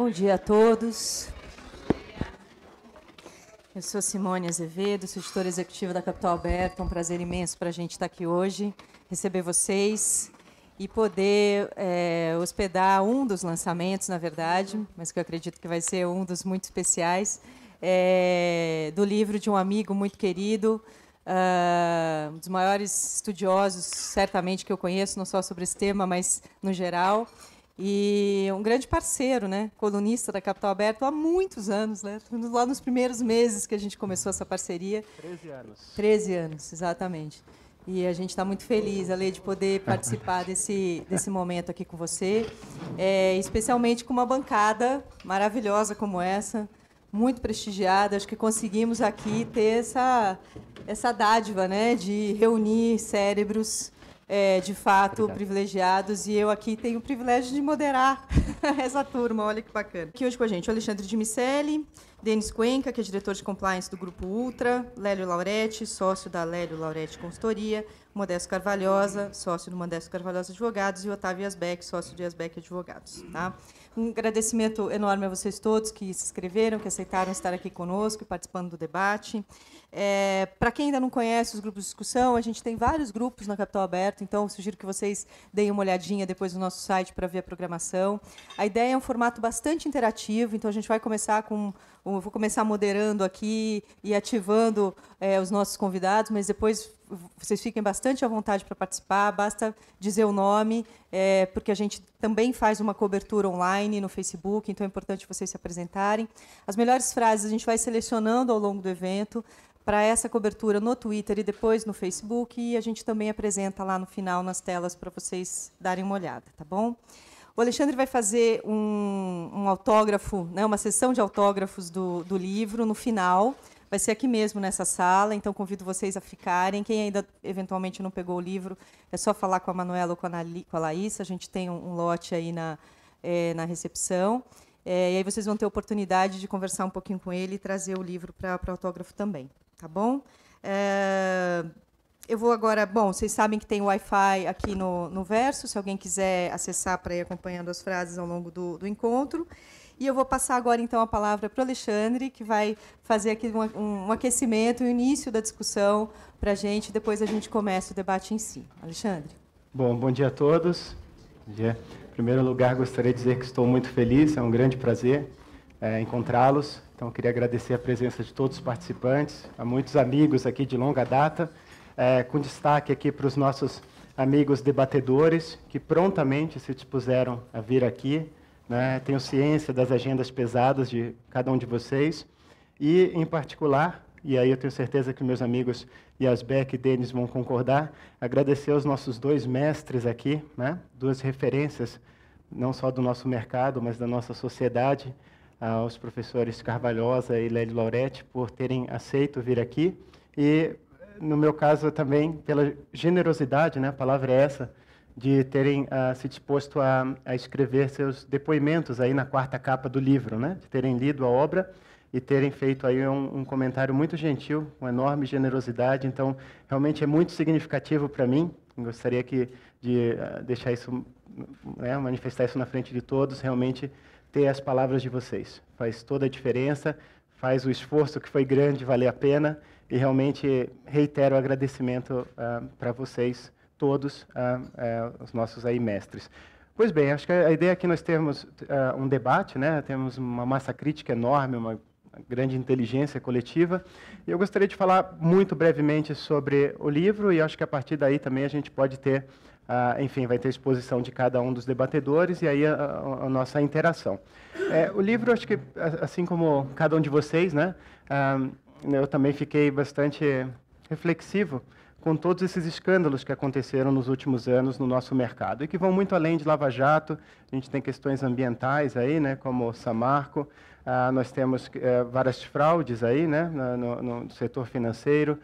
Bom dia a todos. Eu sou Simone Azevedo, sou editora executiva da Capital Aberto. É um prazer imenso para a gente estar aqui hoje, receber vocês e poder hospedar um dos lançamentos, na verdade, mas que eu acredito que vai ser um dos muito especiais, do livro de um amigo muito querido, um dos maiores estudiosos, certamente, que eu conheço, não só sobre esse tema, mas no geral. E um grande parceiro, né? Colunista da Capital Aberto há muitos anos, né? Lá nos primeiros meses que a gente começou essa parceria. 13 anos. 13 anos, exatamente. E a gente está muito feliz, Ale, de poder participar desse momento aqui com você, especialmente com uma bancada maravilhosa como essa, muito prestigiada. Acho que conseguimos aqui ter essa dádiva, né, de reunir cérebros de fato, privilegiados, e eu aqui tenho o privilégio de moderar essa turma, olha que bacana. Aqui hoje com a gente o Alexandre de Miceli, Denis Cuenca, que é diretor de compliance do Grupo Ultra, Lélio Lauretti, sócio da Lélio Lauretti Consultoria, Modesto Carvalhosa, sócio do Modesto Carvalhosa Advogados, e Otávio Asbeck, sócio de Asbeck Advogados. Tá? Um agradecimento enorme a vocês todos que se inscreveram, que aceitaram estar aqui conosco e participando do debate. Para quem ainda não conhece os grupos de discussão, a gente tem vários grupos na Capital Aberto, então sugiro que vocês deem uma olhadinha depois no nosso site para ver a programação. A ideia é um formato bastante interativo, então a gente vai começar vou começar moderando aqui e ativando os nossos convidados, mas depois vocês fiquem bastante à vontade para participar, basta dizer o nome, porque a gente também faz uma cobertura online no Facebook, então é importante vocês se apresentarem. As melhores frases a gente vai selecionando ao longo do evento para essa cobertura no Twitter e depois no Facebook, e a gente também apresenta lá no final, nas telas, para vocês darem uma olhada, tá bom? O Alexandre vai fazer um autógrafo, né, uma sessão de autógrafos do livro no final. Vai ser aqui mesmo, nessa sala, então convido vocês a ficarem. Quem ainda, eventualmente, não pegou o livro, é só falar com a Manuela ou com a Laís. A gente tem um lote aí na recepção. E aí vocês vão ter a oportunidade de conversar um pouquinho com ele e trazer o livro para autógrafo também. Tá bom? Eu vou agora... Bom, vocês sabem que tem Wi-Fi aqui no Verso, se alguém quiser acessar para ir acompanhando as frases ao longo do encontro. E eu vou passar agora, então, a palavra para o Alexandre, que vai fazer aqui um aquecimento, o início da discussão para a gente, depois a gente começa o debate em si. Alexandre. Bom dia a todos. Bom dia. Em primeiro lugar, gostaria de dizer que estou muito feliz, é um grande prazer encontrá-los. Então, eu queria agradecer a presença de todos os participantes, a muitos amigos aqui de longa data, com destaque aqui para os nossos amigos debatedores, que prontamente se dispuseram a vir aqui. Tenho ciência das agendas pesadas de cada um de vocês e, em particular, e aí eu tenho certeza que meus amigos Asbeck e Denis vão concordar, agradecer aos nossos dois mestres aqui, duas referências, não só do nosso mercado, mas da nossa sociedade, aos professores Carvalhosa e Lélio Lauretti, por terem aceito vir aqui e, no meu caso, também pela generosidade, a palavra é essa, de terem se disposto a escrever seus depoimentos aí na quarta capa do livro, de terem lido a obra e terem feito aí um comentário muito gentil, com enorme generosidade. Então, realmente é muito significativo para mim. Gostaria de deixar isso, manifestar isso na frente de todos, realmente ter as palavras de vocês. Faz toda a diferença, faz o esforço que foi grande valer a pena e realmente reitero o agradecimento para vocês todos, os nossos aí mestres. Pois bem, acho que a ideia aqui nós temos um debate, temos uma massa crítica enorme, uma grande inteligência coletiva, e eu gostaria de falar muito brevemente sobre o livro, e acho que a partir daí também a gente pode ter, enfim, vai ter exposição de cada um dos debatedores, e aí a nossa interação. O livro, acho que, assim como cada um de vocês, eu também fiquei bastante reflexivo com todos esses escândalos que aconteceram nos últimos anos no nosso mercado, e que vão muito além de Lava Jato. A gente tem questões ambientais aí, como o Samarco, nós temos várias fraudes aí, no setor financeiro,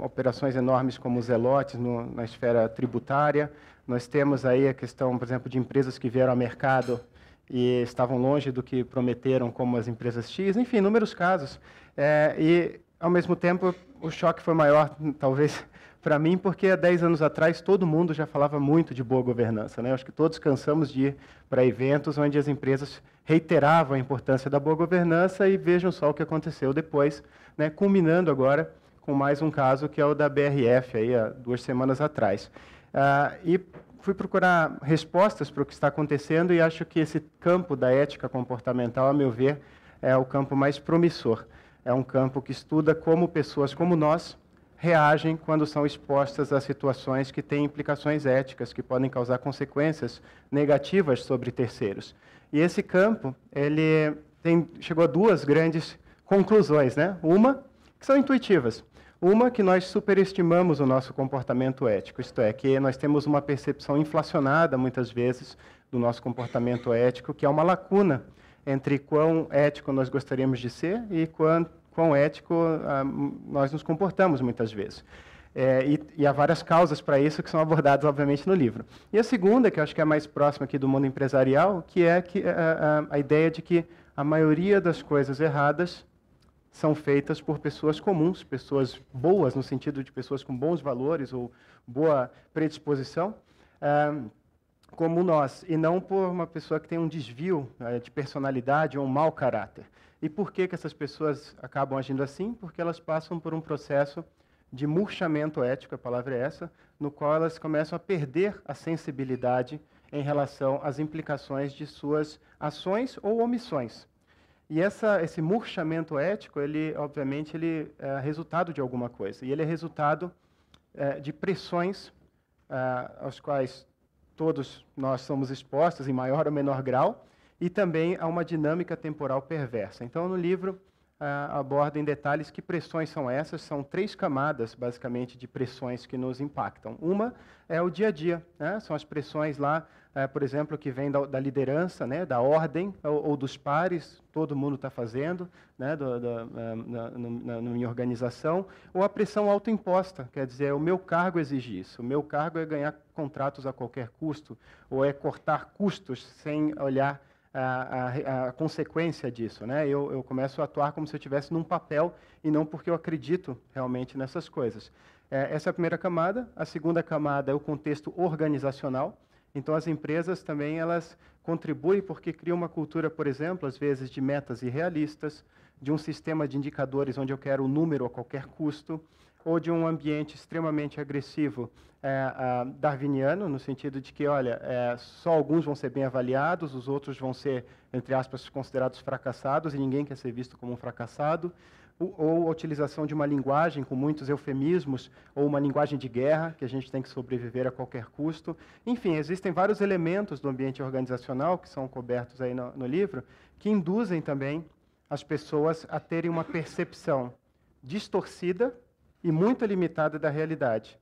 operações enormes como os Zelotes na esfera tributária. Nós temos aí a questão, por exemplo, de empresas que vieram ao mercado e estavam longe do que prometeram, como as empresas X, enfim, inúmeros casos. E, ao mesmo tempo, o choque foi maior, talvez, para mim, porque há 10 anos atrás todo mundo já falava muito de boa governança, né? Acho que todos cansamos de ir para eventos onde as empresas reiteravam a importância da boa governança e vejam só o que aconteceu depois, né? Culminando agora com mais um caso que é o da BRF, aí, há 2 semanas atrás. E fui procurar respostas para o que está acontecendo e acho que esse campo da ética comportamental, a meu ver, é o campo mais promissor. É um campo que estuda como pessoas como nós reagem quando são expostas a situações que têm implicações éticas, que podem causar consequências negativas sobre terceiros. E esse campo, ele chegou a 2 grandes conclusões, né? Uma, que são intuitivas. Uma, que nós superestimamos o nosso comportamento ético, isto é, que nós temos uma percepção inflacionada, muitas vezes, do nosso comportamento ético, que é uma lacuna entre quão ético nós gostaríamos de ser e quão ético nós nos comportamos, muitas vezes. E há várias causas para isso que são abordadas, obviamente, no livro. E a segunda, que eu acho que é a mais próxima aqui do mundo empresarial, que é a ideia de que a maioria das coisas erradas são feitas por pessoas comuns, pessoas boas, no sentido de pessoas com bons valores ou boa predisposição, como nós, e não por uma pessoa que tem um desvio de personalidade ou um mau caráter. E por que essas pessoas acabam agindo assim? Porque elas passam por um processo de murchamento ético, a palavra é essa, no qual elas começam a perder a sensibilidade em relação às implicações de suas ações ou omissões. E esse murchamento ético, obviamente, ele é resultado de alguma coisa. E ele é resultado de pressões aos quais todos nós somos expostos, em maior ou menor grau, e também a uma dinâmica temporal perversa. Então, no livro, aborda em detalhes que pressões são essas. São 3 camadas, basicamente, de pressões que nos impactam. Uma é o dia a dia, né? São as pressões lá, por exemplo, que vêm da liderança, né? Da ordem ou dos pares, todo mundo está fazendo, né? Na minha organização, ou a pressão autoimposta, quer dizer, o meu cargo exige isso, o meu cargo é ganhar contratos a qualquer custo, ou é cortar custos sem olhar a consequência disso, né? Eu começo a atuar como se eu estivesse num papel e não porque eu acredito realmente nessas coisas. Essa é a primeira camada. A segunda camada é o contexto organizacional. Então, as empresas também elas contribuem porque criam uma cultura, por exemplo, às vezes de metas irrealistas, de um sistema de indicadores onde eu quero o número a qualquer custo, ou de um ambiente extremamente agressivo, darwiniano, no sentido de que, olha, só alguns vão ser bem avaliados, os outros vão ser, entre aspas, considerados fracassados, e ninguém quer ser visto como um fracassado, ou a utilização de uma linguagem com muitos eufemismos, ou uma linguagem de guerra, que a gente tem que sobreviver a qualquer custo. Enfim, existem vários elementos do ambiente organizacional, que são cobertos aí no livro, que induzem também as pessoas a terem uma percepção distorcida e muito limitada da realidade.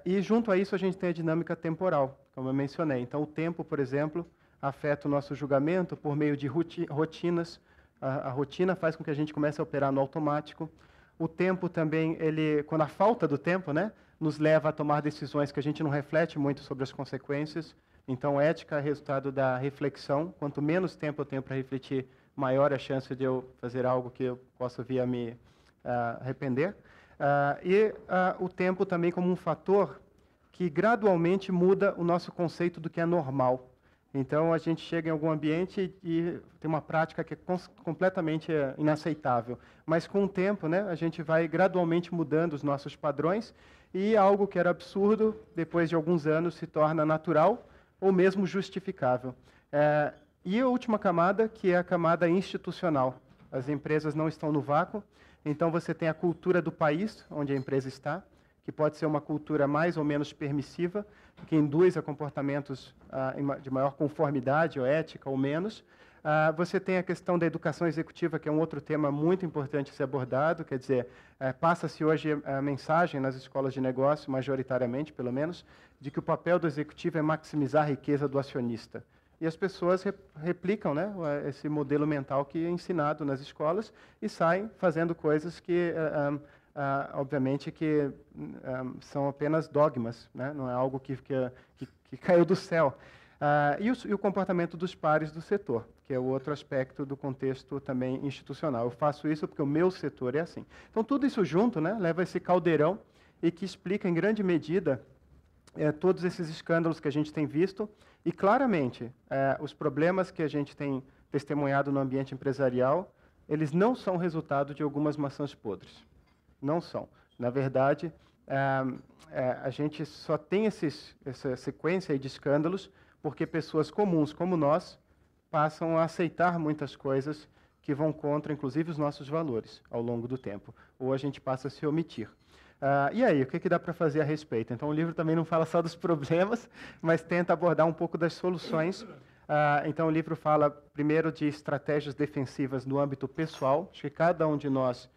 E, junto a isso, a gente tem a dinâmica temporal, como eu mencionei. Então, o tempo, por exemplo, afeta o nosso julgamento por meio de rotinas. A rotina faz com que a gente comece a operar no automático. O tempo também, quando a falta do tempo, né, nos leva a tomar decisões que a gente não reflete muito sobre as consequências. Então, ética é resultado da reflexão. Quanto menos tempo eu tenho para refletir, maior a chance de eu fazer algo que eu possa vir a me arrepender. O tempo também como um fator que gradualmente muda o nosso conceito do que é normal. Então, a gente chega em algum ambiente e tem uma prática que é completamente inaceitável. Mas, com o tempo, né, a gente vai gradualmente mudando os nossos padrões e algo que era absurdo, depois de alguns anos, se torna natural ou mesmo justificável. E a última camada, que é a camada institucional. As empresas não estão no vácuo. Então, você tem a cultura do país onde a empresa está, que pode ser uma cultura mais ou menos permissiva, que induz a comportamentos de maior conformidade ou ética ou menos. Você tem a questão da educação executiva, que é um outro tema muito importante a ser abordado, quer dizer, passa-se hoje a mensagem nas escolas de negócio, majoritariamente, pelo menos, de que o papel do executivo é maximizar a riqueza do acionista. E as pessoas replicam, né, esse modelo mental que é ensinado nas escolas e saem fazendo coisas que, obviamente, que são apenas dogmas, né, não é algo que caiu do céu. E o comportamento dos pares do setor, que é o outro aspecto do contexto também institucional. Eu faço isso porque o meu setor é assim. Então, tudo isso junto, né, leva a esse caldeirão e que explica, em grande medida, todos esses escândalos que a gente tem visto e, claramente, os problemas que a gente tem testemunhado no ambiente empresarial, eles não são resultado de algumas maçãs podres. Não são. Na verdade, a gente só tem essa sequência aí de escândalos porque pessoas comuns como nós passam a aceitar muitas coisas que vão contra, inclusive, os nossos valores ao longo do tempo. Ou a gente passa a se omitir. E aí, o que dá para fazer a respeito? Então, o livro também não fala só dos problemas, mas tenta abordar um pouco das soluções. Então, o livro fala, primeiro, de estratégias defensivas no âmbito pessoal. Acho que cada um de nós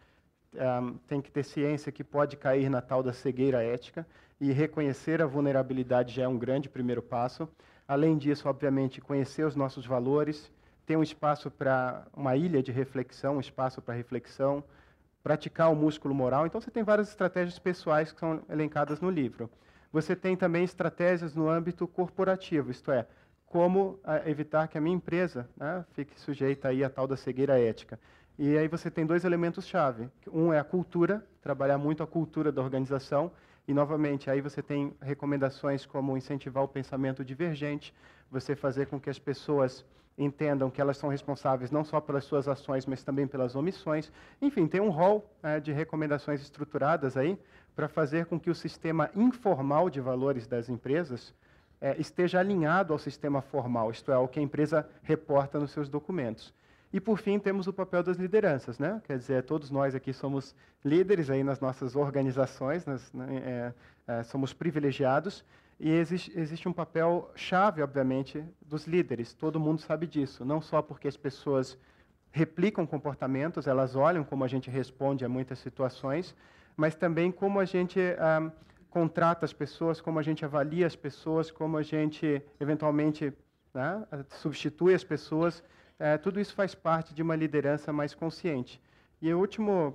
tem que ter ciência que pode cair na tal da cegueira ética, e reconhecer a vulnerabilidade já é um grande primeiro passo. Além disso, obviamente, conhecer os nossos valores, ter um espaço para uma ilha de reflexão, um espaço para reflexão, praticar o músculo moral. Então, você tem várias estratégias pessoais que são elencadas no livro. Você tem também estratégias no âmbito corporativo, isto é, como evitar que a minha empresa, né, fique sujeita aí à tal da cegueira ética. E aí você tem dois elementos-chave. Um é a cultura, trabalhar muito a cultura da organização. E, novamente, aí você tem recomendações como incentivar o pensamento divergente, você fazer com que as pessoas entendam que elas são responsáveis não só pelas suas ações, mas também pelas omissões. Enfim, tem um rol de recomendações estruturadas aí para fazer com que o sistema informal de valores das empresas esteja alinhado ao sistema formal, isto é, ao que a empresa reporta nos seus documentos. E, por fim, temos o papel das lideranças, né? Quer dizer, todos nós aqui somos líderes aí nas nossas organizações, somos privilegiados, e existe um papel chave, obviamente, dos líderes. Todo mundo sabe disso, não só porque as pessoas replicam comportamentos, elas olham como a gente responde a muitas situações, mas também como a gente contrata as pessoas, como a gente avalia as pessoas, como a gente, eventualmente, né, substitui as pessoas. Tudo isso faz parte de uma liderança mais consciente. E a última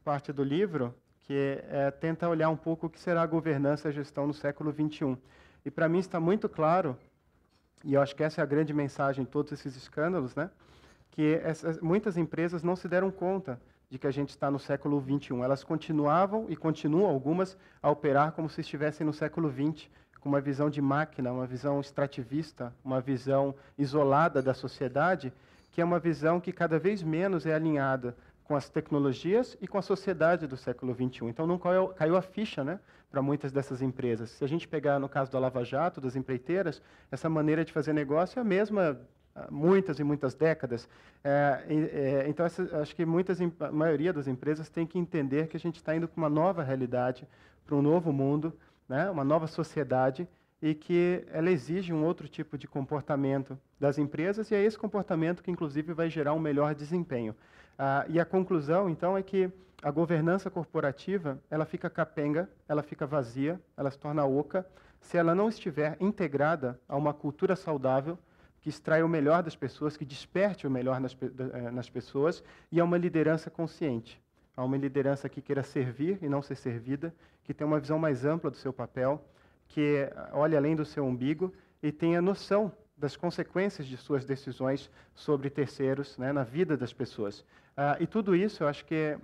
parte do livro, que tenta olhar um pouco o que será a governança e a gestão no século XXI. E, para mim, está muito claro, e eu acho que essa é a grande mensagem de todos esses escândalos, né, que muitas empresas não se deram conta de que a gente está no século XXI. Elas continuavam, e continuam algumas, a operar como se estivessem no século XX, com uma visão de máquina, uma visão extrativista, uma visão isolada da sociedade, que é uma visão que cada vez menos é alinhada com as tecnologias e com a sociedade do século XXI. Então, não caiu a ficha, né, para muitas dessas empresas. Se a gente pegar no caso da Lava Jato, das empreiteiras, essa maneira de fazer negócio é a mesma há muitas e muitas décadas. Então, acho que a maioria das empresas tem que entender que a gente está indo para uma nova realidade, para um novo mundo, né, uma nova sociedade, e que ela exige um outro tipo de comportamento das empresas, e é esse comportamento que, inclusive, vai gerar um melhor desempenho. E a conclusão, então, é que a governança corporativa ela fica capenga, ela fica vazia, ela se torna oca, se ela não estiver integrada a uma cultura saudável, que extrai o melhor das pessoas, que desperte o melhor nas pessoas, e a uma liderança consciente. A uma liderança que queira servir e não ser servida, que tenha uma visão mais ampla do seu papel, que olhe além do seu umbigo e tenha noção das consequências de suas decisões sobre terceiros, né, na vida das pessoas. E tudo isso, eu acho que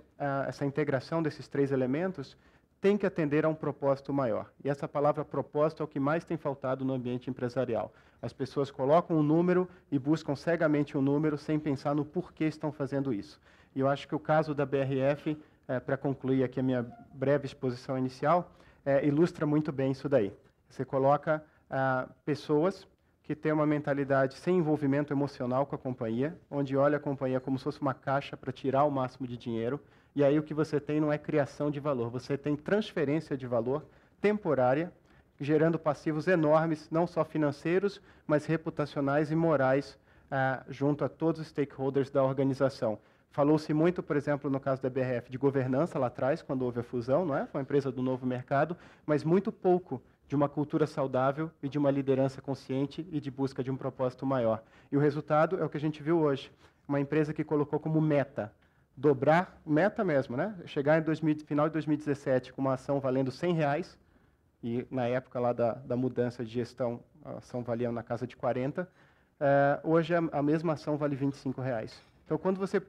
essa integração desses três elementos tem que atender a um propósito maior. E essa palavra propósito é o que mais tem faltado no ambiente empresarial. As pessoas colocam um número e buscam cegamente um número sem pensar no porquê estão fazendo isso. E eu acho que o caso da BRF, para concluir aqui a minha breve exposição inicial, ilustra muito bem isso daí. Você coloca pessoas que têm uma mentalidade sem envolvimento emocional com a companhia, onde olha a companhia como se fosse uma caixa para tirar o máximo de dinheiro, e aí o que você tem não é criação de valor, você tem transferência de valor temporária, gerando passivos enormes, não só financeiros, mas reputacionais e morais junto a todos os stakeholders da organização. Falou-se muito, por exemplo, no caso da BRF, de governança lá atrás, quando houve a fusão, não é? Foi uma empresa do novo mercado, mas muito pouco de uma cultura saudável e de uma liderança consciente e de busca de um propósito maior. E o resultado é o que a gente viu hoje. Uma empresa que colocou como meta dobrar, meta mesmo, né? Chegar em final de 2017 com uma ação valendo R$100, e na época lá da mudança de gestão, a ação valia na casa de 40, hoje a mesma ação vale R$25. Então, quando você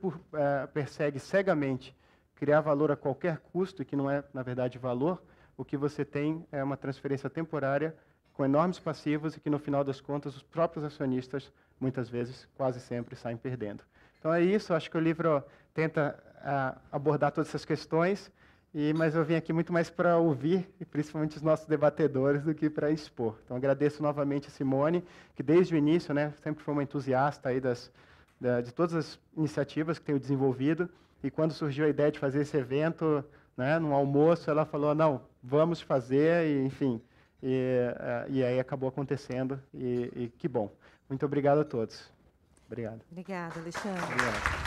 persegue cegamente criar valor a qualquer custo, e que não é, na verdade, valor, o que você tem é uma transferência temporária com enormes passivos e que, no final das contas, os próprios acionistas, muitas vezes, quase sempre, saem perdendo. Então é isso, acho que o livro tenta abordar todas essas questões, mas eu vim aqui muito mais para ouvir, e principalmente os nossos debatedores, do que para expor. Então agradeço novamente a Simone, que desde o início, né, sempre foi uma entusiasta aí de todas as iniciativas que tenho desenvolvido, e quando surgiu a ideia de fazer esse evento, né, num almoço, ela falou, não, vamos fazer, e, enfim, e aí acabou acontecendo, e que bom. Muito obrigado a todos. Obrigado. Obrigada, Alexandre. Obrigado.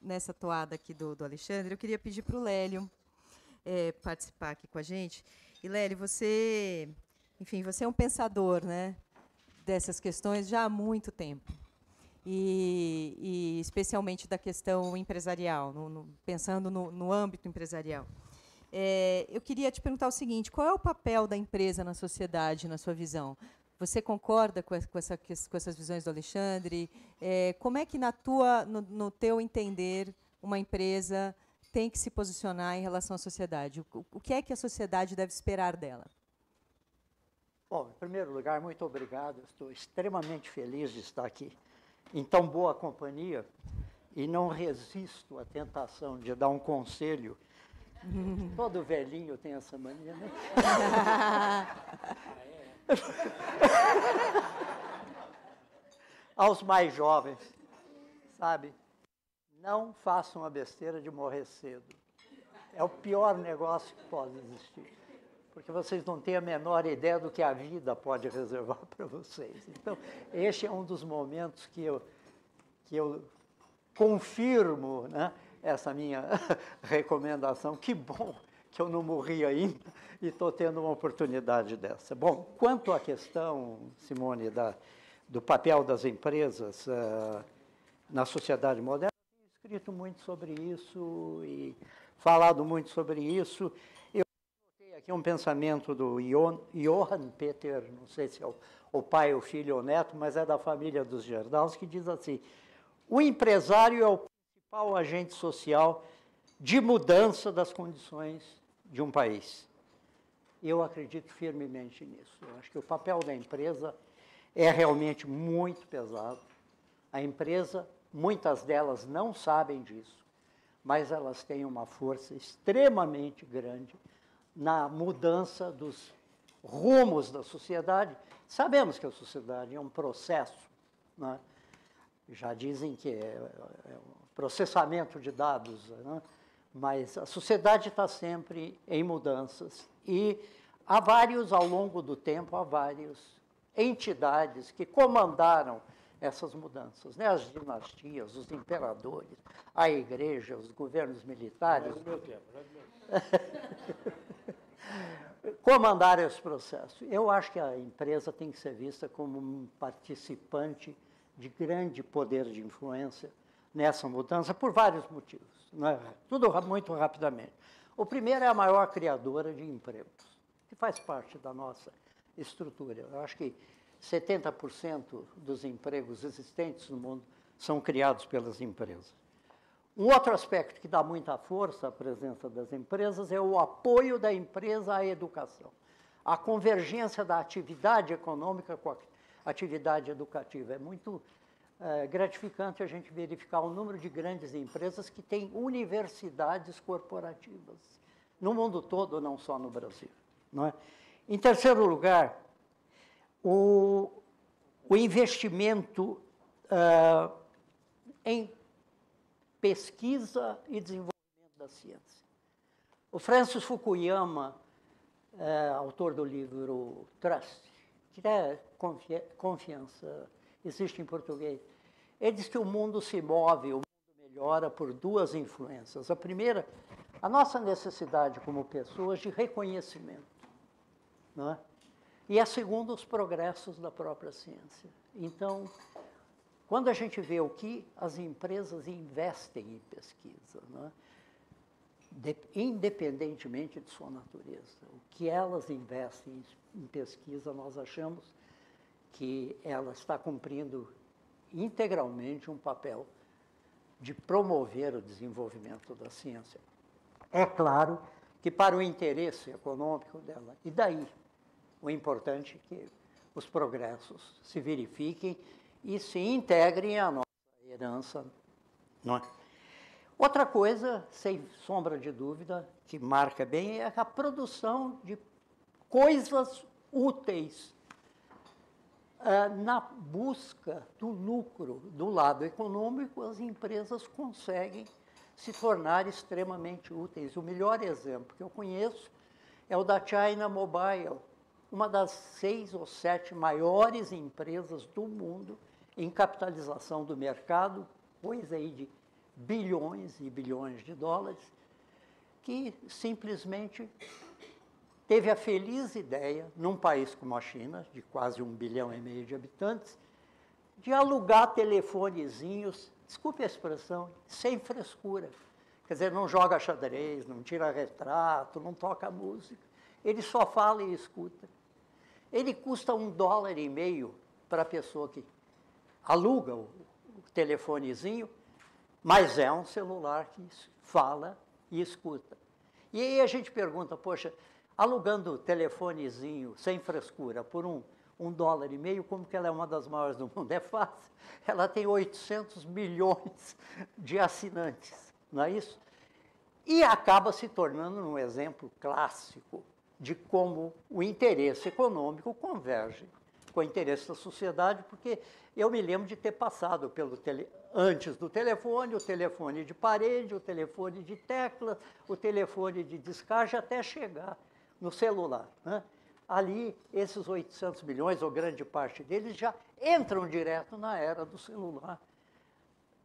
Nessa toada aqui do Alexandre, eu queria pedir para o Lélio participar aqui com a gente. E, Lélio, você, enfim, você é um pensador, né, dessas questões já há muito tempo. E especialmente da questão empresarial, pensando no âmbito empresarial. Eu queria te perguntar o seguinte, qual é o papel da empresa na sociedade, na sua visão? Você concorda com essas visões do Alexandre? Como é que, no teu entender, uma empresa tem que se posicionar em relação à sociedade? O que é que a sociedade deve esperar dela? Bom, em primeiro lugar, muito obrigado. Estou extremamente feliz de estar aqui em tão boa companhia e não resisto à tentação de dar um conselho. Todo velhinho tem essa mania, né? Aos mais jovens, sabe? Não façam a besteira de morrer cedo. É o pior negócio que pode existir. Porque vocês não têm a menor ideia do que a vida pode reservar para vocês. Então, este é um dos momentos que eu confirmo, né, essa minha recomendação. Que bom que eu não morri ainda e estou tendo uma oportunidade dessa. Bom, quanto à questão, Simone, do papel das empresas na sociedade moderna, eu tenho escrito muito sobre isso e falado muito sobre isso. Eu notei aqui um pensamento do Johann Peter, não sei se é o pai, o filho ou o neto, mas é da família dos Gerdau's, que diz assim: o empresário é o principal agente social de mudança das condições de um país. Eu acredito firmemente nisso. Eu acho que o papel da empresa é realmente muito pesado. A empresa, muitas delas não sabem disso, mas elas têm uma força extremamente grande na mudança dos rumos da sociedade. Sabemos que a sociedade é um processo, né? Já dizem que é um processamento de dados, né? Mas a sociedade está sempre em mudanças e ao longo do tempo, há várias entidades que comandaram essas mudanças, né? As dinastias, os imperadores, a igreja, os governos militares. Comandaram esse processo. Eu acho que a empresa tem que ser vista como um participante de grande poder de influência nessa mudança, por vários motivos, né? Tudo muito rapidamente. O primeiro é a maior criadora de empregos, que faz parte da nossa estrutura. Eu acho que 70% dos empregos existentes no mundo são criados pelas empresas. Um outro aspecto que dá muita força à presença das empresas é o apoio da empresa à educação, a convergência da atividade econômica com a atividade educativa. É muito gratificante a gente verificar o número de grandes empresas que têm universidades corporativas, no mundo todo, não só no Brasil, não é? Em terceiro lugar, o investimento em pesquisa e desenvolvimento da ciência. O Francis Fukuyama, autor do livro Trust, que é confiança, existe em português, ele diz que o mundo se move, o mundo melhora por duas influências. A primeira, a nossa necessidade como pessoas de reconhecimento, não é? E a segunda, os progressos da própria ciência. Então, quando a gente vê o que as empresas investem em pesquisa, não é? Independentemente de sua natureza, o que elas investem em pesquisa, nós achamos que ela está cumprindo integralmente um papel de promover o desenvolvimento da ciência. É claro que para o interesse econômico dela. E daí, o importante é que os progressos se verifiquem e se integrem à nossa herança. Não é? Outra coisa, sem sombra de dúvida, que marca bem, é a produção de coisas úteis na busca do lucro. Do lado econômico, as empresas conseguem se tornar extremamente úteis. O melhor exemplo que eu conheço é o da China Mobile, uma das 6 ou 7 maiores empresas do mundo em capitalização do mercado, coisa aí de bilhões e bilhões de dólares, que simplesmente teve a feliz ideia, num país como a China, de quase 1,5 bilhão de habitantes, de alugar telefonezinhos, desculpe a expressão, sem frescura. Quer dizer, não joga xadrez, não tira retrato, não toca música. Ele só fala e escuta. Ele custa $1,50 para a pessoa que aluga o telefonezinho, mas é um celular que fala e escuta. E aí a gente pergunta, poxa, alugando telefonezinho sem frescura por $1,50, como que ela é uma das maiores do mundo? É fácil. Ela tem 800 milhões de assinantes, não é isso? E acaba se tornando um exemplo clássico de como o interesse econômico converge com o interesse da sociedade, porque eu me lembro de ter passado antes do telefone, o telefone de parede, o telefone de tecla, o telefone de descarte, até chegar no celular, né? Ali, esses 800 milhões, ou grande parte deles, já entram direto na era do celular,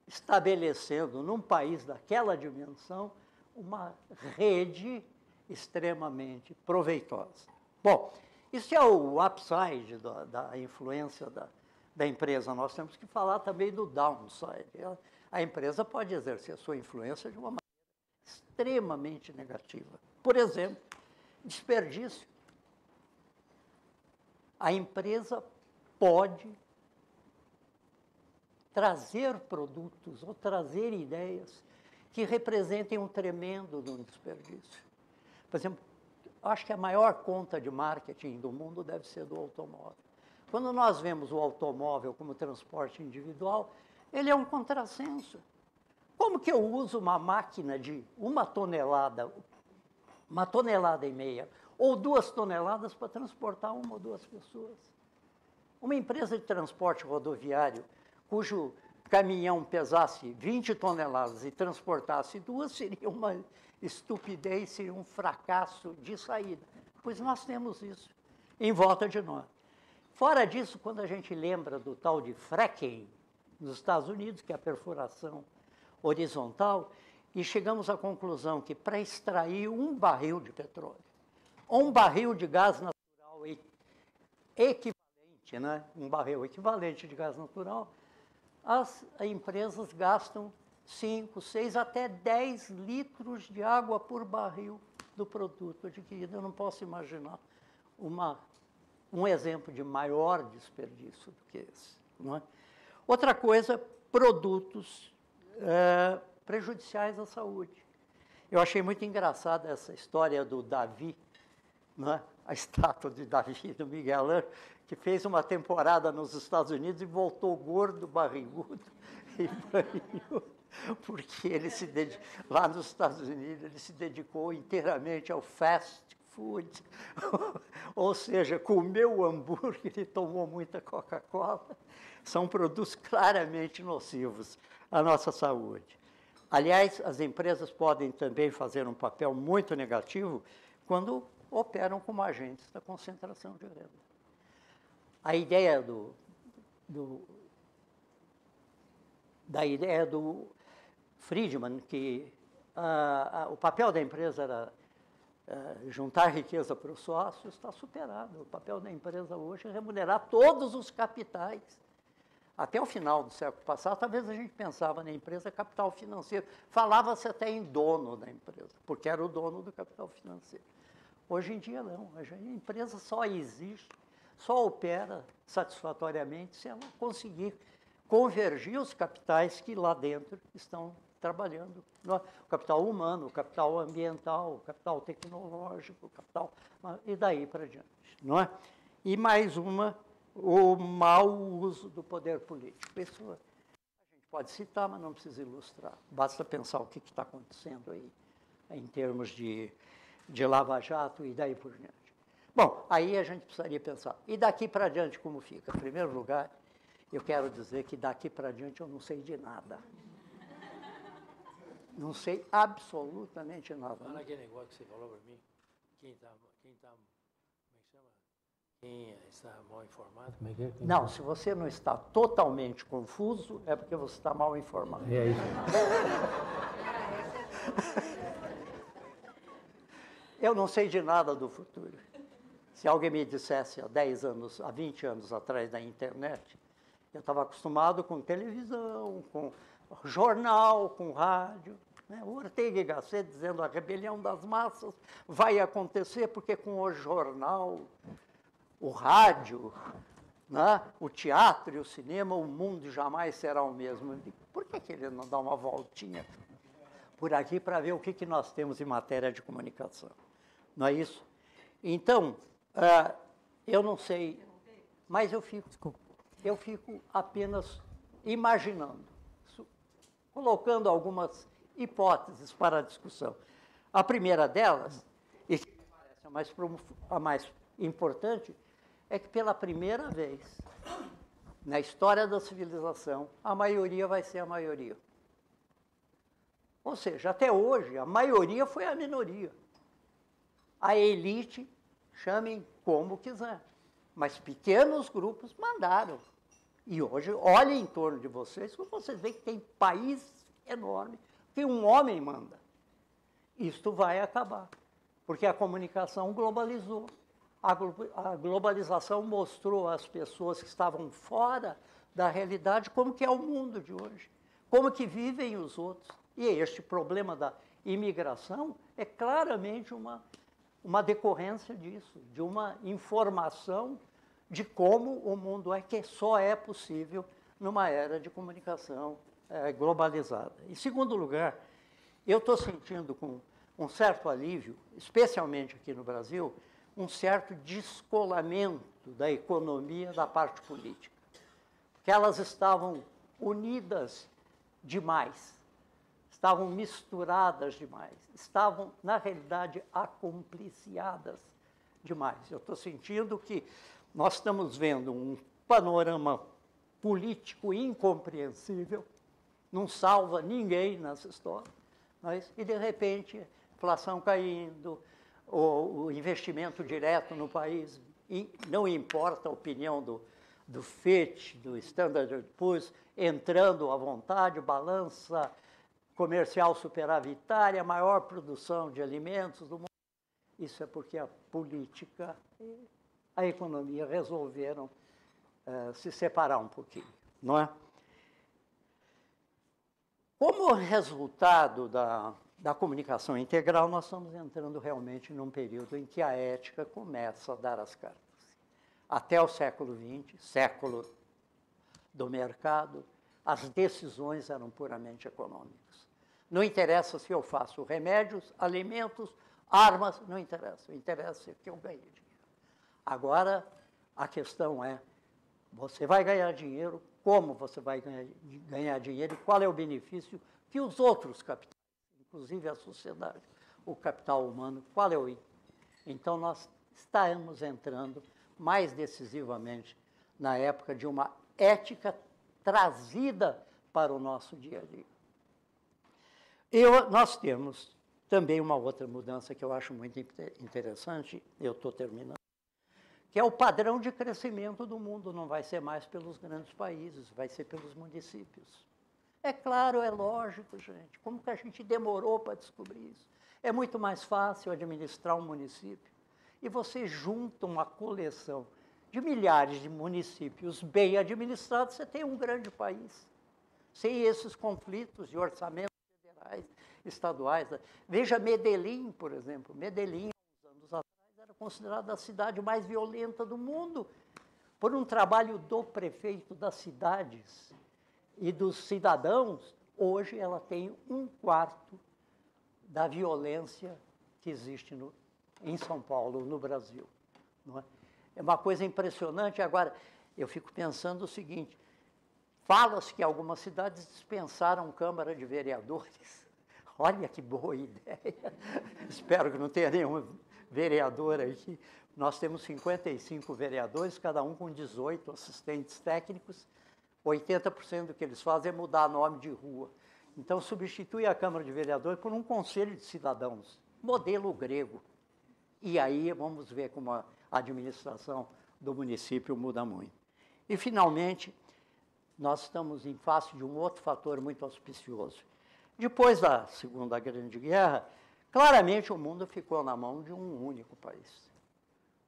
estabelecendo, num país daquela dimensão, uma rede extremamente proveitosa. Bom, isso é o upside da influência da empresa. Nós temos que falar também do downside. A empresa pode exercer a sua influência de uma maneira extremamente negativa. Por exemplo, desperdício. A empresa pode trazer produtos ou trazer ideias que representem um tremendo desperdício. Por exemplo, acho que a maior conta de marketing do mundo deve ser do automóvel. Quando nós vemos o automóvel como transporte individual, ele é um contrassenso. Como que eu uso uma máquina de 1,5 toneladas, ou 2 toneladas para transportar 1 ou 2 pessoas? Uma empresa de transporte rodoviário, cujo caminhão pesasse 20 toneladas e transportasse 2, seria uma estupidez, seria um fracasso de saída. Pois nós temos isso em volta de nós. Fora disso, quando a gente lembra do tal de fracking nos Estados Unidos, que é a perfuração horizontal, e chegamos à conclusão que para extrair 1 barril de petróleo, ou 1 barril de gás natural equivalente, né? 1 barril equivalente de gás natural, as empresas gastam 5, 6, até 10 litros de água por barril do produto adquirido. Eu não posso imaginar um exemplo de maior desperdício do que esse. Não é? Outra coisa, produtos prejudiciais à saúde. Eu achei muito engraçada essa história do Davi, não é? A estátua de Davi, do Miguel Ângelo, que fez uma temporada nos Estados Unidos e voltou gordo, barrigudo e banhudo, porque ele lá nos Estados Unidos ele se dedicou inteiramente ao fast food, ou seja, comeu o hambúrguer e tomou muita Coca-Cola. São produtos claramente nocivos à nossa saúde. Aliás, as empresas podem também fazer um papel muito negativo quando operam como agentes da concentração de renda. A ideia da ideia do Friedman, que o papel da empresa era juntar riqueza para os sócios, está superado. O papel da empresa hoje é remunerar todos os capitais. Até o final do século passado, talvez a gente pensava na empresa capital financeiro. Falava-se até em dono da empresa, porque era o dono do capital financeiro. Hoje em dia, não. A empresa só existe, só opera satisfatoriamente se ela conseguir convergir os capitais que lá dentro estão trabalhando. O capital humano, o capital ambiental, o capital tecnológico, o capital... e daí para diante, não é? E mais uma, o mau uso do poder político. Isso a gente pode citar, mas não precisa ilustrar. Basta pensar o que está acontecendo aí, em termos de Lava Jato e daí por diante. Bom, aí a gente precisaria pensar. E daqui para diante como fica? Em primeiro lugar, eu quero dizer que daqui para diante eu não sei de nada. Não sei absolutamente nada. Olha aquele negócio que você falou para mim. Quem está mal informado? Como é que é? Não, se você não está totalmente confuso, é porque você está mal informado. É isso. Eu não sei de nada do futuro. Se alguém me dissesse há 10 anos, há 20 anos atrás da internet, eu estava acostumado com televisão, com jornal, com rádio. Né? O Ortega y Gasset dizendo a rebelião das massas vai acontecer porque com o jornal, o rádio, né? O teatro e o cinema, o mundo jamais será o mesmo. Por que ele não dá uma voltinha por aqui para ver o que nós temos em matéria de comunicação? Não é isso? Então, eu não sei, mas eu fico apenas imaginando, colocando algumas hipóteses para a discussão. A primeira delas, e que me parece a mais importante, é que pela primeira vez na história da civilização, a maioria vai ser a maioria. Ou seja, até hoje, a maioria foi a minoria. A elite, chamem como quiser, mas pequenos grupos mandaram. E hoje, olhem em torno de vocês, vocês veem que tem país enorme que um homem manda. Isto vai acabar, porque a comunicação globalizou. A globalização mostrou às pessoas que estavam fora da realidade como que é o mundo de hoje, como que vivem os outros. E este problema da imigração é claramente uma decorrência disso, de uma informação de como o mundo é, que só é possível numa era de comunicação globalizada. Em segundo lugar, eu estou sentindo com um certo alívio, especialmente aqui no Brasil, um certo descolamento da economia da parte política, porque elas estavam unidas demais, estavam misturadas demais, estavam, na realidade, acompliciadas demais. Eu estou sentindo que nós estamos vendo um panorama político incompreensível, não salva ninguém nessa história, mas, e, de repente, inflação caindo, o investimento direto no país, e não importa a opinião do Fitch, do Standard & Poor's, entrando à vontade, balança comercial superavitária, maior produção de alimentos do mundo. Isso é porque a política e a economia resolveram se separar um pouquinho, não é? Como resultado da comunicação integral, nós estamos entrando realmente num período em que a ética começa a dar as cartas. Até o século XX, século do mercado, as decisões eram puramente econômicas. Não interessa se eu faço remédios, alimentos, armas, não interessa. Interessa que eu ganhe dinheiro. Agora, a questão é, você vai ganhar dinheiro, como você vai ganhar dinheiro e qual é o benefício que os outros capitais, inclusive a sociedade, o capital humano, qual é o... Então, nós estamos entrando mais decisivamente na época de uma ética trazida para o nosso dia a dia. Nós temos também uma outra mudança que eu acho muito interessante, eu estou terminando, que é o padrão de crescimento do mundo, não vai ser mais pelos grandes países, vai ser pelos municípios. É claro, é lógico, gente. Como que a gente demorou para descobrir isso? É muito mais fácil administrar um município. E você junta uma coleção de milhares de municípios bem administrados, você tem um grande país. Sem esses conflitos de orçamentos federais, estaduais. Veja Medellín, por exemplo. Medellín, uns anos atrás, era considerada a cidade mais violenta do mundo, por um trabalho do prefeito das cidades, E dos cidadãos, hoje ela tem 1/4 da violência que existe em São Paulo, no Brasil. Não é? É uma coisa impressionante. Agora, eu fico pensando o seguinte, fala-se que algumas cidades dispensaram Câmara de Vereadores. Olha que boa ideia. Espero que não tenha nenhum vereador aqui. Nós temos 55 vereadores, cada um com 18 assistentes técnicos. 80% do que eles fazem é mudar nome de rua. Então, substitui a Câmara de Vereadores por um Conselho de Cidadãos, modelo grego. E aí vamos ver como a administração do município muda muito. E, finalmente, nós estamos em face de um outro fator muito auspicioso. Depois da Segunda Grande Guerra, claramente o mundo ficou na mão de um único país.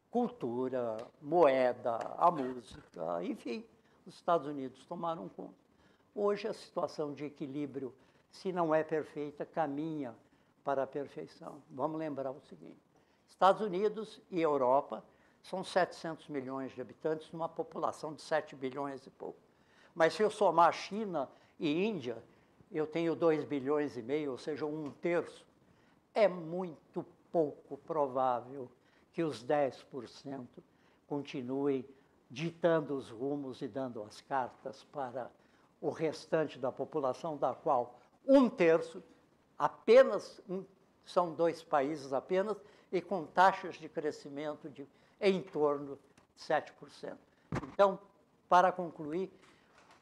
Cultura, moeda, a música, enfim, os Estados Unidos tomaram conta. Hoje a situação de equilíbrio, se não é perfeita, caminha para a perfeição. Vamos lembrar o seguinte, Estados Unidos e Europa são 700 milhões de habitantes, numa população de 7 bilhões e pouco. Mas se eu somar China e Índia, eu tenho 2,5 bilhões, ou seja, 1/3. É muito pouco provável que os 10% continuem ditando os rumos e dando as cartas para o restante da população, da qual 1/3, são 2 países apenas, e com taxas de crescimento de em torno de 7%. Então, para concluir,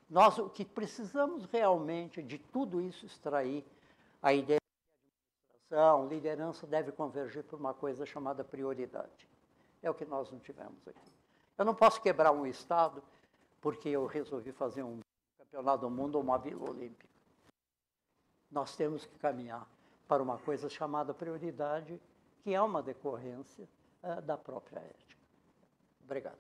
nós o que precisamos realmente de tudo isso extrair, a ideia de administração, liderança deve convergir por uma coisa chamada prioridade. É o que nós não tivemos aqui. Eu não posso quebrar um Estado porque eu resolvi fazer um campeonato do mundo ou uma Vila Olímpica. Nós temos que caminhar para uma coisa chamada prioridade, que é uma decorrência da própria ética. Obrigado.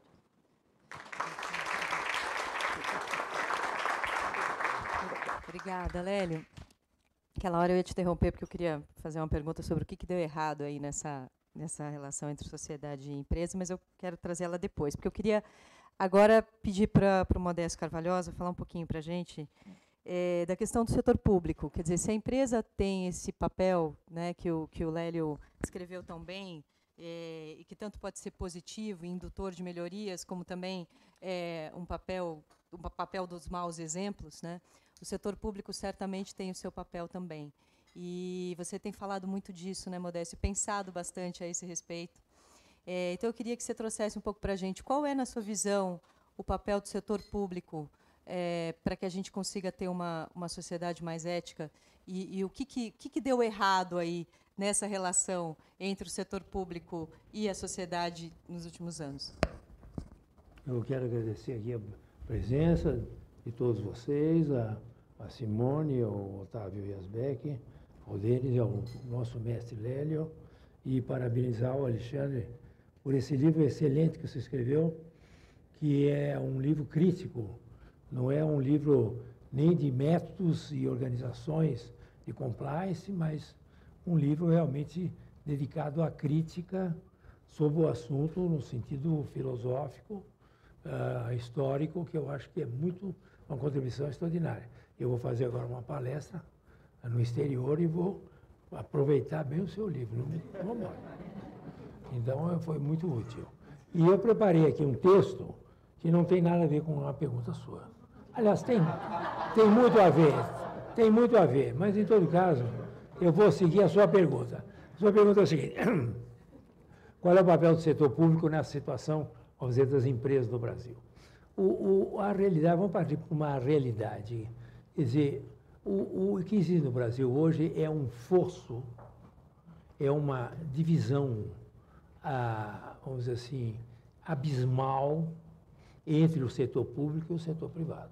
Obrigada, Lélio. Aquela hora eu ia te interromper porque eu queria fazer uma pergunta sobre o que deu errado aí nessa relação entre sociedade e empresa, mas eu quero trazer ela depois, porque eu queria agora pedir para o Modesto Carvalhosa falar um pouquinho para a gente da questão do setor público. Quer dizer, se a empresa tem esse papel, né, que o Lélio descreveu tão bem, e que tanto pode ser positivo, indutor de melhorias, como também um papel dos maus exemplos, né? O setor público certamente tem o seu papel também. E você tem falado muito disso, né, Modésto, e pensado bastante a esse respeito. Então, eu queria que você trouxesse um pouco para a gente qual é, na sua visão, o papel do setor público para que a gente consiga ter uma sociedade mais ética e o que deu errado aí nessa relação entre o setor público e a sociedade nos últimos anos. Eu quero agradecer aqui a presença de todos vocês, a Simone, ao Otávio Yazbeck, ao Denis e ao nosso mestre Lélio, e parabenizar o Alexandre por esse livro excelente que você escreveu, que é um livro crítico, não é um livro nem de métodos e organizações de compliance, mas um livro realmente dedicado à crítica sobre o assunto no sentido filosófico, histórico, que eu acho que é uma contribuição extraordinária. Eu vou fazer agora uma palestra no exterior e vou aproveitar bem o seu livro. Não vou. Então, foi muito útil. E eu preparei aqui um texto que não tem nada a ver com a pergunta sua. Aliás, tem muito a ver, mas, em todo caso, eu vou seguir a sua pergunta. A sua pergunta é a seguinte: qual é o papel do setor público nessa situação, vamos dizer, das empresas do Brasil? A realidade, vamos partir para uma realidade. Quer dizer, o que existe no Brasil hoje é um fosso, é uma divisão, vamos dizer assim, abismal entre o setor público e o setor privado.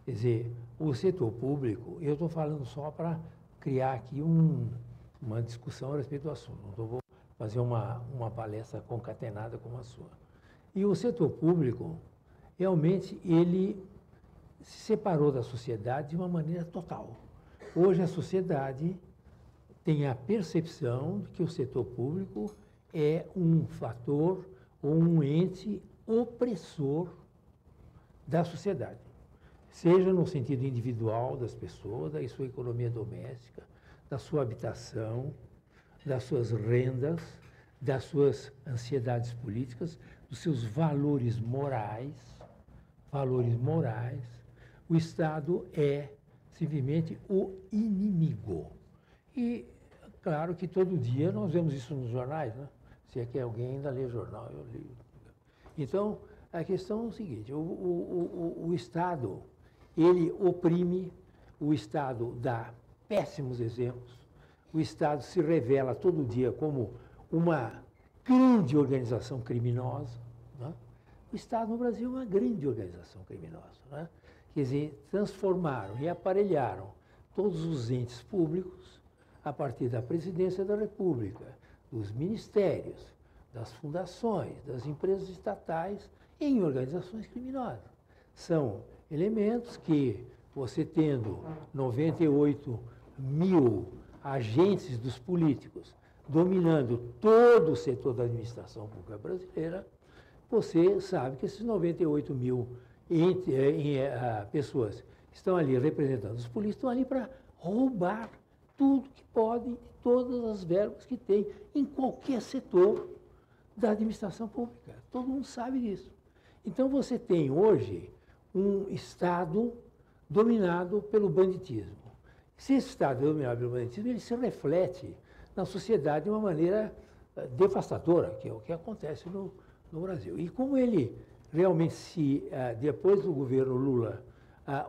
Quer dizer, o setor público, eu estou falando só para criar aqui uma discussão a respeito do assunto, não vou fazer uma palestra concatenada como a sua. E o setor público, realmente, ele se separou da sociedade de uma maneira total. Hoje, a sociedade tem a percepção de que o setor público é um fator ou um ente opressor da sociedade. seja no sentido individual das pessoas, da sua economia doméstica, da sua habitação, das suas rendas, das suas ansiedades políticas, dos seus valores morais. O Estado é simplesmente o inimigo. E, claro que todo dia nós vemos isso nos jornais, né? Se é que alguém ainda lê jornal, eu leio. Então, a questão é o seguinte, o Estado, ele oprime, o Estado dá péssimos exemplos, o Estado se revela todo dia como uma grande organização criminosa, né? O Estado no Brasil é uma grande organização criminosa, né? Quer dizer, transformaram e aparelharam todos os entes públicos a partir da Presidência da República, dos ministérios, das fundações, das empresas estatais, em organizações criminosas. São elementos que, você tendo 98 mil agentes dos políticos dominando todo o setor da administração pública brasileira, você sabe que esses 98 mil pessoas que estão ali representando os políticos estão ali para roubar tudo que podem, todas as verbas que tem em qualquer setor da administração pública. Todo mundo sabe disso. Então você tem hoje um Estado dominado pelo banditismo. Se esse Estado é dominado pelo banditismo, ele se reflete na sociedade de uma maneira devastadora, que é o que acontece no Brasil. E como ele realmente, depois do governo Lula,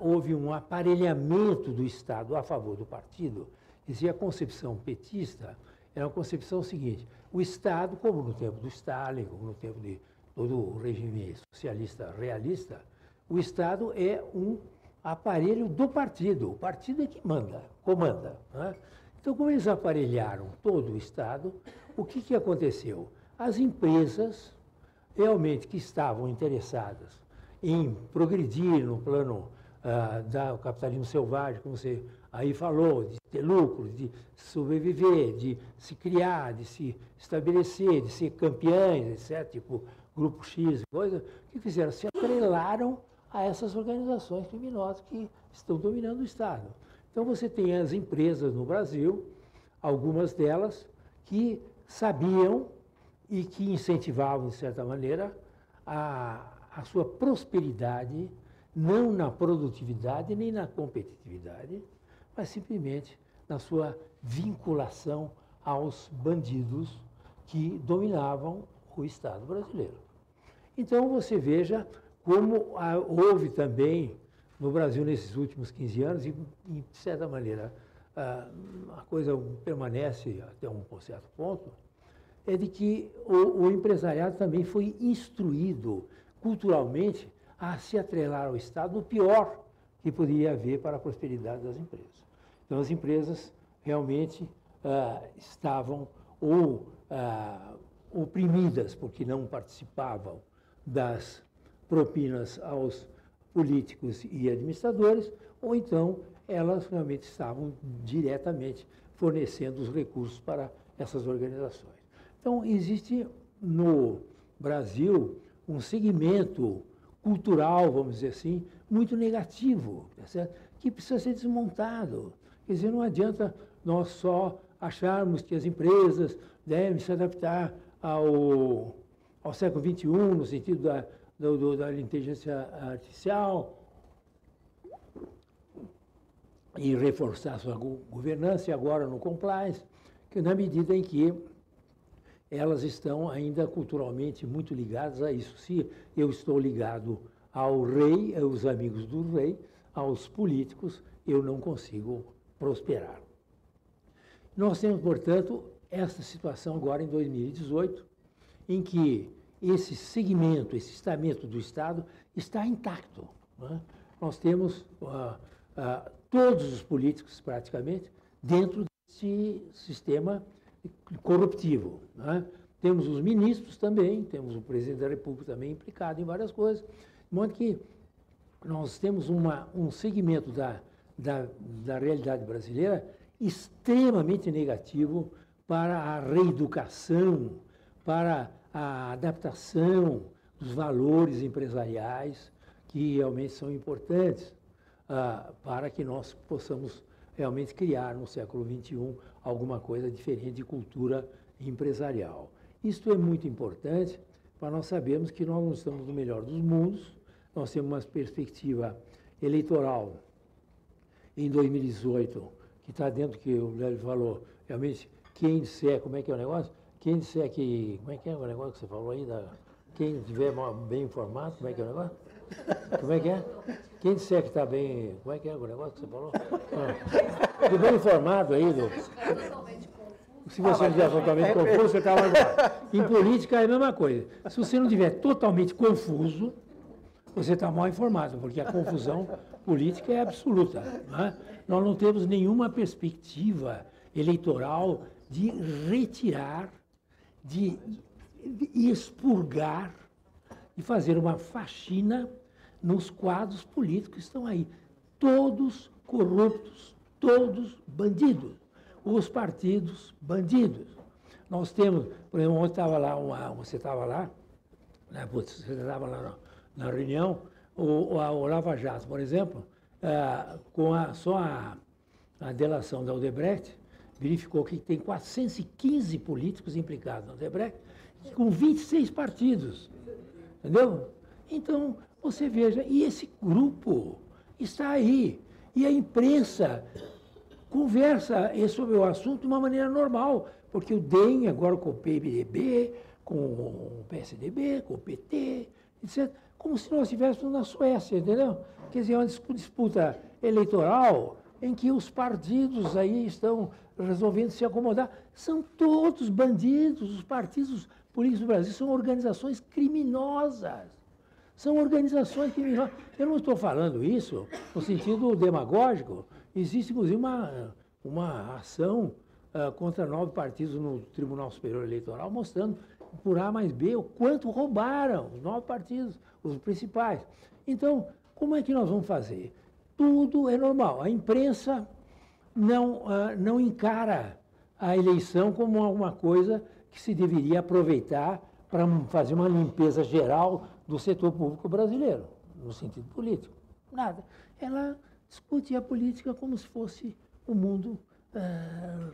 houve um aparelhamento do Estado a favor do partido, e a concepção petista era uma concepção seguinte: o Estado, como no tempo do Stalin, como no tempo de todo o regime socialista realista, o Estado é um aparelho do partido. O partido é que comanda, né? Então, como eles aparelharam todo o Estado, o que aconteceu? As empresas realmente que estavam interessadas em progredir no plano do capitalismo selvagem, como você aí falou, de ter lucro, de sobreviver, de se criar, de se estabelecer, de ser campeões, etc., tipo Grupo X, coisa, o que fizeram? Se atrelaram a essas organizações criminosas que estão dominando o Estado. Então, você tem as empresas no Brasil, algumas delas que sabiam e que incentivavam, de certa maneira, a sua prosperidade, não na produtividade nem na competitividade, mas simplesmente na sua vinculação aos bandidos que dominavam o Estado brasileiro. Então, você veja como houve também no Brasil nesses últimos 15 anos, e, de certa maneira, a coisa permanece até um certo ponto, é de que o empresariado também foi instruído culturalmente a se atrelar ao Estado no pior que poderia haver para a prosperidade das empresas. Então, as empresas realmente estavam oprimidas porque não participavam das propinas aos políticos e administradores, ou então elas realmente estavam diretamente fornecendo os recursos para essas organizações. Então, existe no Brasil um segmento cultural, vamos dizer assim, muito negativo, tá certo? Que precisa ser desmontado. Quer dizer, não adianta nós só acharmos que as empresas devem se adaptar ao século XXI, no sentido da inteligência artificial, e reforçar sua governança, e agora no compliance, que na medida em que elas estão ainda culturalmente muito ligadas a isso. Se eu estou ligado ao rei, aos amigos do rei, aos políticos, eu não consigo prosperar. Nós temos, portanto, essa situação agora em 2018, em que esse segmento, esse estamento do Estado está intacto, né? Nós temos todos os políticos, praticamente, dentro desse sistema corruptivo, né? Temos os ministros também, temos o presidente da República também implicado em várias coisas, de modo que nós temos um segmento da realidade brasileira extremamente negativo para a reeducação, para a adaptação dos valores empresariais, que realmente são importantes. para que nós possamos realmente criar no século XXI alguma coisa diferente de cultura empresarial. Isto é muito importante para nós sabermos que nós não estamos no melhor dos mundos, nós temos uma perspectiva eleitoral em 2018, que está dentro do que o Lélio falou, realmente, quem disser, como é que é o negócio? Quem disser que, como é que é o negócio que você falou aí, quem estiver bem informado, como é que é o negócio? Como é que é? Quem disser que está bem, como é que é o negócio que você falou? Estou bem informado aí, se você não estiver totalmente confuso, você está lá embora. Em política é a mesma coisa. Se você não estiver totalmente confuso, você está mal informado, porque a confusão política é absoluta. Não é? Nós não temos nenhuma perspectiva eleitoral de retirar, de expurgar, de fazer uma faxina nos quadros políticos que estão aí. Todos corruptos, todos bandidos. Os partidos bandidos. Nós temos, por exemplo, ontem estava lá, você estava lá, né, você estava lá na reunião, o Lava Jato, por exemplo, com só a delação da Odebrecht, verificou que tem 415 políticos implicados na Odebrecht, com 26 partidos. Entendeu? Então, você veja, e esse grupo está aí. E a imprensa conversa sobre o assunto de uma maneira normal, porque o DEM, agora com o PMDB, com o PSDB, com o PT, etc., como se nós estivéssemos na Suécia, entendeu? Quer dizer, é uma disputa eleitoral em que os partidos aí estão resolvendo se acomodar. São todos bandidos, os partidos políticos do Brasil são organizações criminosas. São organizações criminosas. Eu não estou falando isso no sentido demagógico. Existe, inclusive, uma ação contra 9 partidos no Tribunal Superior Eleitoral, mostrando, por A mais B, o quanto roubaram os 9 partidos, os principais. Então, como é que nós vamos fazer? Tudo é normal. A imprensa não encara a eleição como alguma coisa que se deveria aproveitar para fazer uma limpeza geral do setor público brasileiro, no sentido político. Nada. Ela discute a política como se fosse um mundo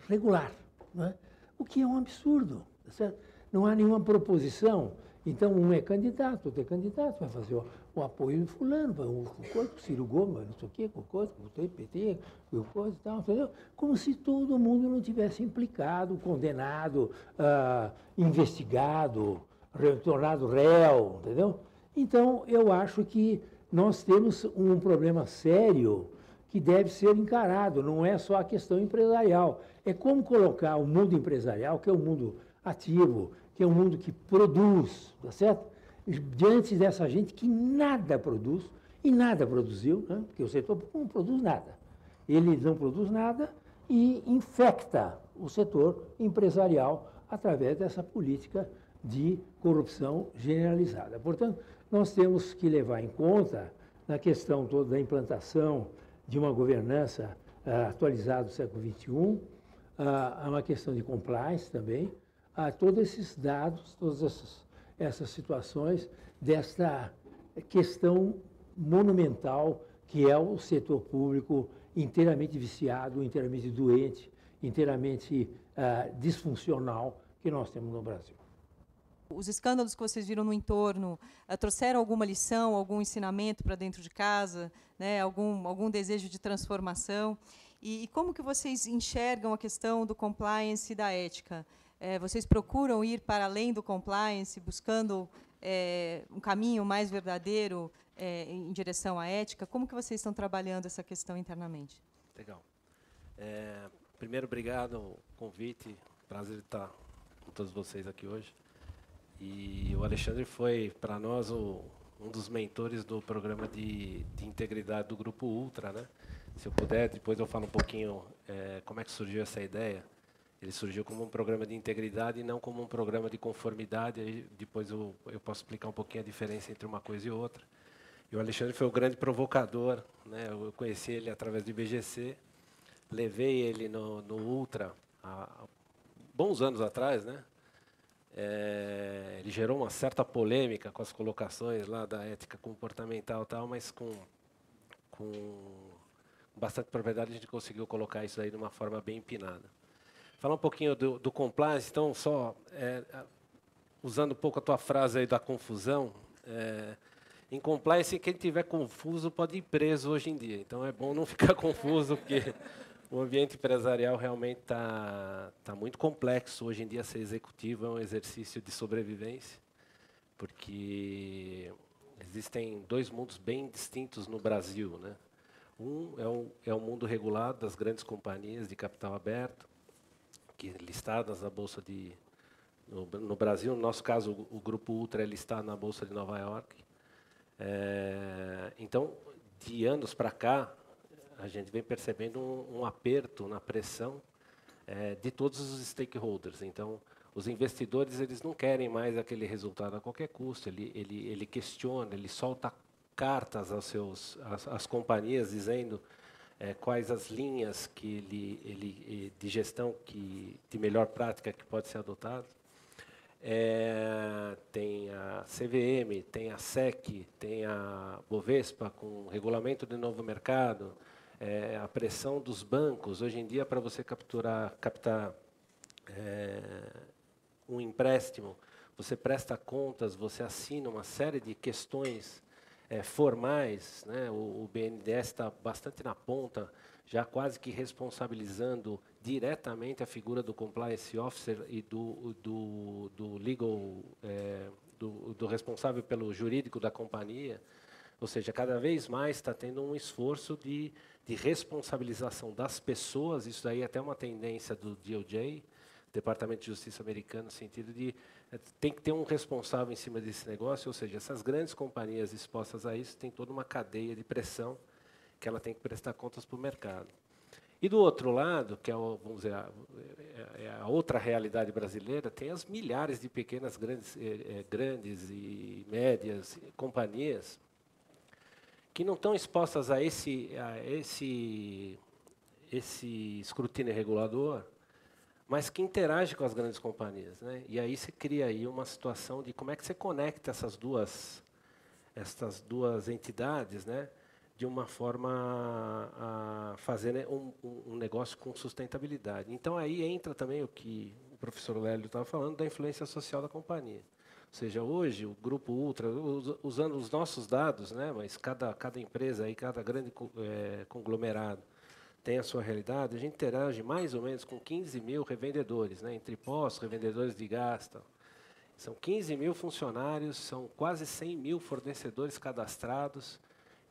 regular, não é? O que é um absurdo, certo? Não há nenhuma proposição. Então, um é candidato, outro é candidato, vai fazer o apoio de fulano, o Ciro Gomes, não sei o quê, o PT, o coisa e tal, entendeu? Como se todo mundo não tivesse implicado, condenado, investigado, tornado réu, entendeu? Então, eu acho que nós temos um problema sério que deve ser encarado, não é só a questão empresarial. É como colocar o mundo empresarial, que é um mundo ativo, que é um mundo que produz, tá certo? Diante dessa gente que nada produz, e nada produziu, né? Porque o setor público não produz nada. Ele não produz nada e infecta o setor empresarial através dessa política de corrupção generalizada. Portanto, nós temos que levar em conta, na questão toda da implantação de uma governança atualizada do século XXI, há uma questão de compliance também, a todos esses dados, todas essas situações desta questão monumental que é o setor público inteiramente viciado, inteiramente doente, inteiramente disfuncional que nós temos no Brasil. Os escândalos que vocês viram no entorno trouxeram alguma lição, algum ensinamento para dentro de casa, né? algum desejo de transformação? E como que vocês enxergam a questão do compliance e da ética? Vocês procuram ir para além do compliance, buscando um caminho mais verdadeiro em direção à ética? Como que vocês estão trabalhando essa questão internamente? Legal. Primeiro, obrigado pelo convite. Prazer estar com todos vocês aqui hoje. E o Alexandre foi, para nós, um dos mentores do programa de integridade do Grupo Ultra, né? Se eu puder, depois eu falo um pouquinho como é que surgiu essa ideia. Ele surgiu como um programa de integridade e não como um programa de conformidade. Aí depois eu posso explicar um pouquinho a diferença entre uma coisa e outra. E o Alexandre foi o grande provocador, né? Eu conheci ele através do IBGC, levei ele no Ultra há bons anos atrás, né? Ele gerou uma certa polêmica com as colocações lá da ética comportamental e tal, mas com com bastante propriedade, a gente conseguiu colocar isso aí de uma forma bem empinada. Falar um pouquinho do compliance, então, só usando um pouco a tua frase aí da confusão, em compliance, quem tiver confuso pode ir preso hoje em dia. Então, é bom não ficar confuso, porque o ambiente empresarial realmente tá muito complexo. Hoje em dia, ser executivo é um exercício de sobrevivência, porque existem dois mundos bem distintos no Brasil, né? Um é o mundo regulado das grandes companhias de capital aberto, que listadas na Bolsa no Brasil. No nosso caso, o Grupo Ultra é listado na Bolsa de Nova York. Então, de anos para cá, a gente vem percebendo um aperto na pressão de todos os stakeholders. Então, os investidores, eles não querem mais aquele resultado a qualquer custo. Ele questiona, ele solta cartas às companhias dizendo quais as linhas de gestão de melhor prática que pode ser adotada. Tem a CVM, tem a SEC, tem a Bovespa com regulamento de novo mercado, a pressão dos bancos. Hoje em dia, para você captar um empréstimo, você presta contas, você assina uma série de questões formais, né? O BNDES está bastante na ponta, já quase que responsabilizando diretamente a figura do compliance officer e do legal, do responsável pelo jurídico da companhia. Ou seja, cada vez mais está tendo um esforço de responsabilização das pessoas. Isso daí é até uma tendência do DOJ, Departamento de Justiça americano, no sentido de tem que ter um responsável em cima desse negócio, ou seja, essas grandes companhias expostas a isso têm toda uma cadeia de pressão que ela tem que prestar contas para o mercado. E do outro lado, que vamos dizer, a outra realidade brasileira, tem as milhares de pequenas, grandes e médias companhias que não estão expostas a esse escrutínio regulador, mas que interage com as grandes companhias, né? E aí se cria aí uma situação de como é que você conecta essas duas entidades, né? De uma forma a fazer, né, um negócio com sustentabilidade. Então aí entra também o que o professor Lélio estava falando da influência social da companhia. Ou seja, hoje o Grupo Ultra, usando os nossos dados, né? Mas cada empresa aí, cada grande conglomerado tem a sua realidade, a gente interage mais ou menos com 15 mil revendedores, né, entre postos, revendedores de gás. São 15 mil funcionários, são quase 100 mil fornecedores cadastrados,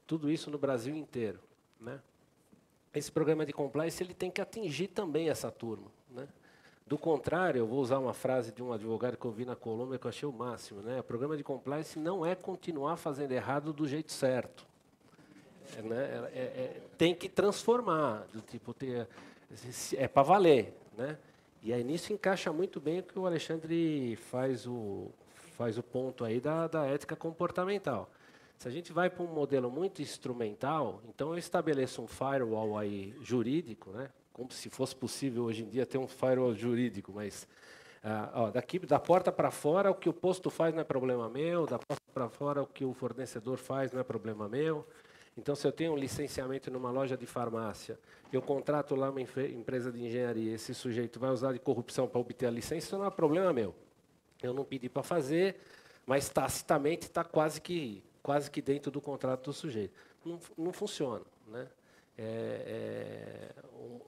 tudo isso no Brasil inteiro, né? Esse programa de compliance ele tem que atingir também essa turma, né? Do contrário, eu vou usar uma frase de um advogado que eu vi na Colômbia que eu achei o máximo, né? O programa de compliance não é continuar fazendo errado do jeito certo. Tem que transformar, do tipo, para valer, né? E aí nisso encaixa muito bem o que o Alexandre faz o ponto aí da ética comportamental. Se a gente vai para um modelo muito instrumental, então eu estabeleço um firewall aí jurídico, né? Como se fosse possível hoje em dia ter um firewall jurídico, mas daqui da porta para fora o que o posto faz não é problema meu, da porta para fora o que o fornecedor faz não é problema meu. Então, se eu tenho um licenciamento numa loja de farmácia, eu contrato lá uma empresa de engenharia, esse sujeito vai usar de corrupção para obter a licença, isso não é problema meu. Eu não pedi para fazer, mas tacitamente está quase que dentro do contrato do sujeito. Não funciona, né?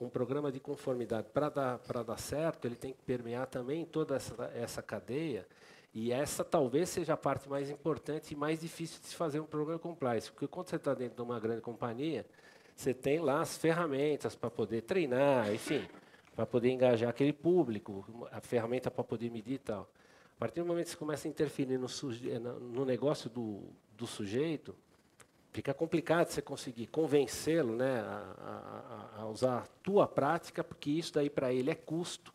Um programa de conformidade, para dar certo, ele tem que permear também toda essa cadeia. E essa talvez seja a parte mais importante e mais difícil de se fazer um programa compliance. Porque quando você está dentro de uma grande companhia, você tem lá as ferramentas para poder treinar, enfim, para poder engajar aquele público, a ferramenta para poder medir e tal. A partir do momento que você começa a interferir no negócio do sujeito, fica complicado você conseguir convencê-lo, né, a usar a tua prática, porque isso daí para ele é custo.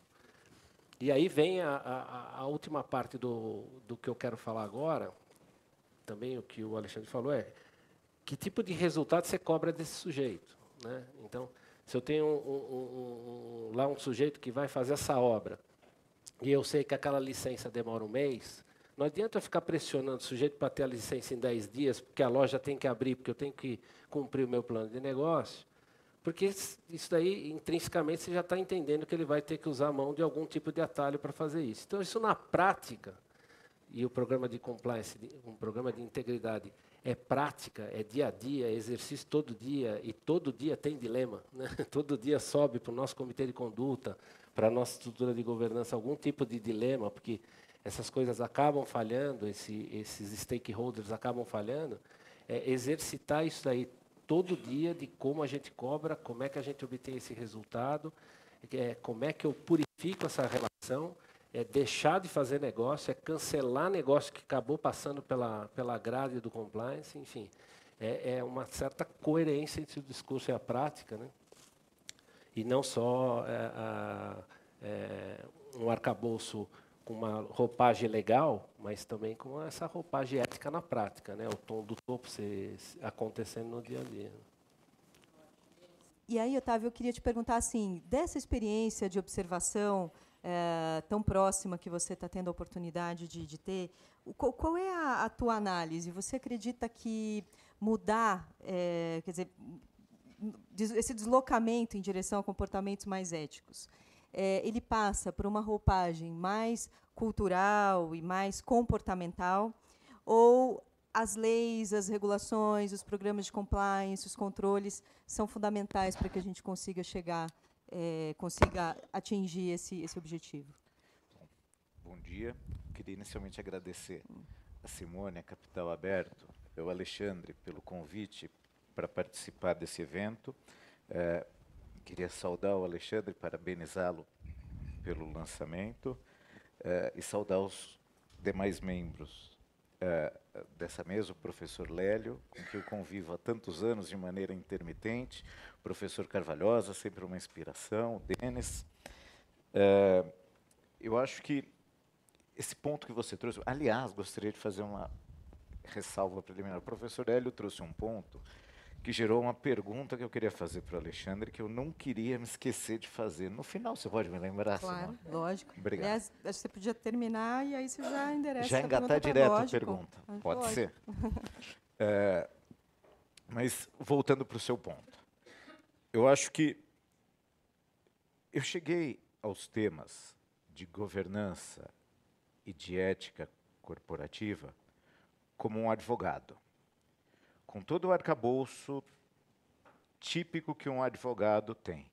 E aí vem a última parte do que eu quero falar agora, também o que o Alexandre falou que tipo de resultado você cobra desse sujeito, né? Então, se eu tenho lá um sujeito que vai fazer essa obra, e eu sei que aquela licença demora um mês, Não adianta eu ficar pressionando o sujeito para ter a licença em 10 dias, porque a loja tem que abrir, porque eu tenho que cumprir o meu plano de negócio, porque isso daí, intrinsecamente, você já está entendendo que ele vai ter que usar a mão de algum tipo de atalho para fazer isso. Então, isso na prática, e o programa de compliance, um programa de integridade, é prática, é dia a dia, é exercício todo dia, e todo dia tem dilema, né? Todo dia sobe para o nosso comitê de conduta, para a nossa estrutura de governança, algum tipo de dilema, porque essas coisas acabam falhando, esses stakeholders acabam falhando, exercitar isso daí todo dia de como a gente cobra, como é que a gente obtém esse resultado, como é que eu purifico essa relação, deixar de fazer negócio, cancelar negócio que acabou passando pela grade do compliance, enfim, uma certa coerência entre o discurso e a prática, né? E não só um arcabouço com uma roupagem legal, mas também com essa roupagem ética na prática, né? O tom do topo acontecendo no dia a dia. E aí, Otávio, eu queria te perguntar assim, dessa experiência de observação tão próxima que você está tendo a oportunidade de ter, qual é a tua análise? Você acredita que mudar, quer dizer, esse deslocamento em direção a comportamentos mais éticos, ele passa por uma roupagem mais cultural e mais comportamental, ou as leis, as regulações, os programas de compliance, os controles são fundamentais para que a gente consiga consiga atingir esse objetivo? Bom dia. Queria inicialmente agradecer a Simone, a Capital Aberto, e ao Alexandre pelo convite para participar desse evento. Queria saudar o Alexandre, parabenizá-lo pelo lançamento e saudar os demais membros dessa mesa, o professor Lélio, com quem eu convivo há tantos anos de maneira intermitente, o professor Carvalhosa, sempre uma inspiração, o Denis. Eu acho que esse ponto que você trouxe, aliás, gostaria de fazer uma ressalva preliminar. O professor Lélio trouxe um ponto que gerou uma pergunta que eu queria fazer para o Alexandre, que eu não queria me esquecer de fazer. No final, você pode me lembrar? Claro, Simone? lógico. Obrigado. Aliás, acho que você podia terminar e aí você já endereça Já a engatar pergunta. direto Lógico. a pergunta. Pode Lógico. ser? Mas, voltando para o seu ponto, eu acho que eu cheguei aos temas de governança e de ética corporativa como um advogado, com todo o arcabouço típico que um advogado tem.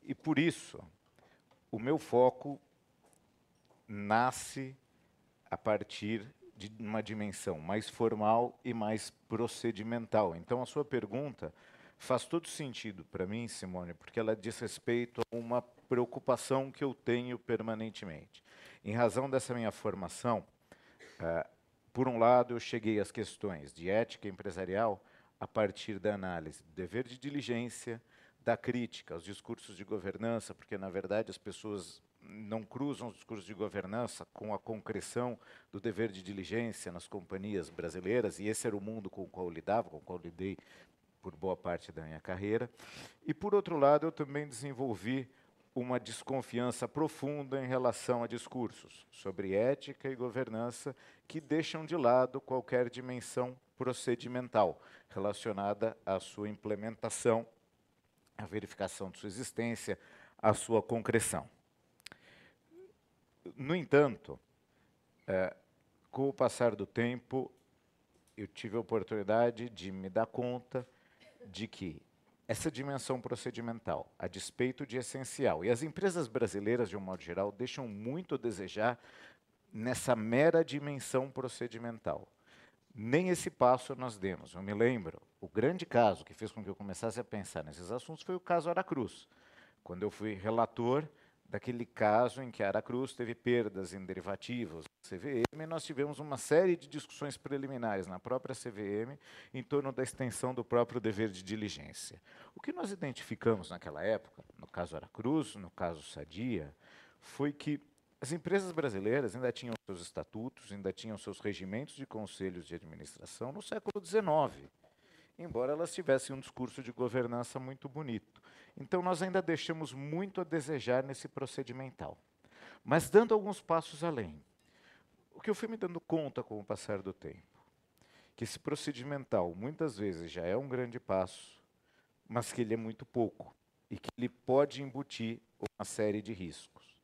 E, por isso, o meu foco nasce a partir de uma dimensão mais formal e mais procedimental. Então, a sua pergunta faz todo sentido para mim, Simone, porque ela diz respeito a uma preocupação que eu tenho permanentemente. Em razão dessa minha formação, por um lado, eu cheguei às questões de ética empresarial a partir da análise do dever de diligência, da crítica aos discursos de governança, porque, na verdade, as pessoas não cruzam os discursos de governança com a concreção do dever de diligência nas companhias brasileiras, e esse era o mundo com o qual eu lidava, com o qual eu lidei por boa parte da minha carreira. E, por outro lado, eu também desenvolvi uma desconfiança profunda em relação a discursos sobre ética e governança que deixam de lado qualquer dimensão procedimental relacionada à sua implementação, à verificação de sua existência, à sua concreção. No entanto, com o passar do tempo, eu tive a oportunidade de me dar conta de que essa dimensão procedimental, a despeito de essencial, e as empresas brasileiras, de um modo geral, deixam muito a desejar nessa mera dimensão procedimental. Nem esse passo nós demos. Eu me lembro, o grande caso que fez com que eu começasse a pensar nesses assuntos foi o caso Aracruz, quando eu fui relator daquele caso em que a Aracruz teve perdas em derivativos da CVM, nós tivemos uma série de discussões preliminares na própria CVM em torno da extensão do próprio dever de diligência. O que nós identificamos naquela época, no caso Aracruz, no caso Sadia, foi que as empresas brasileiras ainda tinham seus estatutos, ainda tinham seus regimentos de conselhos de administração no século XIX, embora elas tivessem um discurso de governança muito bonito. Então, nós ainda deixamos muito a desejar nesse procedimental. Mas, dando alguns passos além, O que eu fui me dando conta com o passar do tempo, que esse procedimental muitas vezes já é um grande passo, mas que ele é muito pouco e que ele pode embutir uma série de riscos.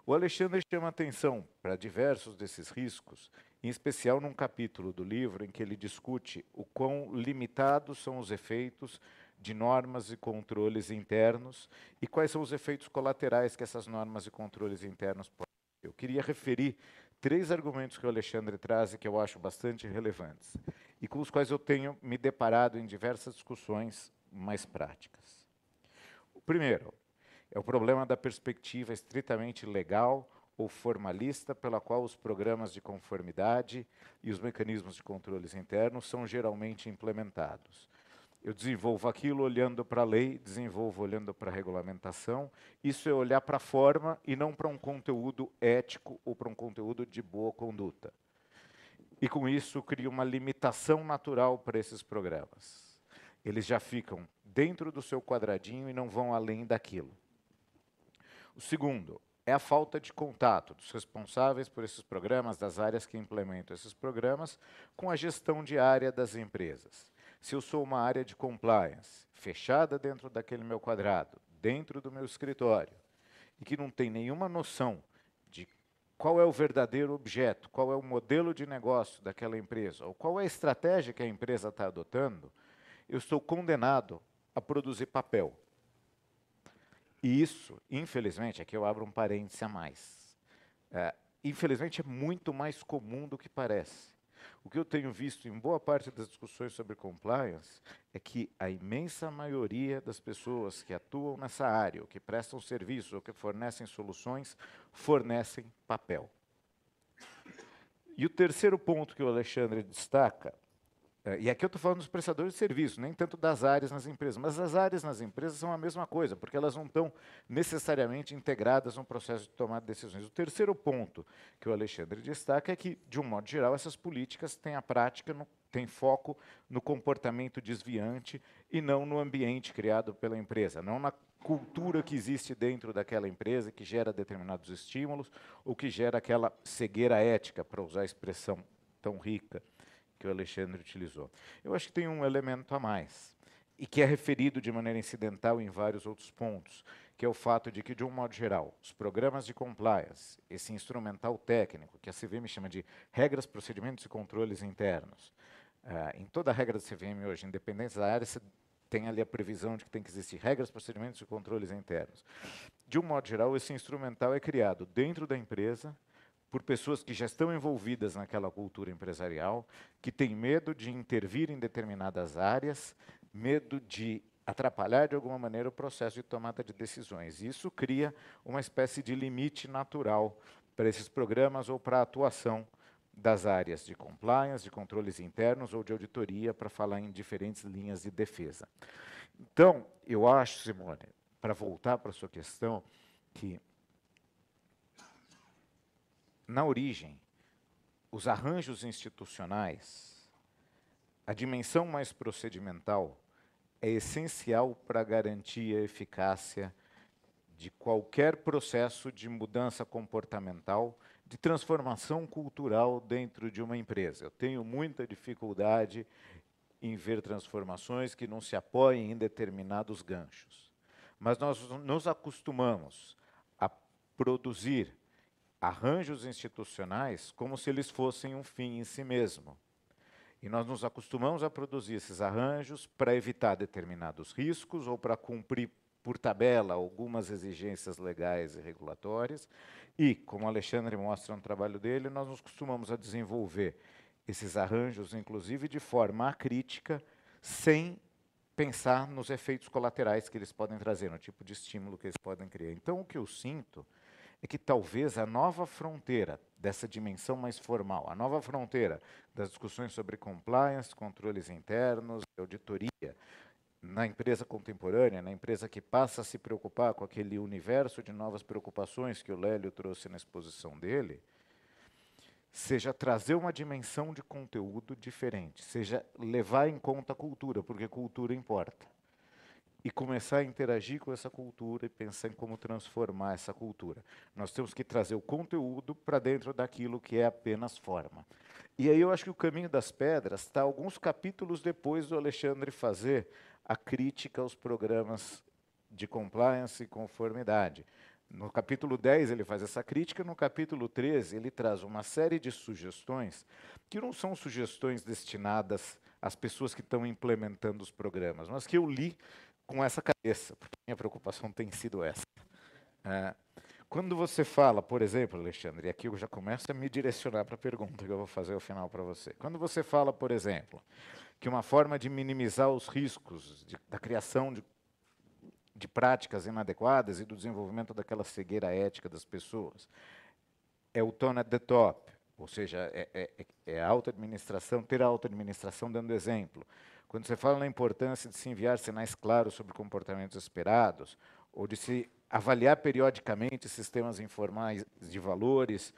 O Alexandre chama atenção para diversos desses riscos, em especial num capítulo do livro em que ele discute o quão limitados são os efeitos de normas e controles internos e quais são os efeitos colaterais que essas normas e controles internos podem ter. Eu queria referir 3 argumentos que o Alexandre traz e que eu acho bastante relevantes, e com os quais eu tenho me deparado em diversas discussões mais práticas. O primeiro é o problema da perspectiva estritamente legal ou formalista pela qual os programas de conformidade e os mecanismos de controles internos são geralmente implementados. Eu desenvolvo aquilo olhando para a lei, desenvolvo olhando para a regulamentação. Isso é olhar para a forma e não para um conteúdo ético ou para um conteúdo de boa conduta. E com isso cria uma limitação natural para esses programas. Eles já ficam dentro do seu quadradinho e não vão além daquilo. O segundo é a falta de contato dos responsáveis por esses programas, das áreas que implementam esses programas, com a gestão diária das empresas. Se eu sou uma área de compliance, fechada dentro daquele meu quadrado, dentro do meu escritório, e que não tem nenhuma noção de qual é o verdadeiro objeto, qual é o modelo de negócio daquela empresa, ou qual é a estratégia que a empresa está adotando, eu estou condenado a produzir papel. E isso, infelizmente, aqui eu abro um parêntese a mais, infelizmente é muito mais comum do que parece. O que eu tenho visto em boa parte das discussões sobre compliance é que a imensa maioria das pessoas que atuam nessa área, ou que prestam serviços, ou que fornecem soluções, fornecem papel. E o terceiro ponto que o Alexandre destaca, e aqui eu estou falando dos prestadores de serviço, nem tanto das áreas nas empresas, mas as áreas nas empresas são a mesma coisa, porque elas não estão necessariamente integradas no processo de tomada de decisões. O terceiro ponto que o Alexandre destaca é que, de um modo geral, essas políticas têm a prática, têm foco no comportamento desviante e não no ambiente criado pela empresa, não na cultura que existe dentro daquela empresa, que gera determinados estímulos, ou que gera aquela cegueira ética, para usar a expressão tão rica que o Alexandre utilizou. Eu acho que tem um elemento a mais, e que é referido de maneira incidental em vários outros pontos, que é o fato de que, de um modo geral, os programas de compliance, esse instrumental técnico, que a CVM chama de regras, procedimentos e controles internos, em toda a regra da CVM hoje, independente da área, você tem ali a previsão de que tem que existir regras, procedimentos e controles internos. De um modo geral, esse instrumental é criado dentro da empresa, por pessoas que já estão envolvidas naquela cultura empresarial, que têm medo de intervir em determinadas áreas, medo de atrapalhar de alguma maneira o processo de tomada de decisões. Isso cria uma espécie de limite natural para esses programas ou para a atuação das áreas de compliance, de controles internos ou de auditoria, para falar em diferentes linhas de defesa. Então, eu acho, Simone, para voltar para a sua questão, que na origem, os arranjos institucionais, a dimensão mais procedimental é essencial para garantir a eficácia de qualquer processo de mudança comportamental, de transformação cultural dentro de uma empresa. Eu tenho muita dificuldade em ver transformações que não se apoiem em determinados ganchos. Mas nós nos acostumamos a produzir arranjos institucionais como se eles fossem um fim em si mesmo. E nós nos acostumamos a produzir esses arranjos para evitar determinados riscos ou para cumprir por tabela algumas exigências legais e regulatórias. E, como o Alexandre mostra no trabalho dele, nós nos costumamos a desenvolver esses arranjos, inclusive de forma acrítica, sem pensar nos efeitos colaterais que eles podem trazer, no tipo de estímulo que eles podem criar. Então, o que eu sinto é que talvez a nova fronteira dessa dimensão mais formal, a nova fronteira das discussões sobre compliance, controles internos, auditoria, na empresa contemporânea, na empresa que passa a se preocupar com aquele universo de novas preocupações que o Lélio trouxe na exposição dele, seja trazer uma dimensão de conteúdo diferente, seja levar em conta a cultura, porque cultura importa. e começar a interagir com essa cultura e pensar em como transformar essa cultura. Nós temos que trazer o conteúdo para dentro daquilo que é apenas forma. E aí eu acho que o caminho das pedras está alguns capítulos depois do Alexandre fazer a crítica aos programas de compliance e conformidade. No capítulo 10 ele faz essa crítica, no capítulo 13 ele traz uma série de sugestões que não são sugestões destinadas às pessoas que estão implementando os programas, mas que eu li com essa cabeça, porque a minha preocupação tem sido essa. Quando você fala, por exemplo, Alexandre, e aqui eu já começo a me direcionar para a pergunta que eu vou fazer ao final para você. Quando você fala, por exemplo, que uma forma de minimizar os riscos da criação de práticas inadequadas e do desenvolvimento daquela cegueira ética das pessoas é o tone at the top, ou seja, é a auto-administração, ter a auto-administração dando exemplo. Quando você fala na importância de se enviar sinais claros sobre comportamentos esperados, ou de se avaliar periodicamente sistemas informais de valores,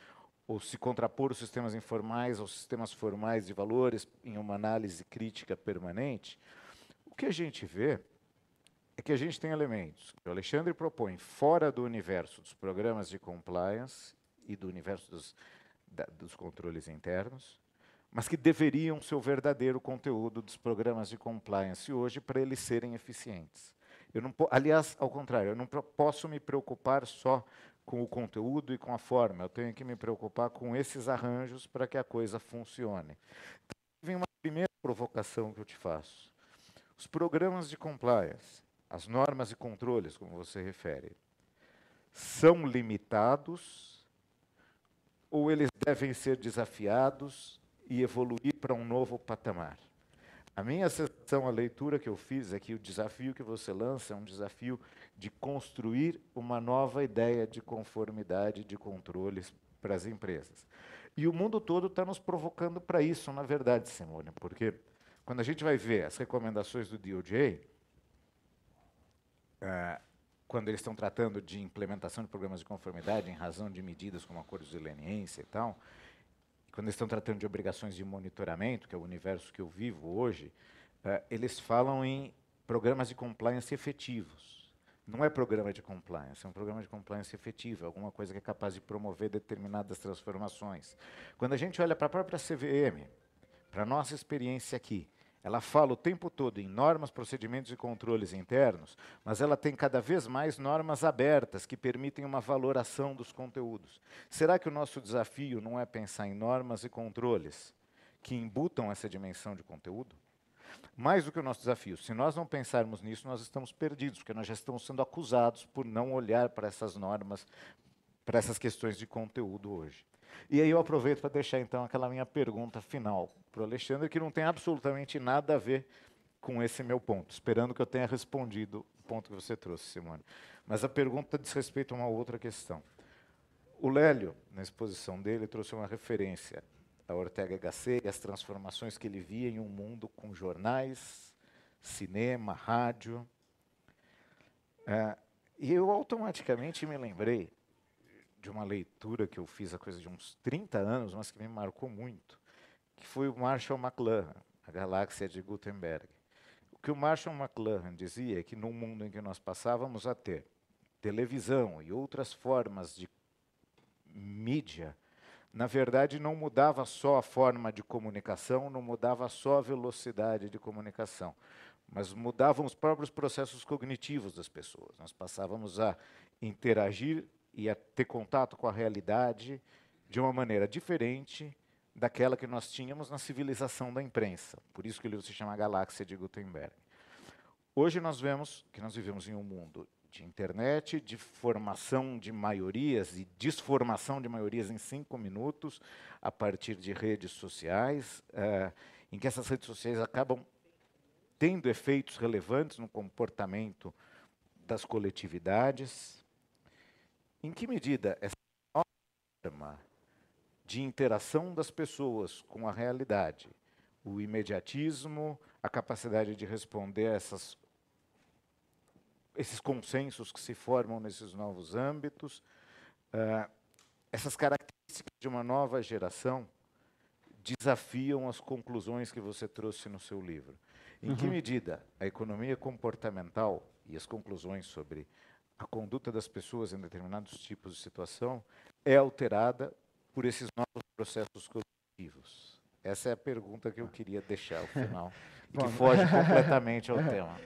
ou se contrapor os sistemas informais aos sistemas formais de valores em uma análise crítica permanente, o que a gente vê é que a gente tem elementos que o Alexandre propõe fora do universo dos programas de compliance e do universo dos controles internos, mas que deveriam ser o verdadeiro conteúdo dos programas de compliance hoje para eles serem eficientes. Eu não, aliás, ao contrário, eu não posso me preocupar só com o conteúdo e com a forma, eu tenho que me preocupar com esses arranjos para que a coisa funcione. Então, vem uma primeira provocação que eu te faço. Os programas de compliance, as normas e controles, como você refere, são limitados ou eles devem ser desafiados e evoluir para um novo patamar? A minha sensação, a leitura que eu fiz é que o desafio que você lança é um desafio de construir uma nova ideia de conformidade de controles para as empresas. E o mundo todo está nos provocando para isso, na verdade, Simone, porque quando a gente vai ver as recomendações do DOJ, quando eles estão tratando de implementação de programas de conformidade em razão de medidas como acordos de leniência e tal, quando eles estão tratando de obrigações de monitoramento, que é o universo que eu vivo hoje, eles falam em programas de compliance efetivos. Não é programa de compliance, é um programa de compliance efetivo, alguma coisa que é capaz de promover determinadas transformações. Quando a gente olha para a própria CVM, para a nossa experiência aqui, ela fala o tempo todo em normas, procedimentos e controles internos, mas ela tem cada vez mais normas abertas que permitem uma valoração dos conteúdos. Será que o nosso desafio não é pensar em normas e controles que embutam essa dimensão de conteúdo? Mais do que o nosso desafio, se nós não pensarmos nisso, nós estamos perdidos, porque nós já estamos sendo acusados por não olhar para essas normas, para essas questões de conteúdo hoje. E aí eu aproveito para deixar, então, aquela minha pergunta final para o Alexandre, que não tem absolutamente nada a ver com esse meu ponto, esperando que eu tenha respondido o ponto que você trouxe, Simone. Mas a pergunta diz respeito a uma outra questão. O Lélio, na exposição dele, trouxe uma referência a Ortega y Gasset e as transformações que ele via em um mundo com jornais, cinema, rádio. E eu automaticamente me lembrei de uma leitura que eu fiz há coisa de uns 30 anos, mas que me marcou muito, que foi o Marshall McLuhan, A Galáxia de Gutenberg. O que o Marshall McLuhan dizia é que no mundo em que nós passávamos a ter televisão e outras formas de mídia, na verdade não mudava só a forma de comunicação, não mudava só a velocidade de comunicação, mas mudavam os próprios processos cognitivos das pessoas. Nós passávamos a interagir e a ter contato com a realidade de uma maneira diferente daquela que nós tínhamos na civilização da imprensa. Por isso que o livro se chama A Galáxia de Gutenberg. Hoje nós vemos que nós vivemos em um mundo de internet, de formação de maiorias e desformação de maiorias em 5 minutos, a partir de redes sociais, em que essas redes sociais acabam tendo efeitos relevantes no comportamento das coletividades. Em que medida essa forma de interação das pessoas com a realidade, o imediatismo, a capacidade de responder a esses consensos que se formam nesses novos âmbitos, essas características de uma nova geração desafiam as conclusões que você trouxe no seu livro? Em que medida a economia comportamental e as conclusões sobre a conduta das pessoas em determinados tipos de situação é alterada por esses novos processos cognitivos? Essa é a pergunta que eu queria deixar ao final, e que foge completamente ao tema.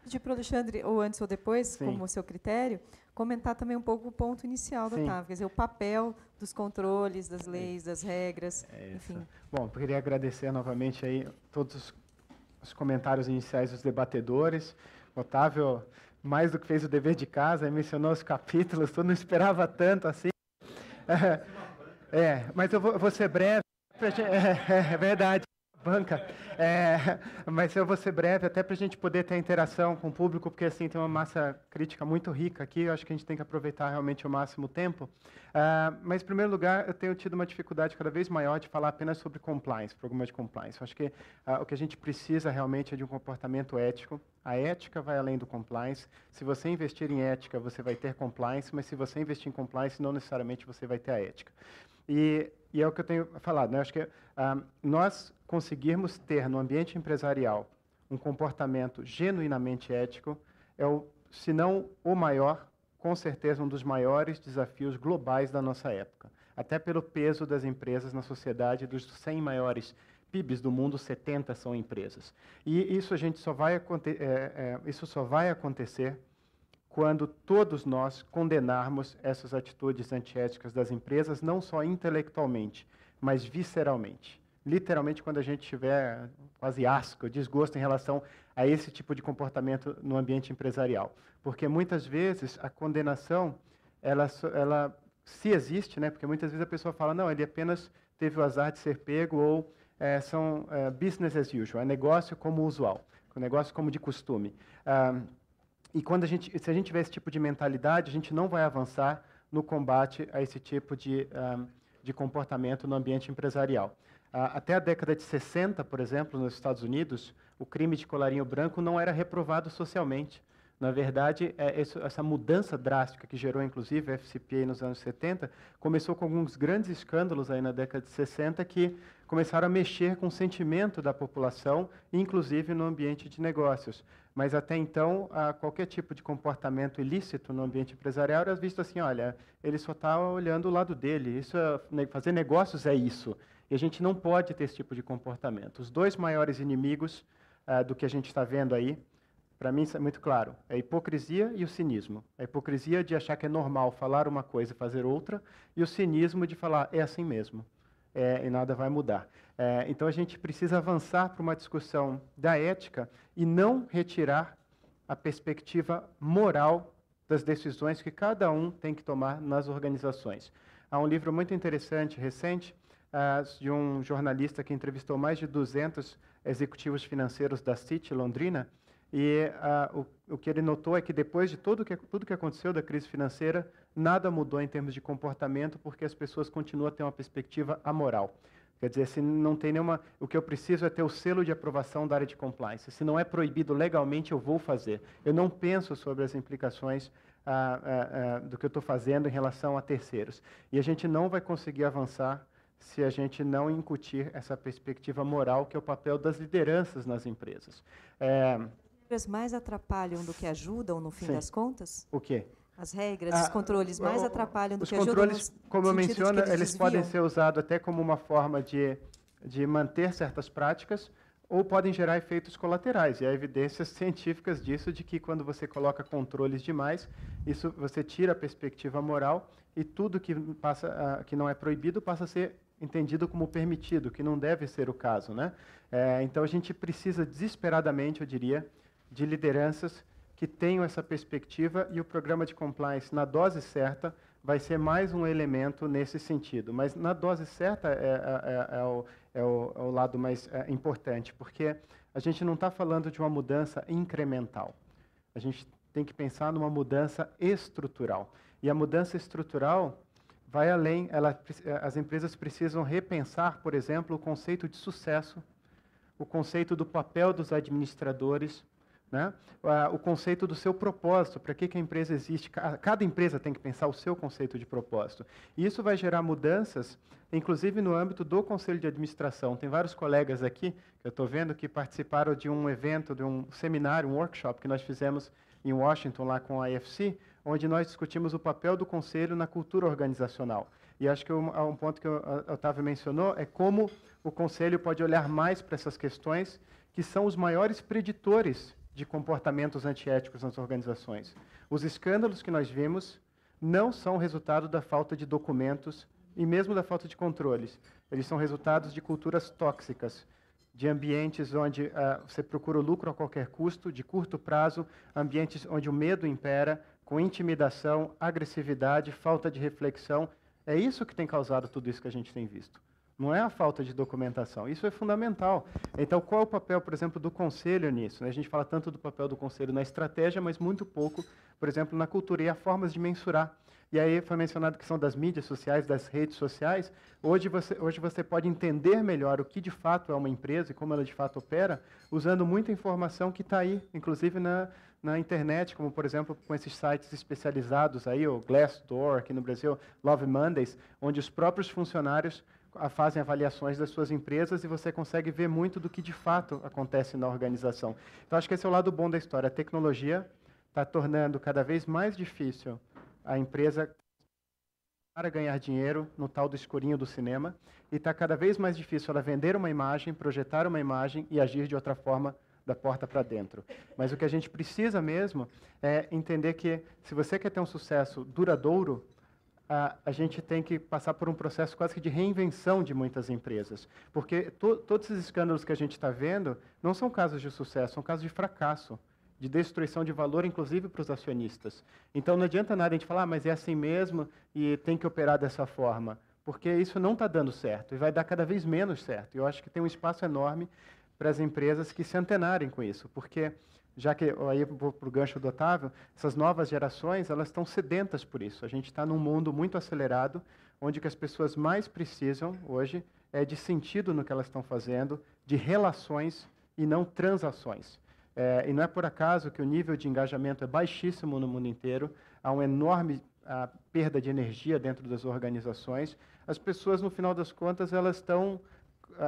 Pedir para o Alexandre, ou antes ou depois, Sim. como o seu critério, comentar também um pouco o ponto inicial da Sim. TAV, quer dizer, o papel dos controles, das leis, das regras, enfim. Bom, eu queria agradecer novamente aí todos os comentários iniciais dos debatedores. Otávio, mais do que fez o dever de casa, mencionou os capítulos, eu não esperava tanto assim. Mas eu vou ser breve. É verdade. Banca. Mas eu vou ser breve, até para a gente poder ter interação com o público, porque assim tem uma massa crítica muito rica aqui, eu acho que a gente tem que aproveitar realmente o máximo tempo. Mas, em primeiro lugar, eu tenho tido uma dificuldade cada vez maior de falar apenas sobre compliance, programa de compliance. Eu acho que o que a gente precisa realmente é de um comportamento ético. A ética vai além do compliance. Se você investir em ética, você vai ter compliance, mas se você investir em compliance, não necessariamente você vai ter a ética. E é o que eu tenho falado, né? Acho que nós conseguirmos ter no ambiente empresarial um comportamento genuinamente ético se não o maior, com certeza um dos maiores desafios globais da nossa época. Até pelo peso das empresas na sociedade, dos 100 maiores PIBs do mundo, 70 são empresas. E isso isso só vai acontecer quando todos nós condenarmos essas atitudes antiéticas das empresas, não só intelectualmente, mas visceralmente. Literalmente, quando a gente tiver quase asco, desgosto em relação a esse tipo de comportamento no ambiente empresarial. Porque, muitas vezes, a condenação, ela se existe, né? Porque muitas vezes a pessoa fala, não, ele apenas teve o azar de ser pego, ou são business as usual, é negócio como usual, negócio como de costume. E se a gente tiver esse tipo de mentalidade, a gente não vai avançar no combate a esse tipo de comportamento no ambiente empresarial. Até a década de 60, por exemplo, nos Estados Unidos, o crime de colarinho branco não era reprovado socialmente. Na verdade, essa mudança drástica que gerou, inclusive, a FCPA nos anos 70, começou com alguns grandes escândalos aí na década de 60 que começaram a mexer com o sentimento da população, inclusive no ambiente de negócios. Mas, até então, qualquer tipo de comportamento ilícito no ambiente empresarial era visto assim, olha, ele só está olhando o lado dele, fazer negócios é isso. E a gente não pode ter esse tipo de comportamento. Os dois maiores inimigos do que a gente está vendo aí, para mim isso é muito claro, é a hipocrisia e o cinismo. A hipocrisia de achar que é normal falar uma coisa e fazer outra, e o cinismo de falar, é assim mesmo, e nada vai mudar. Então, a gente precisa avançar para uma discussão da ética e não retirar a perspectiva moral das decisões que cada um tem que tomar nas organizações. Há um livro muito interessante, recente, de um jornalista que entrevistou mais de 200 executivos financeiros da Citi, Londrina, e o que ele notou é que depois de tudo que aconteceu da crise financeira, nada mudou em termos de comportamento, porque as pessoas continuam a ter uma perspectiva amoral. Quer dizer, se não tem o que eu preciso é ter o selo de aprovação da área de compliance. Se não é proibido legalmente, eu vou fazer. Eu não penso sobre as implicações do que eu estou fazendo em relação a terceiros. E a gente não vai conseguir avançar se a gente não incutir essa perspectiva moral, que é o papel das lideranças nas empresas. As mais atrapalham do que ajudam, no fim das contas? O quê? As regras, os controles mais atrapalham do que ajudam? Os controles, como eu menciono, eles podem ser usados até como uma forma de manter certas práticas, ou podem gerar efeitos colaterais. E há evidências científicas disso, de que quando você coloca controles demais, você tira a perspectiva moral, e tudo que não é proibido passa a ser entendido como permitido, que não deve ser o caso, né? Então, a gente precisa desesperadamente, eu diria, de lideranças que tenham essa perspectiva, e o programa de compliance, na dose certa, vai ser mais um elemento nesse sentido. Mas, na dose certa, é o lado mais importante, porque a gente não está falando de uma mudança incremental. A gente tem que pensar numa mudança estrutural. E a mudança estrutural vai além. As empresas precisam repensar, por exemplo, o conceito de sucesso, o conceito do papel dos administradores, né? O conceito do seu propósito, para que a empresa existe. Cada empresa tem que pensar o seu conceito de propósito. E isso vai gerar mudanças, inclusive no âmbito do Conselho de Administração. Tem vários colegas aqui, que eu estou vendo, que participaram de um evento, de um seminário, um workshop que nós fizemos em Washington, lá com a IFC, onde nós discutimos o papel do Conselho na cultura organizacional. E acho que um ponto que o Otávio mencionou é como o Conselho pode olhar mais para essas questões, que são os maiores preditores de comportamentos antiéticos nas organizações. Os escândalos que nós vimos não são resultado da falta de documentos e mesmo da falta de controles. Eles são resultados de culturas tóxicas, de ambientes onde você procura o lucro a qualquer custo, de curto prazo, ambientes onde o medo impera, com intimidação, agressividade, falta de reflexão. É isso que tem causado tudo isso que a gente tem visto. Não é a falta de documentação. Isso é fundamental. Então, qual é o papel, por exemplo, do Conselho nisso? A gente fala tanto do papel do Conselho na estratégia, mas muito pouco, por exemplo, na cultura. E há formas de mensurar. E aí foi mencionado a questão das mídias sociais, das redes sociais. Hoje você pode entender melhor o que de fato é uma empresa e como ela de fato opera, usando muita informação que está aí, inclusive na internet, como, por exemplo, com esses sites especializados aí, o Glassdoor, aqui no Brasil, Love Mondays, onde os próprios funcionários fazem avaliações das suas empresas e você consegue ver muito do que de fato acontece na organização. Então, acho que esse é o lado bom da história. A tecnologia está tornando cada vez mais difícil a empresa para ganhar dinheiro no tal do escurinho do cinema e está cada vez mais difícil ela vender uma imagem, projetar uma imagem e agir de outra forma da porta para dentro. Mas o que a gente precisa mesmo é entender que, se você quer ter um sucesso duradouro, a gente tem que passar por um processo quase que de reinvenção de muitas empresas. Porque todos esses escândalos que a gente está vendo não são casos de sucesso, são casos de fracasso, de destruição de valor, inclusive para os acionistas. Então, não adianta nada a gente falar, mas é assim mesmo e tem que operar dessa forma, porque isso não está dando certo e vai dar cada vez menos certo. E eu acho que tem um espaço enorme para as empresas que se antenarem com isso, porque, já que aí vou para o gancho do Otávio, essas novas gerações, elas estão sedentas por isso. A gente está num mundo muito acelerado, onde o que as pessoas mais precisam hoje é de sentido no que elas estão fazendo, de relações e não transações. E não é por acaso que o nível de engajamento é baixíssimo no mundo inteiro, há uma enorme perda de energia dentro das organizações. As pessoas, no final das contas, elas estão,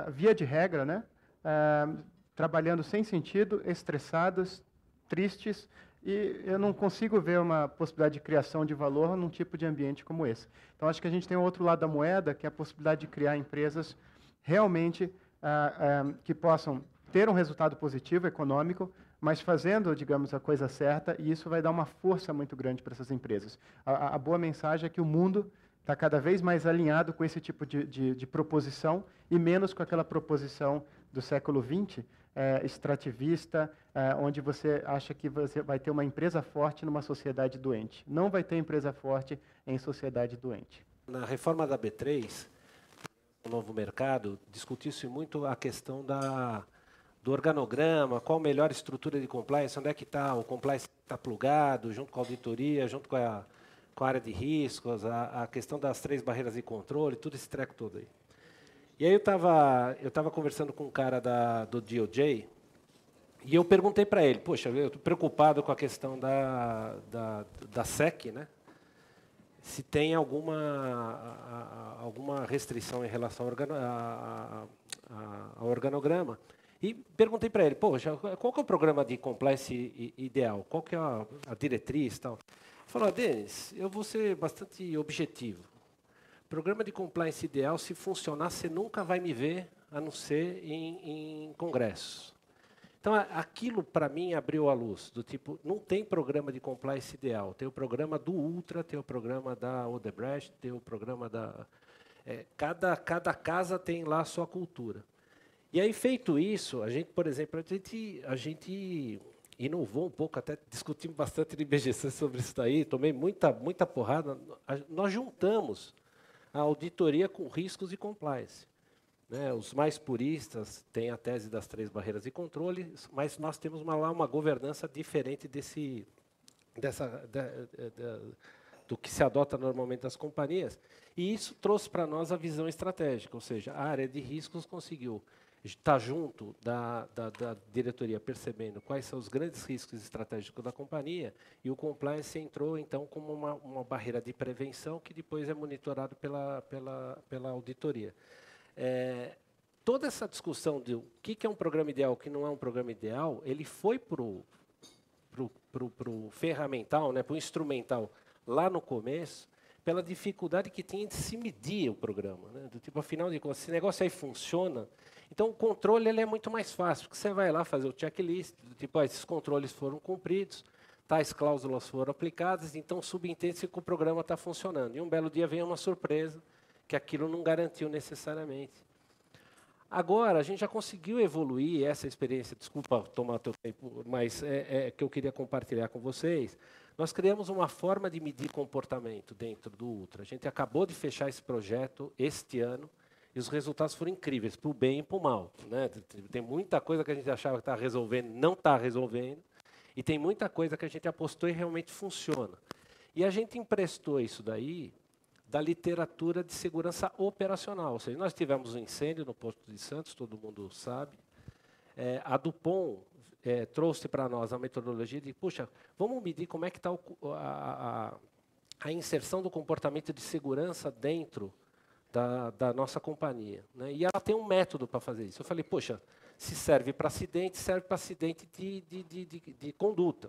via de regra, né, trabalhando sem sentido, estressadas, tristes, e eu não consigo ver uma possibilidade de criação de valor num tipo de ambiente como esse. Então, acho que a gente tem um outro lado da moeda, que é a possibilidade de criar empresas realmente que possam ter um resultado positivo, econômico, mas fazendo, digamos, a coisa certa, e isso vai dar uma força muito grande para essas empresas. A boa mensagem é que o mundo está cada vez mais alinhado com esse tipo de proposição e menos com aquela proposição do século XX, extrativista, onde você acha que você vai ter uma empresa forte numa sociedade doente. Não vai ter empresa forte em sociedade doente. Na reforma da B3, o novo mercado, discutiu-se muito a questão do organograma, qual a melhor estrutura de compliance, onde é que está o compliance está plugado, junto com a auditoria, junto com a área de riscos, a questão das 3 barreiras de controle, tudo esse treco todo aí. E aí eu estava conversando com um cara do DOJ, e eu perguntei para ele, poxa, eu estou preocupado com a questão da SEC, né? Se tem alguma restrição em relação ao organograma. E perguntei para ele, poxa, qual que é o programa de compliance ideal? Qual que é a diretriz e tal? Ele falou, Denis, eu vou ser bastante objetivo. Programa de compliance ideal, se funcionar, você nunca vai me ver, a não ser em congressos. Então, aquilo, para mim, abriu a luz, do tipo, não tem programa de compliance ideal. Tem o programa do Ultra, tem o programa da Odebrecht, tem o programa da... cada casa tem lá a sua cultura. E aí, feito isso, a gente, por exemplo, a gente inovou um pouco, até discutimos bastante no IBGC sobre isso daí, tomei muita porrada. Nós juntamos a auditoria com riscos e compliance. Né? Os mais puristas têm a tese das 3 barreiras de controle, mas nós temos lá uma governança diferente do que se adota normalmente das companhias. E isso trouxe para nós a visão estratégica, ou seja, a área de riscos conseguiu está junto da diretoria, percebendo quais são os grandes riscos estratégicos da companhia, e o compliance entrou, então, como uma barreira de prevenção que depois é monitorado pela auditoria. Toda essa discussão de o que é um programa ideal, o que não é um programa ideal, ele foi para o ferramental, né, para o instrumental, lá no começo, pela dificuldade que tinha de se medir o programa. Né? Do tipo, afinal de contas, esse negócio aí funciona. Então, o controle ele é muito mais fácil, porque você vai lá fazer o checklist, do tipo, esses controles foram cumpridos, tais cláusulas foram aplicadas, então subentende-se que o programa está funcionando. E um belo dia vem uma surpresa, que aquilo não garantiu necessariamente. Agora, a gente já conseguiu evoluir essa experiência, desculpa tomar teu tempo, mas que eu queria compartilhar com vocês. Nós criamos uma forma de medir comportamento dentro do Ultra. A gente acabou de fechar esse projeto este ano, e os resultados foram incríveis, para o bem e para o mal. Né? Tem muita coisa que a gente achava que está resolvendo, não está resolvendo, e tem muita coisa que a gente apostou e realmente funciona. E a gente emprestou isso daí da literatura de segurança operacional. Ou seja, nós tivemos um incêndio no Porto de Santos, todo mundo sabe. A Dupont trouxe para nós a metodologia de, puxa, vamos medir como é que está a inserção do comportamento de segurança dentro da nossa companhia. Né? E ela tem um método para fazer isso. Eu falei, poxa, se serve para acidente, serve para acidente de conduta.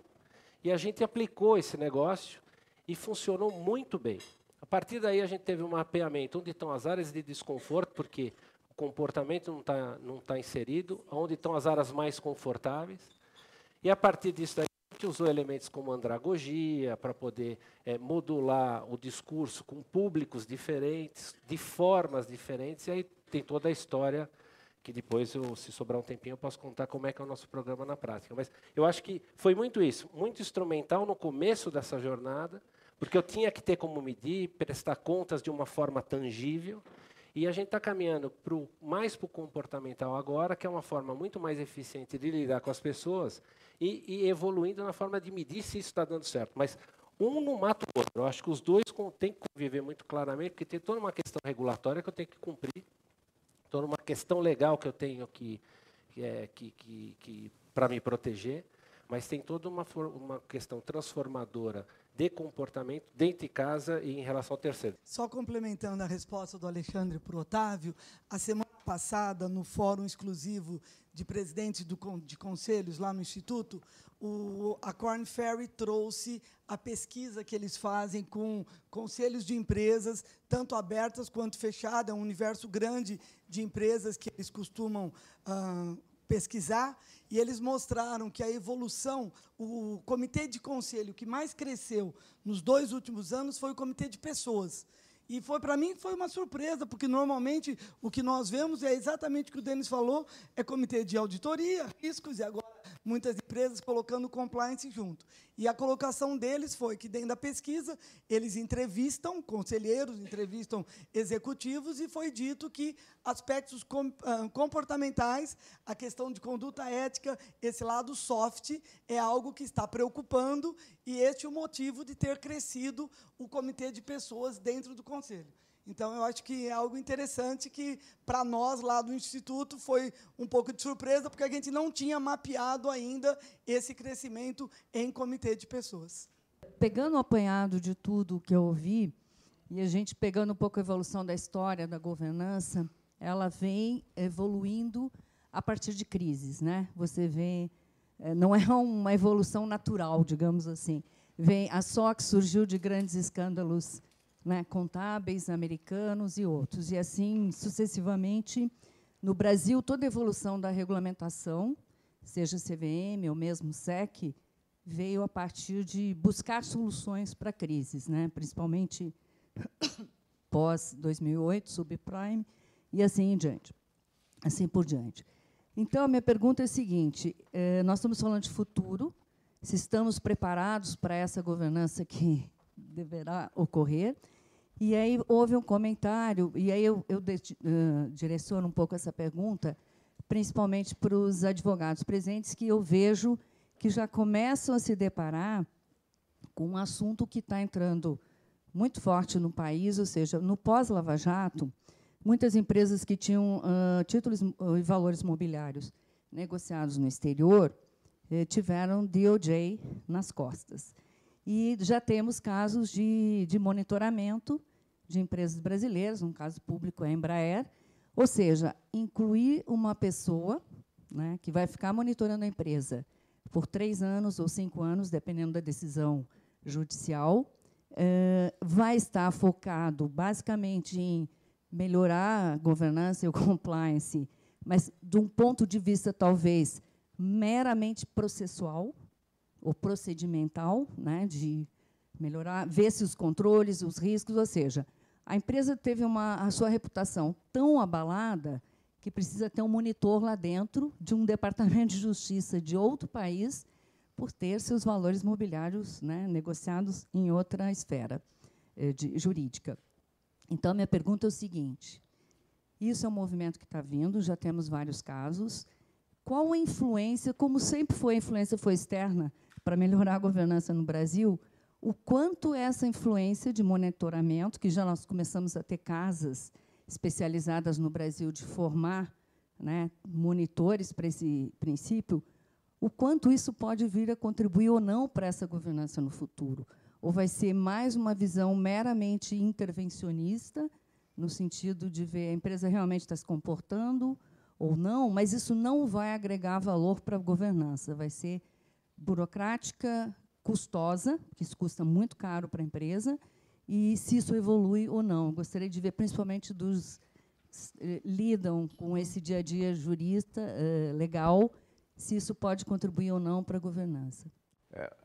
E a gente aplicou esse negócio e funcionou muito bem. A partir daí, a gente teve um mapeamento onde estão as áreas de desconforto, porque o comportamento não tá inserido, onde estão as áreas mais confortáveis. E, a partir disso, daí, a gente usou elementos como andragogia para poder modular o discurso com públicos diferentes, de formas diferentes, e aí tem toda a história que depois, se sobrar um tempinho, eu posso contar como é que é o nosso programa na prática. Mas eu acho que foi muito isso, muito instrumental no começo dessa jornada, porque eu tinha que ter como medir, prestar contas de uma forma tangível, e a gente está caminhando mais para o comportamental agora, que é uma forma muito mais eficiente de lidar com as pessoas, e evoluindo na forma de medir se isso está dando certo. Mas um não mata o outro. Eu acho que os dois têm que conviver muito claramente, porque tem toda uma questão regulatória que eu tenho que cumprir, toda uma questão legal que eu tenho que para me proteger, mas tem toda uma questão transformadora de comportamento dentro de casa e em relação ao terceiro. Só complementando a resposta do Alexandre para o Otávio, a semana passada, no fórum exclusivo de presidentes de conselhos lá no Instituto, a Korn Ferry trouxe a pesquisa que eles fazem com conselhos de empresas, tanto abertas quanto fechadas, um universo grande de empresas que eles costumam pesquisar, e eles mostraram que a evolução, o comitê de conselho que mais cresceu nos 2 últimos anos foi o comitê de pessoas. E para mim foi uma surpresa, porque normalmente o que nós vemos é exatamente o que o Denis falou, é comitê de auditoria, riscos, e agora muitas empresas colocando compliance junto. E a colocação deles foi que, dentro da pesquisa, eles entrevistam conselheiros, entrevistam executivos, e foi dito que aspectos comportamentais, a questão de conduta ética, esse lado soft, é algo que está preocupando, e este é o motivo de ter crescido o comitê de pessoas dentro do Conselho. Então, eu acho que é algo interessante que, para nós, lá do Instituto, foi um pouco de surpresa, porque a gente não tinha mapeado ainda esse crescimento em comitê de pessoas. Pegando o apanhado de tudo que eu ouvi, e a gente pegando um pouco a evolução da história da governança, ela vem evoluindo a partir de crises. Né? Você vê, não é uma evolução natural, digamos assim. A SOX surgiu de grandes escândalos, né, contábeis americanos e outros. E, assim, sucessivamente, no Brasil, toda a evolução da regulamentação, seja CVM ou mesmo SEC, veio a partir de buscar soluções para crises, né, principalmente pós-2008, subprime, e assim em diante, assim por diante. Então, a minha pergunta é a seguinte, nós estamos falando de futuro, se estamos preparados para essa governança que deverá ocorrer. E aí houve um comentário, e aí eu direciono um pouco essa pergunta, principalmente para os advogados presentes, que eu vejo que já começam a se deparar com um assunto que está entrando muito forte no país, ou seja, no pós-Lava Jato, muitas empresas que tinham títulos e valores mobiliários negociados no exterior tiveram DOJ nas costas. E já temos casos de monitoramento de empresas brasileiras, um caso público é a Embraer, ou seja, incluir uma pessoa, né, que vai ficar monitorando a empresa por 3 anos ou 5 anos, dependendo da decisão judicial, vai estar focado basicamente em melhorar a governança e o compliance, mas de um ponto de vista talvez meramente processual ou procedimental, né, de melhorar, ver se os controles, os riscos, ou seja, a empresa teve a sua reputação tão abalada que precisa ter um monitor lá dentro de um departamento de justiça de outro país por ter seus valores mobiliários, né, negociados em outra esfera jurídica. Então, minha pergunta é o seguinte, isso é um movimento que está vindo, já temos vários casos. Qual a influência, como sempre foi, a influência foi externa para melhorar a governança no Brasil, o quanto essa influência de monitoramento, que já nós começamos a ter casas especializadas no Brasil de formar, né, monitores para esse princípio, o quanto isso pode vir a contribuir ou não para essa governança no futuro? Ou vai ser mais uma visão meramente intervencionista, no sentido de ver a empresa realmente está se comportando ou não, mas isso não vai agregar valor para a governança, vai ser burocrática, custosa, que isso custa muito caro para a empresa, e se isso evolui ou não. Gostaria de ver, principalmente dos lidam com esse dia a dia jurista, legal, se isso pode contribuir ou não para a governança.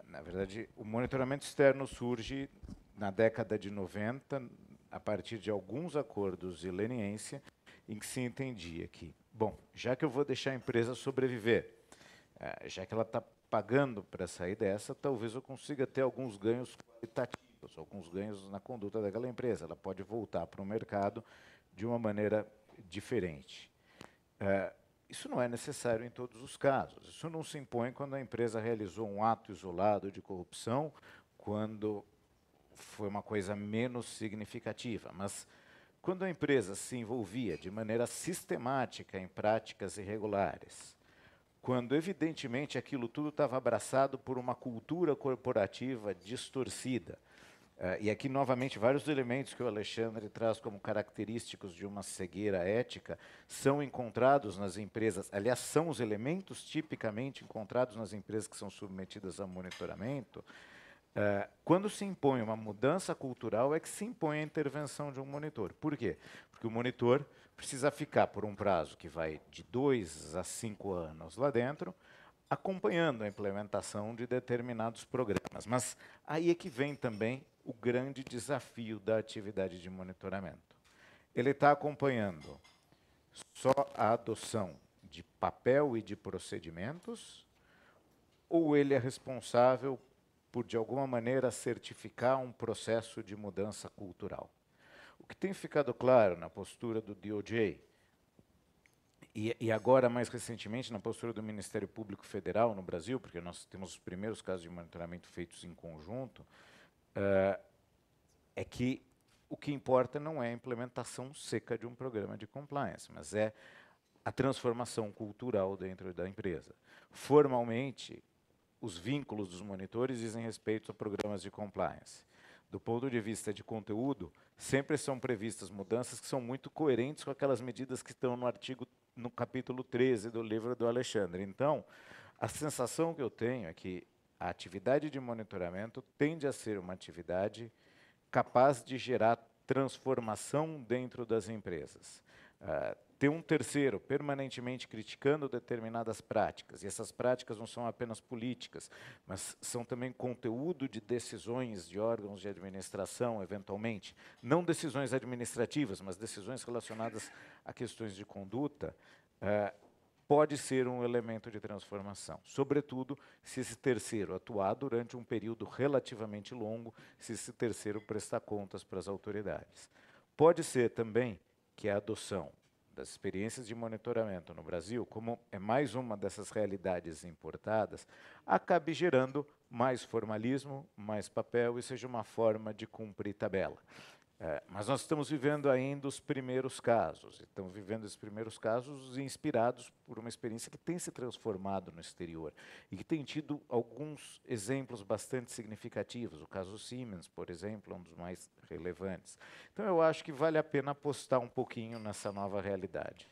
Na verdade, o monitoramento externo surge na década de 90, a partir de alguns acordos de leniência, em que se entendia que, bom, já que eu vou deixar a empresa sobreviver, já que ela está pagando para sair dessa, talvez eu consiga ter alguns ganhos qualitativos, alguns ganhos na conduta daquela empresa. Ela pode voltar para o mercado de uma maneira diferente. Isso não é necessário em todos os casos. Isso não se impõe quando a empresa realizou um ato isolado de corrupção, quando foi uma coisa menos significativa. Mas quando a empresa se envolvia de maneira sistemática em práticas irregulares, quando, evidentemente, aquilo tudo estava abraçado por uma cultura corporativa distorcida. E aqui, novamente, vários elementos que o Alexandre traz como característicos de uma cegueira ética são encontrados nas empresas, aliás, são os elementos tipicamente encontrados nas empresas que são submetidas a monitoramento. Quando se impõe uma mudança cultural, é que se impõe a intervenção de um monitor. Por quê? Porque o monitor precisa ficar por um prazo que vai de 2 a 5 anos lá dentro, acompanhando a implementação de determinados programas. Mas aí é que vem também o grande desafio da atividade de monitoramento. Ele está acompanhando só a adoção de papel e de procedimentos, ou ele é responsável por, de alguma maneira, certificar um processo de mudança cultural? O que tem ficado claro na postura do DOJ, e agora, mais recentemente, na postura do Ministério Público Federal no Brasil, porque nós temos os primeiros casos de monitoramento feitos em conjunto, é que o que importa não é a implementação seca de um programa de compliance, mas é a transformação cultural dentro da empresa. Formalmente, os vínculos dos monitores dizem respeito a programas de compliance. Do ponto de vista de conteúdo, sempre são previstas mudanças que são muito coerentes com aquelas medidas que estão no capítulo 13 do livro do Alexandre. Então, a sensação que eu tenho é que a atividade de monitoramento tende a ser uma atividade capaz de gerar transformação dentro das empresas. Ter um terceiro permanentemente criticando determinadas práticas, e essas práticas não são apenas políticas, mas são também conteúdo de decisões de órgãos de administração, eventualmente, não decisões administrativas, mas decisões relacionadas a questões de conduta, pode ser um elemento de transformação, sobretudo se esse terceiro atuar durante um período relativamente longo, se esse terceiro prestar contas para as autoridades. Pode ser também que a adoção das experiências de monitoramento no Brasil, como é mais uma dessas realidades importadas, acabe gerando mais formalismo, mais papel e seja uma forma de cumprir tabela. Mas nós estamos vivendo ainda os primeiros casos. Estamos vivendo esses primeiros casos inspirados por uma experiência que tem se transformado no exterior e que tem tido alguns exemplos bastante significativos. O caso Siemens, por exemplo, é um dos mais relevantes. Então, eu acho que vale a pena apostar um pouquinho nessa nova realidade.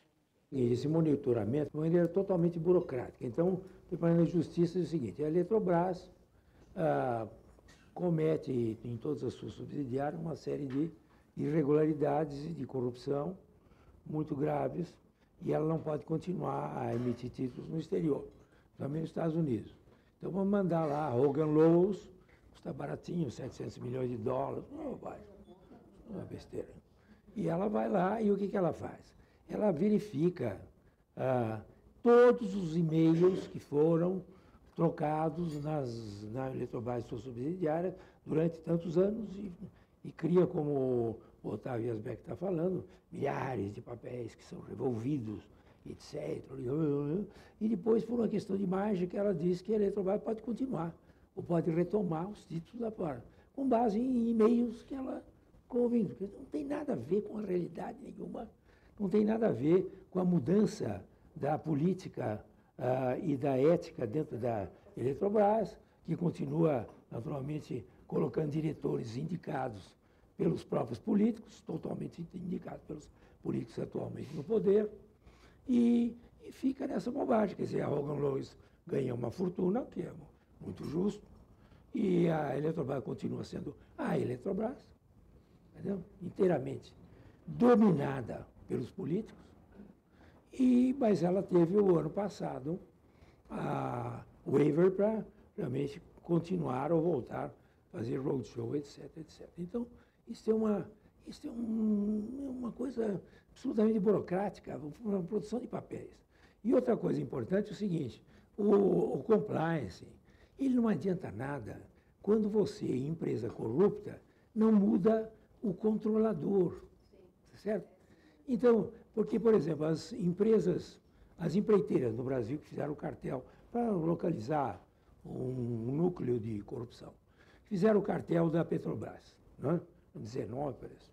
E esse monitoramento de maneira totalmente burocrática. Então, o Departamento de Justiça é o seguinte: a Eletrobras comete em todas as suas subsidiárias uma série de irregularidades e de corrupção muito graves, e ela não pode continuar a emitir títulos no exterior, também nos Estados Unidos. Então vamos mandar lá a Hogan Lovells, custa baratinho, 700 milhões de dólares, não vai, não é besteira. E ela vai lá e o que ela faz? Ela verifica todos os e-mails que foram trocados na Eletrobras e suas subsidiárias durante tantos anos e cria, como o Otávio Yazbek está falando, milhares de papéis que são revolvidos, etc. E depois, por uma questão de mágica, ela diz que a Eletrobras pode continuar, ou pode retomar os títulos da fora, com base em e-mails que ela ficou ouvindo, que não tem nada a ver com a realidade nenhuma, não tem nada a ver com a mudança da política e da ética dentro da Eletrobras, que continua, naturalmente, colocando diretores indicados pelos próprios políticos, totalmente indicados pelos políticos atualmente no poder, e fica nessa bobagem. Quer dizer, a Hogan Lovells ganha uma fortuna, que é muito justo, e a Eletrobras continua sendo a Eletrobras, entendeu? Inteiramente dominada pelos políticos, mas ela teve o ano passado a waiver para realmente continuar ou voltar a fazer roadshow, etc, etc. Então, isso é uma coisa absolutamente burocrática, uma produção de papéis. E outra coisa importante é o seguinte: o compliance, ele não adianta nada quando você, empresa corrupta, não muda o controlador, certo? Então, porque, por exemplo, as empreiteiras no Brasil que fizeram o cartel para localizar um núcleo de corrupção, fizeram o cartel da Petrobras, né? 19, parece.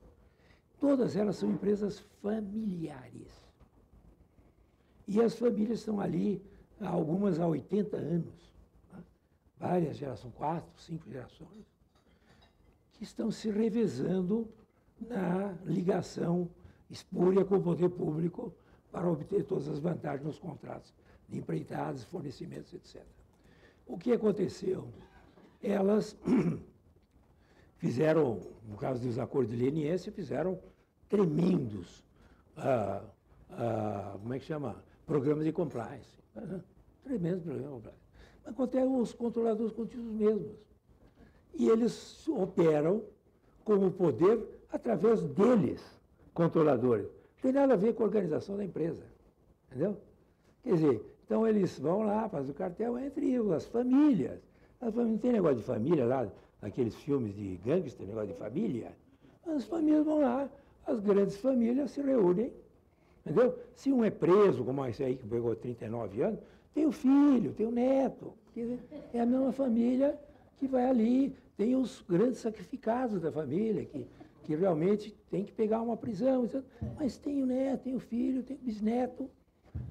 Todas elas são empresas familiares. E as famílias estão ali, algumas há 80 anos, né? Várias gerações, 4, 5 gerações, que estão se revezando na ligação espúria com o poder público para obter todas as vantagens nos contratos de empreitadas, fornecimentos, etc. O que aconteceu? Elas fizeram, no caso dos acordos de leniência, fizeram tremendos, como é que chama? Programas de compliance. Tremendos programas de compliance. Mas acontece, os controladores continuam os mesmos. E eles operam com o poder através deles, controladores. Não tem nada a ver com a organização da empresa. Entendeu? Quer dizer, então eles vão lá, fazem o cartel entre as famílias. Não tem negócio de família lá, aqueles filmes de gangster, negócio de família. As famílias vão lá, as grandes famílias se reúnem, entendeu? Se um é preso, como esse aí que pegou 39 anos, tem o filho, tem o neto. É a mesma família que vai ali, tem os grandes sacrificados da família, que realmente tem que pegar uma prisão. Mas tem o neto, tem o filho, tem o bisneto,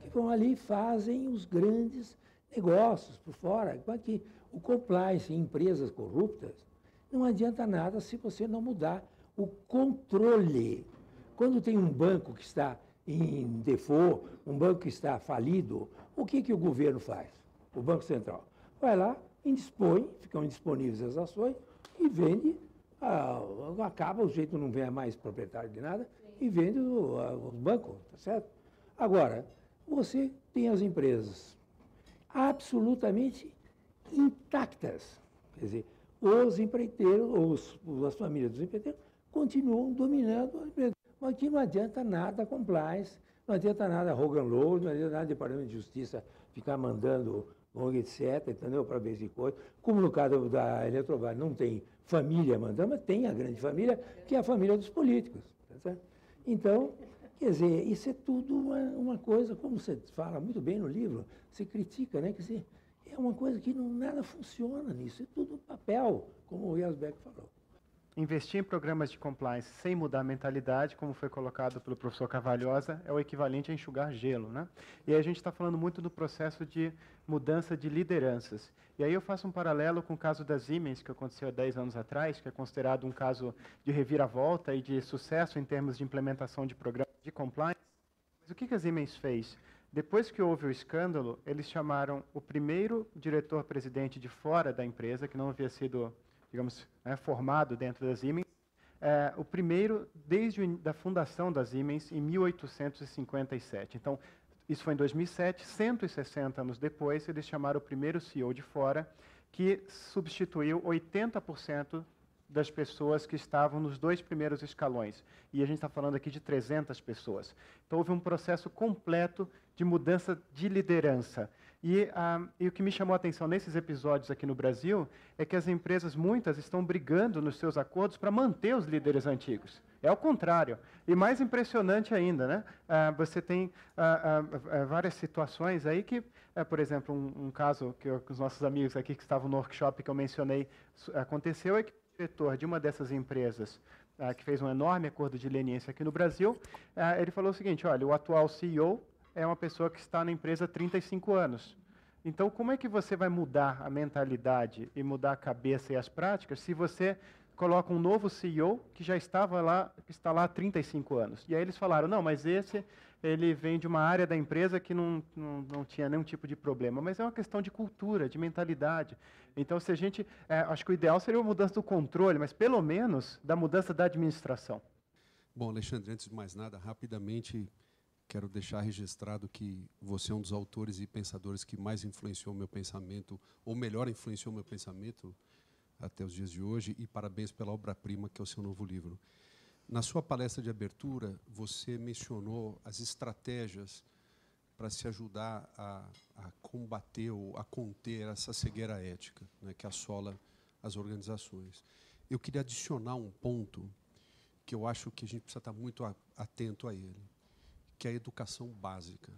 que vão ali e fazem os grandes negócios por fora. Que o compliance em empresas corruptas não adianta nada se você não mudar o controle. Quando tem um banco que está em default, um banco que está falido, o que o governo faz? O Banco Central vai lá, indispõe, ficam indisponíveis as ações e vende, acaba, o sujeito não é mais proprietário de nada, e vende o banco, tá certo? Agora, você tem as empresas absolutamente intactas. Quer dizer, os empreiteiros, as famílias dos empreiteiros, continuam dominando a empresa. Mas aqui não adianta nada compliance, não adianta nada Hogan Lovells, não adianta nada Departamento de Justiça ficar mandando etc., entendeu? Para vez em coisa. Como no caso da Eletrobras não tem família mandando, mas tem a grande família, que é a família dos políticos. Tá certo? Então, quer dizer, isso é tudo uma coisa, como você fala muito bem no livro, você critica, né? Quer dizer, é uma coisa que nada funciona nisso, é tudo papel, como o Yazbek falou. investir em programas de compliance sem mudar a mentalidade, como foi colocado pelo professor Carvalhosa, é o equivalente a enxugar gelo, né? E aí a gente está falando muito do processo de mudança de lideranças. E aí eu faço um paralelo com o caso da Siemens, que aconteceu há 10 anos atrás, que é considerado um caso de reviravolta e de sucesso em termos de implementação de programas de compliance. Mas o que a Siemens fez? Depois que houve o escândalo, eles chamaram o primeiro diretor-presidente de fora da empresa, que não havia sido, digamos, formado dentro da Siemens, o primeiro desde a fundação da Siemens, em 1857. Então, isso foi em 2007, 160 anos depois, eles chamaram o primeiro CEO de fora, que substituiu 80% das pessoas que estavam nos 2 primeiros escalões. E a gente está falando aqui de 300 pessoas. Então, houve um processo completo de mudança de liderança. E o que me chamou a atenção nesses episódios aqui no Brasil é que as empresas, muitas, estão brigando nos seus acordos para manter os líderes antigos. É o contrário. E mais impressionante ainda, né? Você tem várias situações aí que, por exemplo, um caso que os nossos amigos aqui que estavam no workshop que eu mencionei aconteceu, é que o diretor de uma dessas empresas, que fez um enorme acordo de leniência aqui no Brasil, ele falou o seguinte: olha, o atual CEO é uma pessoa que está na empresa há 35 anos. Então, como é que você vai mudar a mentalidade e mudar a cabeça e as práticas se você coloca um novo CEO que já estava lá, que está lá há 35 anos? E aí eles falaram: não, mas ele vem de uma área da empresa que não tinha nenhum tipo de problema. Mas é uma questão de cultura, de mentalidade. Então, se a gente... acho que o ideal seria a mudança do controle, mas pelo menos da mudança da administração. Bom, Alexandre, antes de mais nada, rapidamente quero deixar registrado que você é um dos autores e pensadores que mais influenciou o meu pensamento, ou melhor, influenciou o meu pensamento até os dias de hoje, e parabéns pela obra-prima, que é o seu novo livro. Na sua palestra de abertura, você mencionou as estratégias para se ajudar a combater ou a conter essa cegueira ética, né, que assola as organizações. Eu queria adicionar um ponto que eu acho que a gente precisa estar muito atento a ele, que é a educação básica.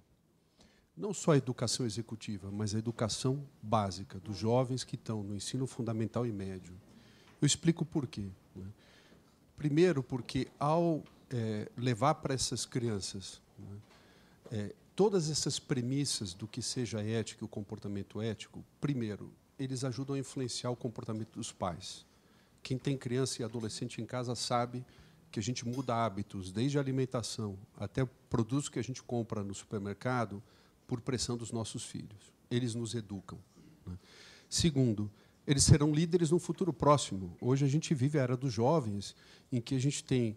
Não só a educação executiva, mas a educação básica dos jovens que estão no ensino fundamental e médio. Eu explico por quê, né? Primeiro, porque ao levar para essas crianças, né, todas essas premissas do que seja ética e o comportamento ético, primeiro, eles ajudam a influenciar o comportamento dos pais. Quem tem criança e adolescente em casa sabe que a gente muda hábitos, desde a alimentação até produtos que a gente compra no supermercado, por pressão dos nossos filhos. Eles nos educam, né? Segundo, eles serão líderes no futuro próximo. Hoje a gente vive a era dos jovens, em que a gente tem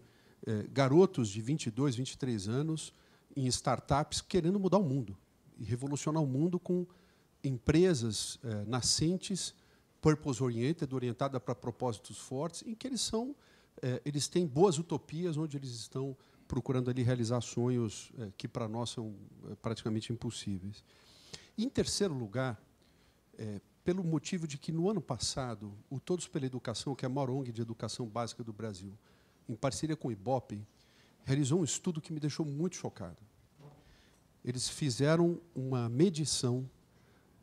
garotos de 22, 23 anos em startups querendo mudar o mundo e revolucionar o mundo com empresas nascentes, purpose-oriented, orientada para propósitos fortes, em que eles têm boas utopias, onde eles estão procurando ali realizar sonhos que para nós são praticamente impossíveis. E, em terceiro lugar, pelo motivo de que no ano passado o Todos pela Educação, que é a maior ONG de educação básica do Brasil, em parceria com o IBOP, realizou um estudo que me deixou muito chocado. Eles fizeram uma medição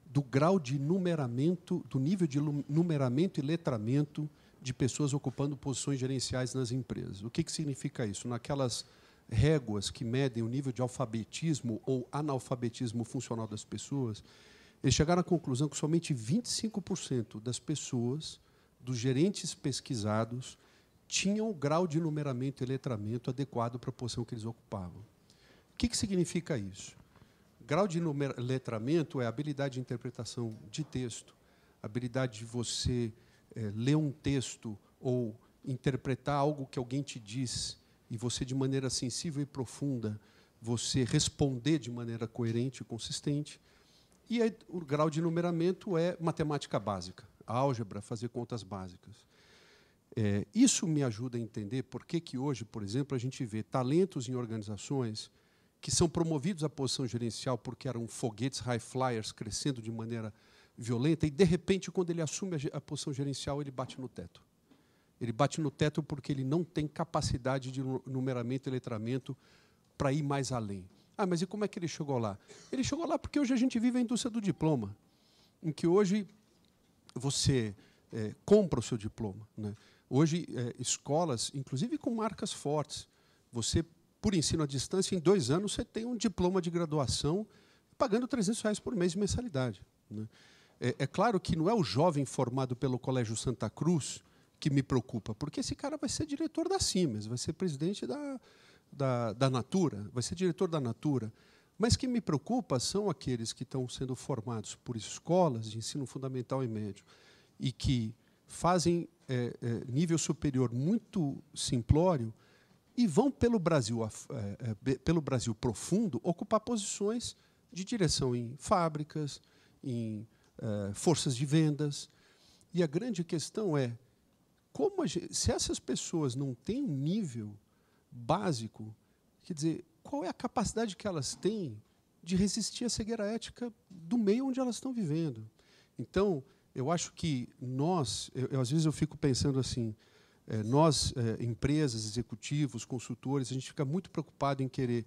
do grau de numeramento, do nível de numeramento e letramento de pessoas ocupando posições gerenciais nas empresas. O que significa isso? Naquelas réguas que medem o nível de alfabetismo ou analfabetismo funcional das pessoas, eles chegaram à conclusão que somente 25% das pessoas, dos gerentes pesquisados, tinham o grau de numeramento e letramento adequado para a posição que eles ocupavam. O que significa isso? Grau de letramento é a habilidade de interpretação de texto, a habilidade de você ler um texto ou interpretar algo que alguém te diz e você, de maneira sensível e profunda, você responder de maneira coerente e consistente. E aí, o grau de numeramento é matemática básica, álgebra, fazer contas básicas. Isso me ajuda a entender por que hoje, por exemplo, a gente vê talentos em organizações que são promovidos à posição gerencial porque eram foguetes high flyers crescendo de maneira violenta, e, de repente, quando ele assume a posição gerencial, ele bate no teto. Ele bate no teto porque ele não tem capacidade de numeramento e letramento para ir mais além. Ah, mas e como é que ele chegou lá? Ele chegou lá porque hoje a gente vive a indústria do diploma, em que hoje você compra o seu diploma, né? Hoje, escolas, inclusive com marcas fortes, você, por ensino à distância, em 2 anos, você tem um diploma de graduação pagando R$300 por mês de mensalidade, né? É claro que não é o jovem formado pelo Colégio Santa Cruz que me preocupa, porque esse cara vai ser diretor da Siemens, vai ser presidente da Natura, vai ser diretor da Natura. Mas que me preocupa são aqueles que estão sendo formados por escolas de ensino fundamental e médio e que fazem nível superior muito simplório e vão pelo Brasil profundo ocupar posições de direção em fábricas, em forças de vendas. E a grande questão é, se essas pessoas não têm um nível básico, quer dizer, qual é a capacidade que elas têm de resistir à cegueira ética do meio onde elas estão vivendo? Então, eu acho que às vezes eu fico pensando assim, nós, empresas, executivos, consultores, a gente fica muito preocupado em querer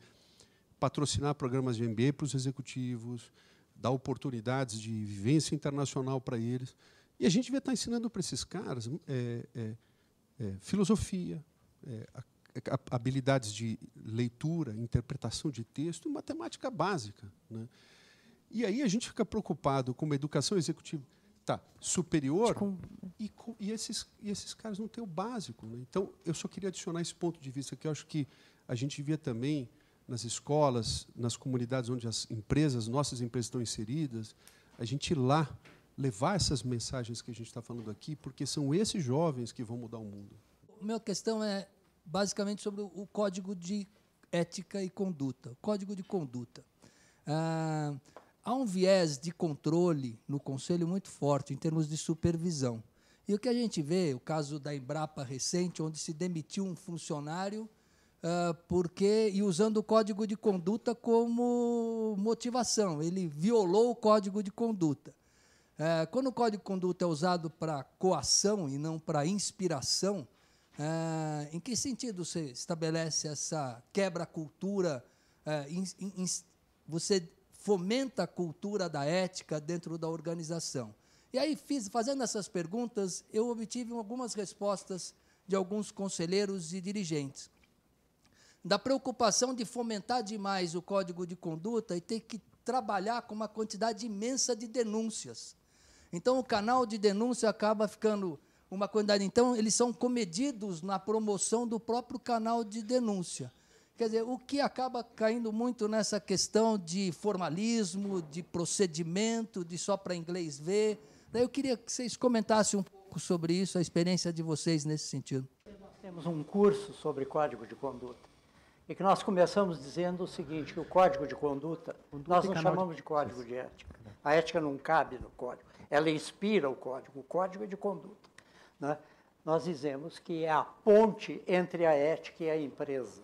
patrocinar programas de MBA para os executivos, dar oportunidades de vivência internacional para eles. E a gente devia estar ensinando para esses caras filosofia, habilidades de leitura, interpretação de texto e matemática básica, né? E aí a gente fica preocupado com uma educação executiva superior e esses caras não têm o básico, né? Então, eu só queria adicionar esse ponto de vista, que eu acho que a gente devia também, nas escolas, nas comunidades onde nossas empresas estão inseridas, a gente ir lá levar essas mensagens que a gente está falando aqui, porque são esses jovens que vão mudar o mundo. A minha questão é basicamente sobre o código de ética e conduta. O código de conduta. Há um viés de controle no Conselho muito forte em termos de supervisão. E o que a gente vê, o caso da Embrapa recente, onde se demitiu um funcionário e usando o código de conduta como motivação. Ele violou o código de conduta. Quando o código de conduta é usado para coação e não para inspiração, em que sentido você estabelece essa quebra-cultura? Você fomenta a cultura da ética dentro da organização. E aí, fazendo essas perguntas, eu obtive algumas respostas de alguns conselheiros e dirigentes. Da preocupação de fomentar demais o código de conduta e ter que trabalhar com uma quantidade imensa de denúncias. Então, o canal de denúncia acaba ficando uma quantidade. Então, eles são comedidos na promoção do próprio canal de denúncia. Quer dizer, o que acaba caindo muito nessa questão de formalismo, de procedimento, de só para inglês ver. Daí eu queria que vocês comentassem um pouco sobre isso, a experiência de vocês nesse sentido. Nós temos um curso sobre código de conduta, e que nós começamos dizendo o seguinte, que o código de conduta, nós não chamamos de código de ética. A ética não cabe no código, ela inspira o código é de conduta, né? Nós dizemos que é a ponte entre a ética e a empresa.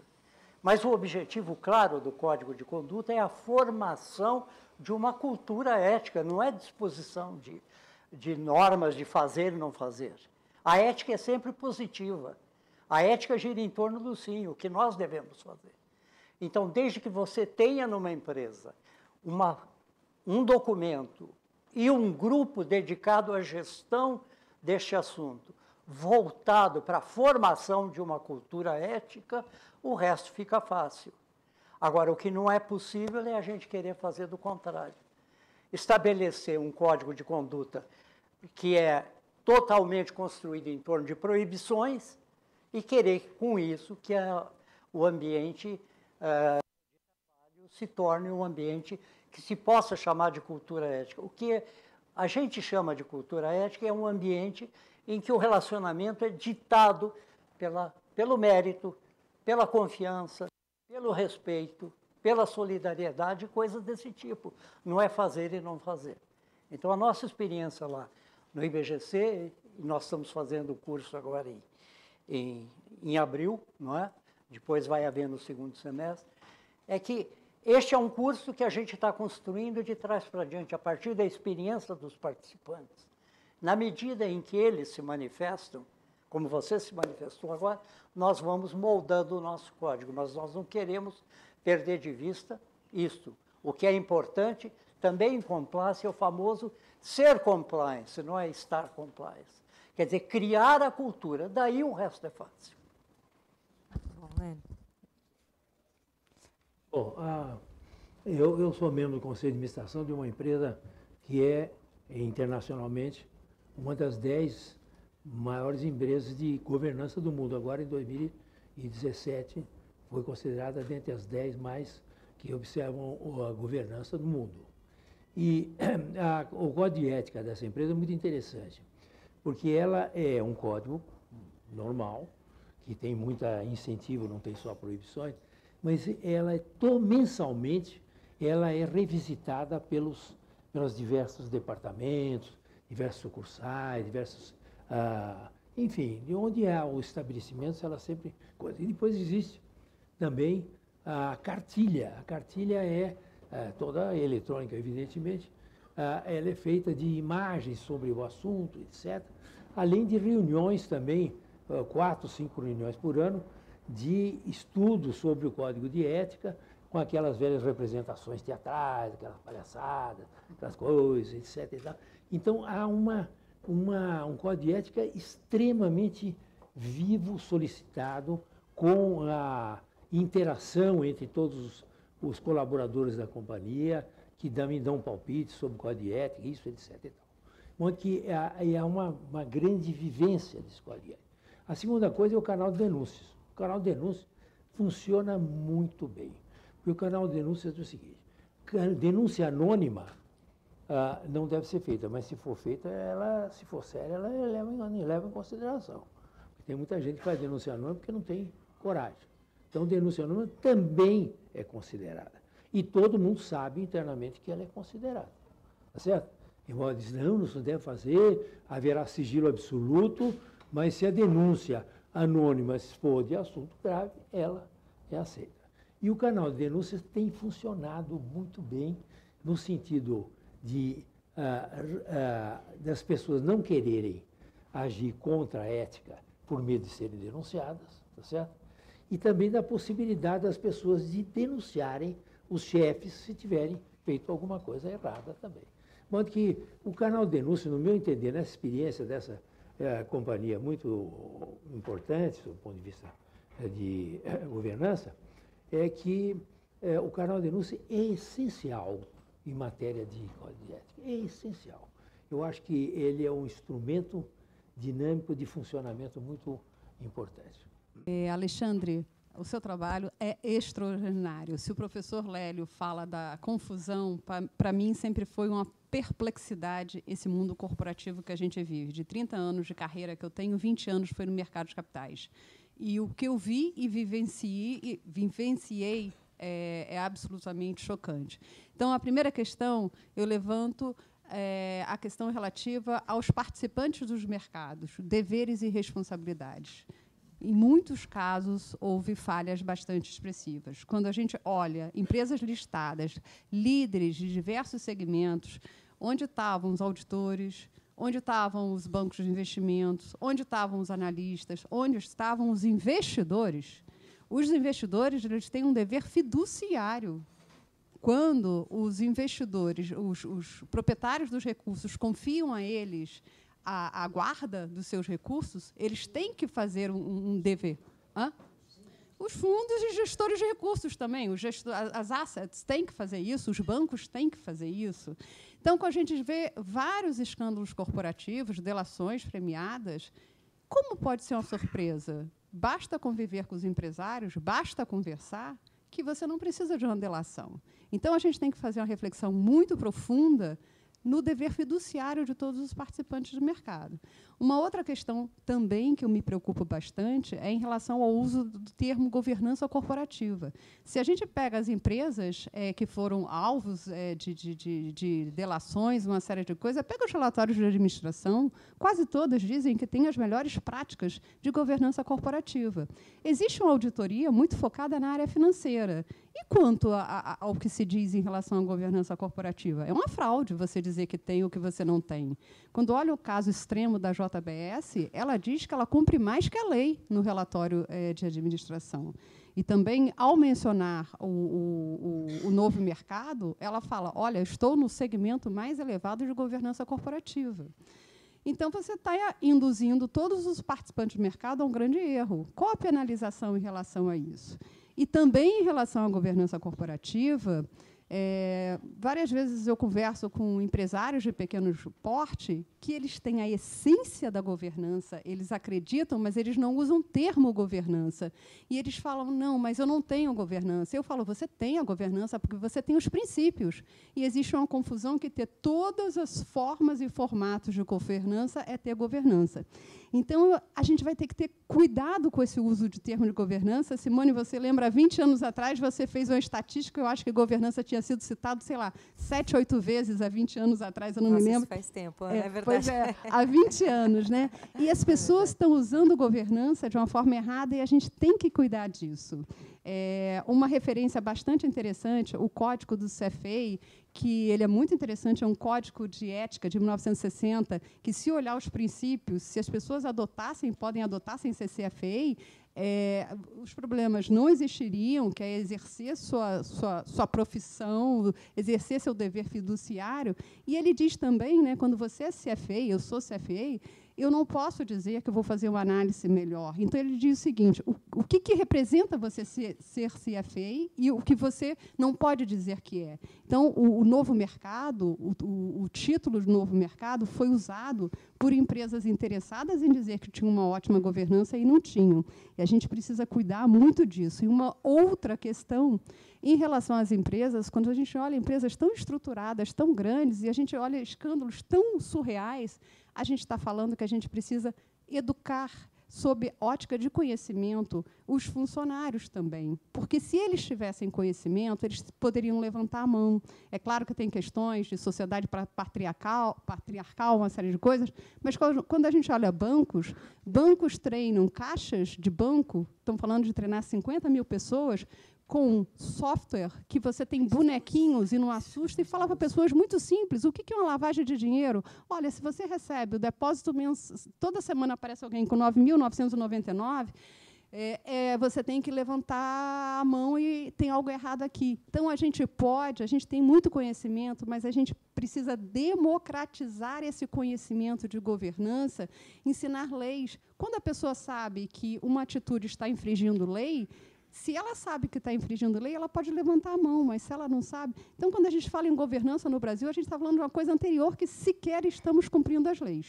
Mas o objetivo claro do código de conduta é a formação de uma cultura ética, não é disposição de normas de fazer e não fazer. A ética é sempre positiva. A ética gira em torno do sim, o que nós devemos fazer. Então, desde que você tenha numa empresa um documento e um grupo dedicado à gestão deste assunto, voltado para a formação de uma cultura ética, o resto fica fácil. Agora, o que não é possível é a gente querer fazer do contrário. Estabelecer um código de conduta que é totalmente construído em torno de proibições e querer, com isso, que o ambiente de trabalho se torne um ambiente que se possa chamar de cultura ética. O que a gente chama de cultura ética é um ambiente em que o relacionamento é ditado pelo mérito, pela confiança, pelo respeito, pela solidariedade, coisas desse tipo. Não é fazer e não fazer. Então, a nossa experiência lá no IBGC, e nós estamos fazendo o curso agora em abril, não é? Depois vai haver no segundo semestre, é que este é um curso que a gente está construindo de trás para diante, a partir da experiência dos participantes. Na medida em que eles se manifestam, como você se manifestou agora, nós vamos moldando o nosso código, mas nós não queremos perder de vista isto. O que é importante, também em compliance, é o famoso ser compliance, não é estar compliance. Quer dizer, criar a cultura. Daí o resto é fácil. Bom, Lélio. Bom, eu sou membro do Conselho de Administração de uma empresa que é, internacionalmente, uma das 10 maiores empresas de governança do mundo. Agora, em 2017, foi considerada dentre as 10 mais que observam a governança do mundo. E o código de ética dessa empresa é muito interessante, porque ela é um código normal, que tem muita incentivo, não tem só proibições, mas ela é mensalmente, ela é revisitada pelos diversos departamentos, diversos sucursais, enfim, de onde há os estabelecimentos, ela sempre... E depois existe também a cartilha. A cartilha é toda eletrônica, evidentemente. Ela é feita de imagens sobre o assunto, etc. Além de reuniões também, 4, 5 reuniões por ano, de estudo sobre o código de ética, com aquelas velhas representações teatrais, aquelas palhaçadas, aquelas coisas, etc. E tal. Então, há um código de ética extremamente vivo, solicitado, com a interação entre todos os colaboradores da companhia, que me dão palpites sobre o código de ética, isso, etc. E tal. Onde que há uma grande vivência desse código de ética. A segunda coisa é o canal de denúncias. O canal de denúncias funciona muito bem. Porque o canal de denúncias é o seguinte: denúncia anônima não deve ser feita, mas se for feita, se for séria, ela leva em consideração. Porque tem muita gente que faz denúncia anônima porque não tem coragem. Então, denúncia anônima também é considerada. E todo mundo sabe internamente que ela é considerada. Tá certo? Embora diz, não se deve fazer, haverá sigilo absoluto, mas se a denúncia anônima se for de assunto grave, ela é aceita. E o canal de denúncias tem funcionado muito bem no sentido das pessoas não quererem agir contra a ética por medo de serem denunciadas, tá certo? E também da possibilidade das pessoas de denunciarem os chefes se tiverem feito alguma coisa errada também. De modo que o canal de denúncia, no meu entender, nessa experiência dessa companhia muito importante, do ponto de vista de governança, é que o canal de denúncia é essencial em matéria de código de ética. É essencial. Eu acho que ele é um instrumento dinâmico de funcionamento muito importante. Alexandre, o seu trabalho é extraordinário. Se o professor Lélio fala da confusão, para mim sempre foi uma perplexidade esse mundo corporativo que a gente vive. De 30 anos de carreira que eu tenho, 20 anos foi no mercado de capitais. E o que eu vi e vivenciei é absolutamente chocante. Então, a primeira questão, eu levanto a questão relativa aos participantes dos mercados, deveres e responsabilidades. Em muitos casos, houve falhas bastante expressivas. Quando a gente olha empresas listadas, líderes de diversos segmentos, onde estavam os auditores, onde estavam os bancos de investimentos, onde estavam os analistas, onde estavam os investidores eles têm um dever fiduciário. Quando os investidores, os proprietários dos recursos, confiam a eles a guarda dos seus recursos, eles têm que fazer um dever. Os fundos e gestores de recursos também, as assets têm que fazer isso, os bancos têm que fazer isso. Então, quando a gente vê vários escândalos corporativos, delações premiadas, como pode ser uma surpresa? Basta conviver com os empresários, basta conversar, que você não precisa de uma delação. Então, a gente tem que fazer uma reflexão muito profunda no dever fiduciário de todos os participantes do mercado. Uma outra questão também que eu me preocupo bastante é em relação ao uso do termo governança corporativa. Se a gente pega as empresas que foram alvos de delações, uma série de coisas, pega os relatórios de administração, quase todas dizem que têm as melhores práticas de governança corporativa. Existe uma auditoria muito focada na área financeira. E quanto ao que se diz em relação à governança corporativa? É uma fraude você dizer que tem o que você não tem. Quando olha o caso extremo da JBS, ela diz que ela cumpre mais que a lei no relatório de administração. E também, ao mencionar o novo mercado, ela fala, olha, estou no segmento mais elevado de governança corporativa. Então, você está induzindo todos os participantes do mercado a um grande erro. Qual a penalização em relação a isso? E também em relação à governança corporativa, várias vezes eu converso com empresários de pequeno porte que eles têm a essência da governança, eles acreditam, mas eles não usam o termo governança. E eles falam, não, mas eu não tenho governança. Eu falo, você tem a governança porque você tem os princípios. E existe uma confusão que ter todas as formas e formatos de governança é ter governança. Então, a gente vai ter que ter cuidado com esse uso de termo de governança. Simone, você lembra, há 20 anos atrás, você fez uma estatística, eu acho que governança tinha sido citado, sei lá, 7, 8 vezes há 20 anos atrás, eu não me lembro. Isso faz tempo, é verdade. Pois é, há 20 anos, né? E as pessoas estão usando governança de uma forma errada e a gente tem que cuidar disso. Uma referência bastante interessante, o Código do CFA, que ele é muito interessante, é um código de ética de 1960, que, se olhar os princípios, se as pessoas podem adotar sem ser CFA, os problemas não existiriam, que é exercer sua profissão, exercer seu dever fiduciário. E ele diz também, né, quando você é CFA, eu sou CFA, eu não posso dizer que eu vou fazer uma análise melhor. Então, ele diz o seguinte, o que representa você ser CFA e o que você não pode dizer que é. Então, o novo mercado, o título de novo mercado foi usado por empresas interessadas em dizer que tinham uma ótima governança e não tinham. E a gente precisa cuidar muito disso. E uma outra questão, em relação às empresas, quando a gente olha empresas tão estruturadas, tão grandes, e a gente olha escândalos tão surreais, a gente está falando que a gente precisa educar, sob ótica de conhecimento, os funcionários também. Porque, se eles tivessem conhecimento, eles poderiam levantar a mão. É claro que tem questões de sociedade patriarcal, uma série de coisas, mas, quando a gente olha bancos treinam caixas de banco, estão falando de treinar 50 mil pessoas, com software que você tem bonequinhos e não assusta, e fala para pessoas muito simples, o que é uma lavagem de dinheiro? Olha, se você recebe o depósito mensal, toda semana aparece alguém com 9.999, você tem que levantar a mão e tem algo errado aqui. Então, a gente tem muito conhecimento, mas a gente precisa democratizar esse conhecimento de governança, ensinar leis. Quando a pessoa sabe que uma atitude está infringindo lei, se ela sabe que está infringindo lei, ela pode levantar a mão, mas se ela não sabe... Então, quando a gente fala em governança no Brasil, a gente está falando de uma coisa anterior, que sequer estamos cumprindo as leis.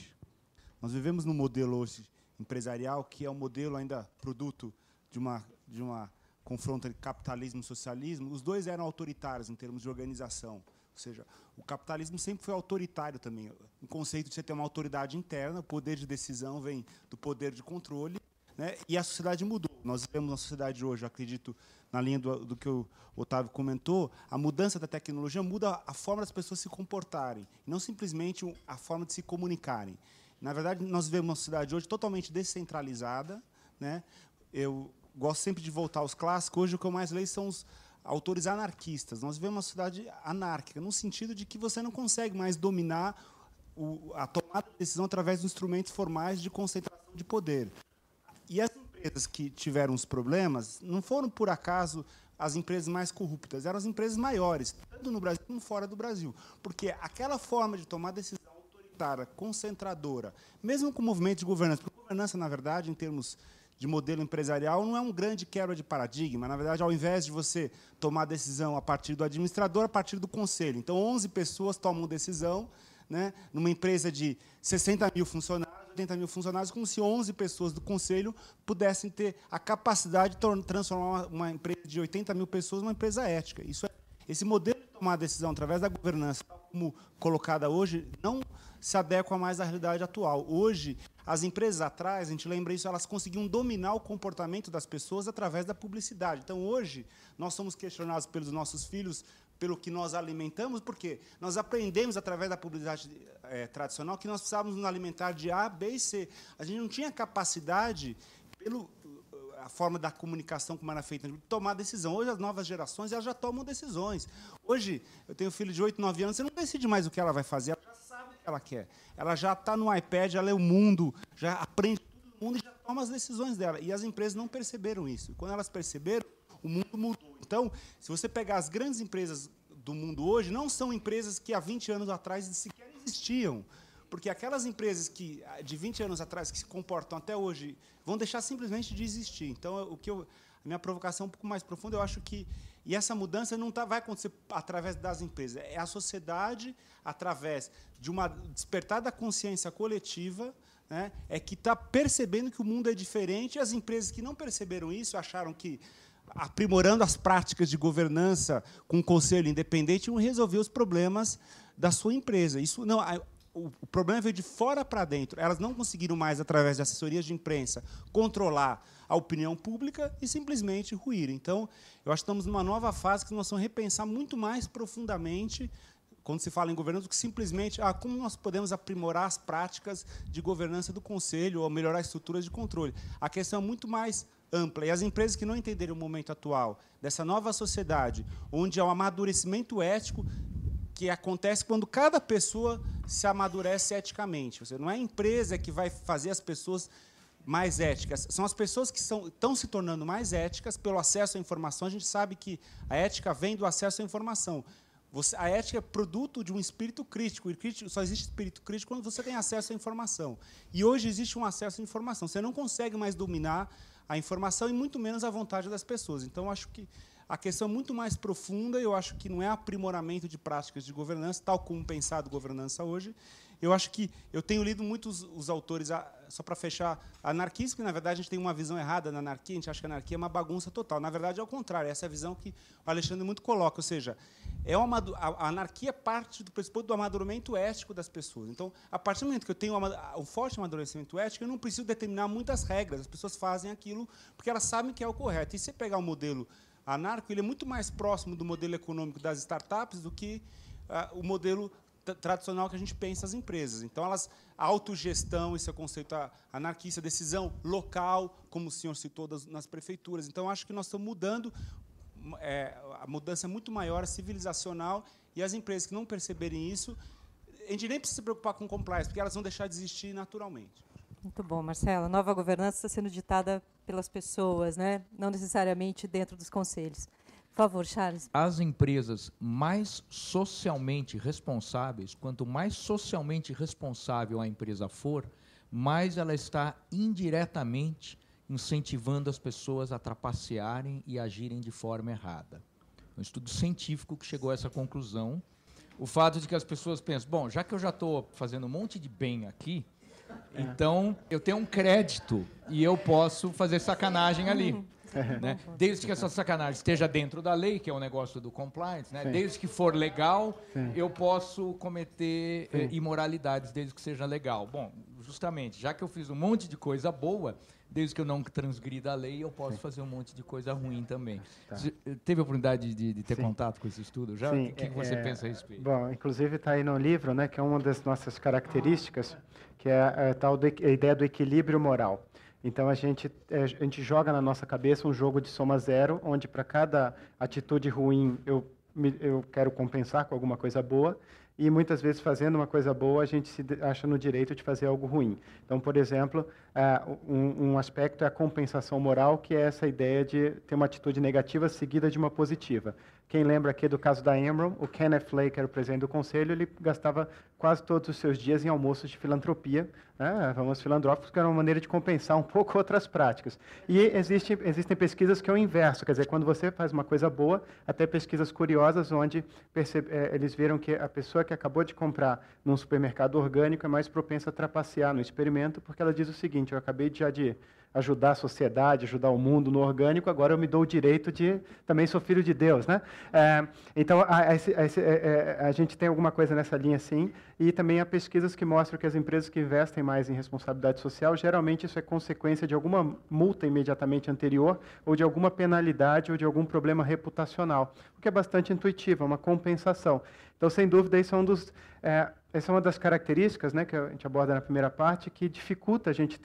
Nós vivemos num modelo hoje empresarial que é um modelo ainda produto de uma confronto entre capitalismo e socialismo. Os dois eram autoritários em termos de organização. Ou seja, o capitalismo sempre foi autoritário também. O conceito de você ter uma autoridade interna, o poder de decisão vem do poder de controle, né? E a sociedade mudou. Nós vivemos uma sociedade hoje, eu acredito, na linha do que o Otávio comentou, a mudança da tecnologia muda a forma das pessoas se comportarem, não simplesmente a forma de se comunicarem. Na verdade, nós vivemos uma sociedade hoje totalmente descentralizada, né? Eu gosto sempre de voltar aos clássicos. Hoje, o que eu mais leio são os autores anarquistas. Nós vivemos uma sociedade anárquica, no sentido de que você não consegue mais dominar a tomada de decisão através de instrumentos formais de concentração de poder. E as empresas que tiveram os problemas não foram, por acaso, as empresas mais corruptas, eram as empresas maiores, tanto no Brasil como fora do Brasil. Porque aquela forma de tomar decisão autoritária, concentradora, mesmo com o movimento de governança, porque governança, na verdade, em termos de modelo empresarial, não é um grande quebra de paradigma. Na verdade, ao invés de você tomar decisão a partir do administrador, a partir do conselho. Então, 11 pessoas tomam decisão, né, numa empresa de 60 mil funcionários, 80 mil funcionários, como se 11 pessoas do conselho pudessem ter a capacidade de transformar uma empresa de 80 mil pessoas numa empresa ética. Esse modelo de tomar decisão através da governança, como colocada hoje, não se adequa mais à realidade atual. Hoje, as empresas atrás, a gente lembra isso, elas conseguiam dominar o comportamento das pessoas através da publicidade. Então, hoje, nós somos questionados pelos nossos filhos, pelo que nós alimentamos, porque nós aprendemos, através da publicidade tradicional, que nós precisávamos nos alimentar de A, B e C. A gente não tinha capacidade, a forma da comunicação como era feita, de tomar decisão. Hoje, as novas gerações elas já tomam decisões. Hoje, eu tenho um filho de 8, 9 anos, você não decide mais o que ela vai fazer, ela já sabe o que ela quer. Ela já está no iPad, ela lê o mundo, já aprende tudo do mundo e já toma as decisões dela. E as empresas não perceberam isso. E, quando elas perceberam, o mundo mudou. Então, se você pegar as grandes empresas do mundo hoje, não são empresas que há 20 anos atrás sequer existiam. Porque aquelas empresas que, de 20 anos atrás, que se comportam até hoje, vão deixar simplesmente de existir. Então, a minha provocação é um pouco mais profunda, eu acho que... E essa mudança não vai acontecer através das empresas. É a sociedade, através de uma despertar da consciência coletiva, né, é que está percebendo que o mundo é diferente, e as empresas que não perceberam isso, acharam que, aprimorando as práticas de governança com um conselho independente, iam resolver os problemas da sua empresa. Isso não... O problema veio de fora para dentro. Elas não conseguiram mais, através de assessorias de imprensa, controlar a opinião pública e simplesmente ruir. Então, eu acho que estamos numa nova fase que nós vamos repensar muito mais profundamente, quando se fala em governança, do que simplesmente como nós podemos aprimorar as práticas de governança do Conselho ou melhorar estruturas de controle. A questão é muito mais ampla. E as empresas que não entenderem o momento atual dessa nova sociedade, onde há um amadurecimento ético, que acontece quando cada pessoa se amadurece eticamente. Ou seja, não é a empresa que vai fazer as pessoas mais éticas, são as pessoas que estão se tornando mais éticas pelo acesso à informação. A gente sabe que a ética vem do acesso à informação. A ética é produto de um espírito crítico, e só existe espírito crítico quando você tem acesso à informação. E hoje existe um acesso à informação. Você não consegue mais dominar a informação e muito menos a vontade das pessoas. Então, acho que a questão é muito mais profunda, e eu acho que não é aprimoramento de práticas de governança, tal como pensado governança hoje. Eu acho que eu tenho lido muitos os autores, só para fechar, anarquistas, porque, na verdade, a gente tem uma visão errada na anarquia, a gente acha que a anarquia é uma bagunça total. Na verdade, é o contrário, essa é a visão que o Alexandre muito coloca, ou seja, a anarquia parte do pressuposto do amadurecimento ético das pessoas. Então, a partir do momento que eu tenho um forte amadurecimento ético, eu não preciso determinar muitas regras, as pessoas fazem aquilo porque elas sabem que é o correto. E se você pegar o modelo anarco, ele é muito mais próximo do modelo econômico das startups do que o modelo tradicional que a gente pensa as empresas. Então, a autogestão, esse é o conceito anarquista, decisão local, como o senhor citou, nas prefeituras. Então, acho que nós estamos mudando, a mudança é muito maior, civilizacional, e as empresas que não perceberem isso, a gente nem precisa se preocupar com compliance, porque elas vão deixar de existir naturalmente. Muito bom, Marcelo. A nova governança está sendo ditada pelas pessoas, né? Não necessariamente dentro dos conselhos. Por favor, Charles. As empresas mais socialmente responsáveis, quanto mais socialmente responsável a empresa for, mais ela está indiretamente incentivando as pessoas a trapacearem e agirem de forma errada. Um estudo científico que chegou a essa conclusão. O fato de que as pessoas pensam, bom, já que eu já estou fazendo um monte de bem aqui, então eu tenho um crédito e eu posso fazer sacanagem ali. Né? Desde que essa sacanagem esteja dentro da lei, que é o negócio do compliance, né? Desde que for legal, eu posso cometer imoralidades, desde que seja legal. Bom, justamente, já que eu fiz um monte de coisa boa, desde que eu não transgrida a lei, eu posso fazer um monte de coisa ruim também. Você teve a oportunidade de ter contato com esse estudo já? O que você pensa a respeito? Bom, inclusive está aí no livro, né, que é uma das nossas características, que é a ideia do equilíbrio moral. Então, a gente joga na nossa cabeça um jogo de soma zero, onde, para cada atitude ruim, eu quero compensar com alguma coisa boa, e, muitas vezes, fazendo uma coisa boa, a gente se acha no direito de fazer algo ruim. Então, por exemplo, um aspecto é a compensação moral, que é essa ideia de ter uma atitude negativa seguida de uma positiva. Quem lembra aqui do caso da Enron, o Kenneth Lay, que era o presidente do conselho, ele gastava quase todos os seus dias em almoços de filantropia, né, famosos filantrópicos, que era uma maneira de compensar um pouco outras práticas. E existem pesquisas que é o inverso, quer dizer, quando você faz uma coisa boa, até pesquisas curiosas, onde eles viram que a pessoa que acabou de comprar num supermercado orgânico é mais propensa a trapacear no experimento, porque ela diz o seguinte, eu acabei de ajudar a sociedade, ajudar o mundo no orgânico, agora eu me dou o direito de... Também sou filho de Deus, né? Então, a gente tem alguma coisa nessa linha, sim, e também há pesquisas que mostram que as empresas que investem mais em responsabilidade social, geralmente isso é consequência de alguma multa imediatamente anterior, ou de alguma penalidade, ou de algum problema reputacional, o que é bastante intuitivo, é uma compensação. Então, sem dúvida, isso é essa é uma das características, né, que a gente aborda na primeira parte, que dificulta a gente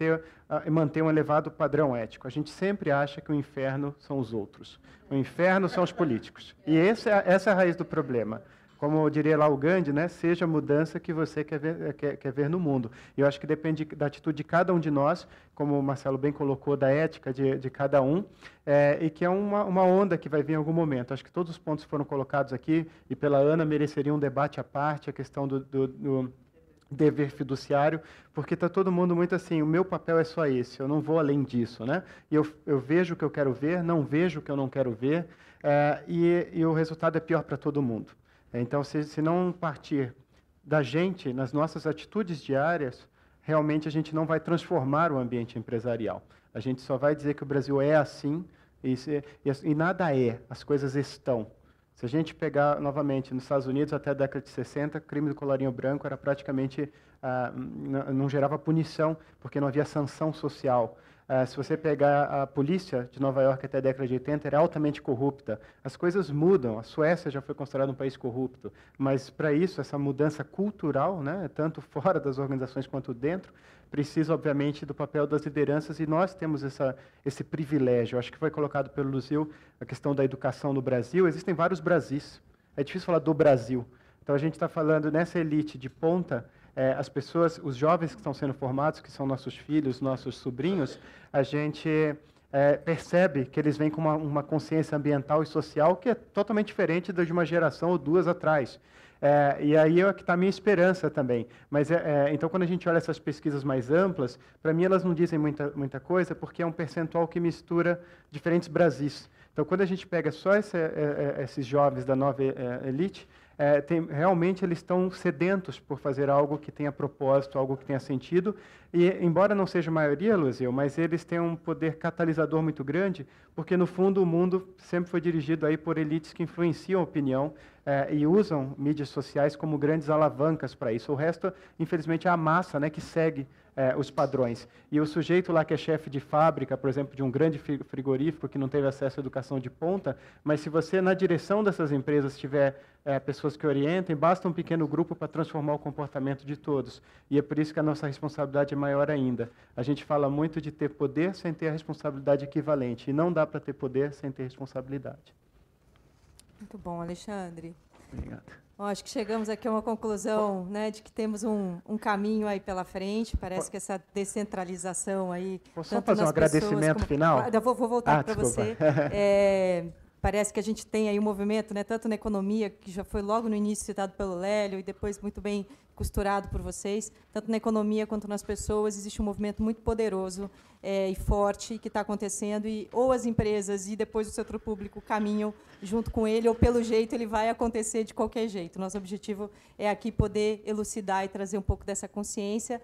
manter um elevado padrão ético. A gente sempre acha que o inferno são os outros. O inferno são os políticos. E essa é a raiz do problema. Como diria lá o Gandhi, né, seja a mudança que você quer ver no mundo. E eu acho que depende da atitude de cada um de nós, como o Marcelo bem colocou, da ética de cada um, e que é uma onda que vai vir em algum momento. Acho que todos os pontos que foram colocados aqui, e pela Ana, mereceriam um debate à parte, a questão dever fiduciário, porque está todo mundo muito assim, o meu papel é só esse, eu não vou além disso, né? E eu vejo o que eu quero ver, não vejo o que eu não quero ver, e o resultado é pior para todo mundo. Então, se não partir da gente, nas nossas atitudes diárias, realmente a gente não vai transformar o ambiente empresarial. A gente só vai dizer que o Brasil é assim, e nada é, as coisas estão. Se a gente pegar, novamente, nos Estados Unidos, até a década de 60, o crime do colarinho branco era praticamente, não gerava punição, porque não havia sanção social. Se você pegar a polícia de Nova York até a década de 80, era altamente corrupta. As coisas mudam. A Suécia já foi considerada um país corrupto. Mas, para isso, essa mudança cultural, né, tanto fora das organizações quanto dentro, precisa, obviamente, do papel das lideranças, e nós temos esse privilégio. Acho que foi colocado pelo Luzil a questão da educação no Brasil. Existem vários Brasis. É difícil falar do Brasil. Então, a gente está falando nessa elite de ponta, as pessoas, os jovens que estão sendo formados, que são nossos filhos, nossos sobrinhos, a gente percebe que eles vêm com uma consciência ambiental e social que é totalmente diferente de uma geração ou duas atrás. E aí é que está a minha esperança também. Mas, então, quando a gente olha essas pesquisas mais amplas, para mim elas não dizem muita coisa, porque é um percentual que mistura diferentes Brasis. Então, quando a gente pega só esses jovens da nova elite, realmente eles estão sedentos por fazer algo que tenha propósito, algo que tenha sentido, e embora não seja a maioria, Luzil, mas eles têm um poder catalisador muito grande, porque no fundo o mundo sempre foi dirigido aí por elites que influenciam a opinião e usam mídias sociais como grandes alavancas para isso. O resto, infelizmente, é a massa, né, que segue os padrões. E o sujeito lá que é chefe de fábrica, por exemplo, de um grande frigorífico que não teve acesso à educação de ponta, mas se você, na direção dessas empresas, tiver pessoas que orientem, basta um pequeno grupo para transformar o comportamento de todos. E é por isso que a nossa responsabilidade é maior ainda. A gente fala muito de ter poder sem ter a responsabilidade equivalente, e não dá para ter poder sem ter responsabilidade. Muito bom, Alexandre. Obrigado. Bom, acho que chegamos aqui a uma conclusão, né, de que temos um caminho aí pela frente. Parece que essa descentralização aí... Posso só fazer um agradecimento final? Vou voltar para você. Parece que a gente tem aí um movimento, né, tanto na economia, que já foi logo no início citado pelo Lélio, e depois muito bem costurado por vocês, tanto na economia quanto nas pessoas, existe um movimento muito poderoso e forte que está acontecendo, e ou as empresas e depois o setor público caminham junto com ele, ou, pelo jeito, ele vai acontecer de qualquer jeito. Nosso objetivo é aqui poder elucidar e trazer um pouco dessa consciência.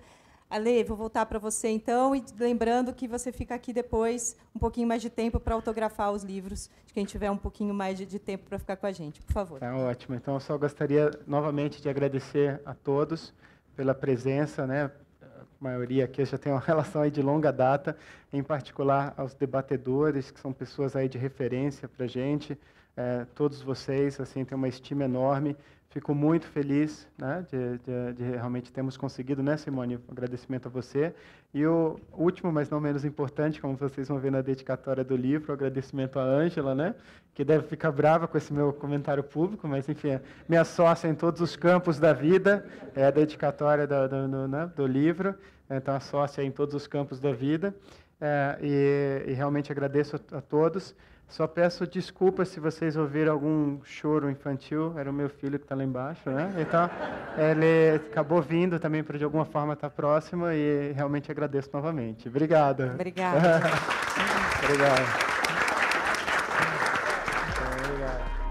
Ale, vou voltar para você, então, e lembrando que você fica aqui depois um pouquinho mais de tempo para autografar os livros, de quem tiver um pouquinho mais de tempo para ficar com a gente, por favor. Tá ótimo. Então, eu só gostaria, novamente, de agradecer a todos pela presença, né? A maioria aqui já tem uma relação aí de longa data, em particular aos debatedores, que são pessoas aí de referência para a gente. Todos vocês, assim, têm uma estima enorme. Fico muito feliz, né, de realmente termos conseguido, né, Simone? Um agradecimento a você. E o último, mas não menos importante, como vocês vão ver na dedicatória do livro, o agradecimento à Ângela, né, que deve ficar brava com esse meu comentário público, mas, enfim, minha sócia em todos os campos da vida, é a dedicatória do livro, então a sócia em todos os campos da vida, e realmente agradeço a todos. Só peço desculpas se vocês ouviram algum choro infantil, era o meu filho que está lá embaixo, né? Então, ele acabou vindo também para, de alguma forma, estar próximo, e realmente agradeço novamente. Obrigado. Obrigada. Obrigado. Obrigado.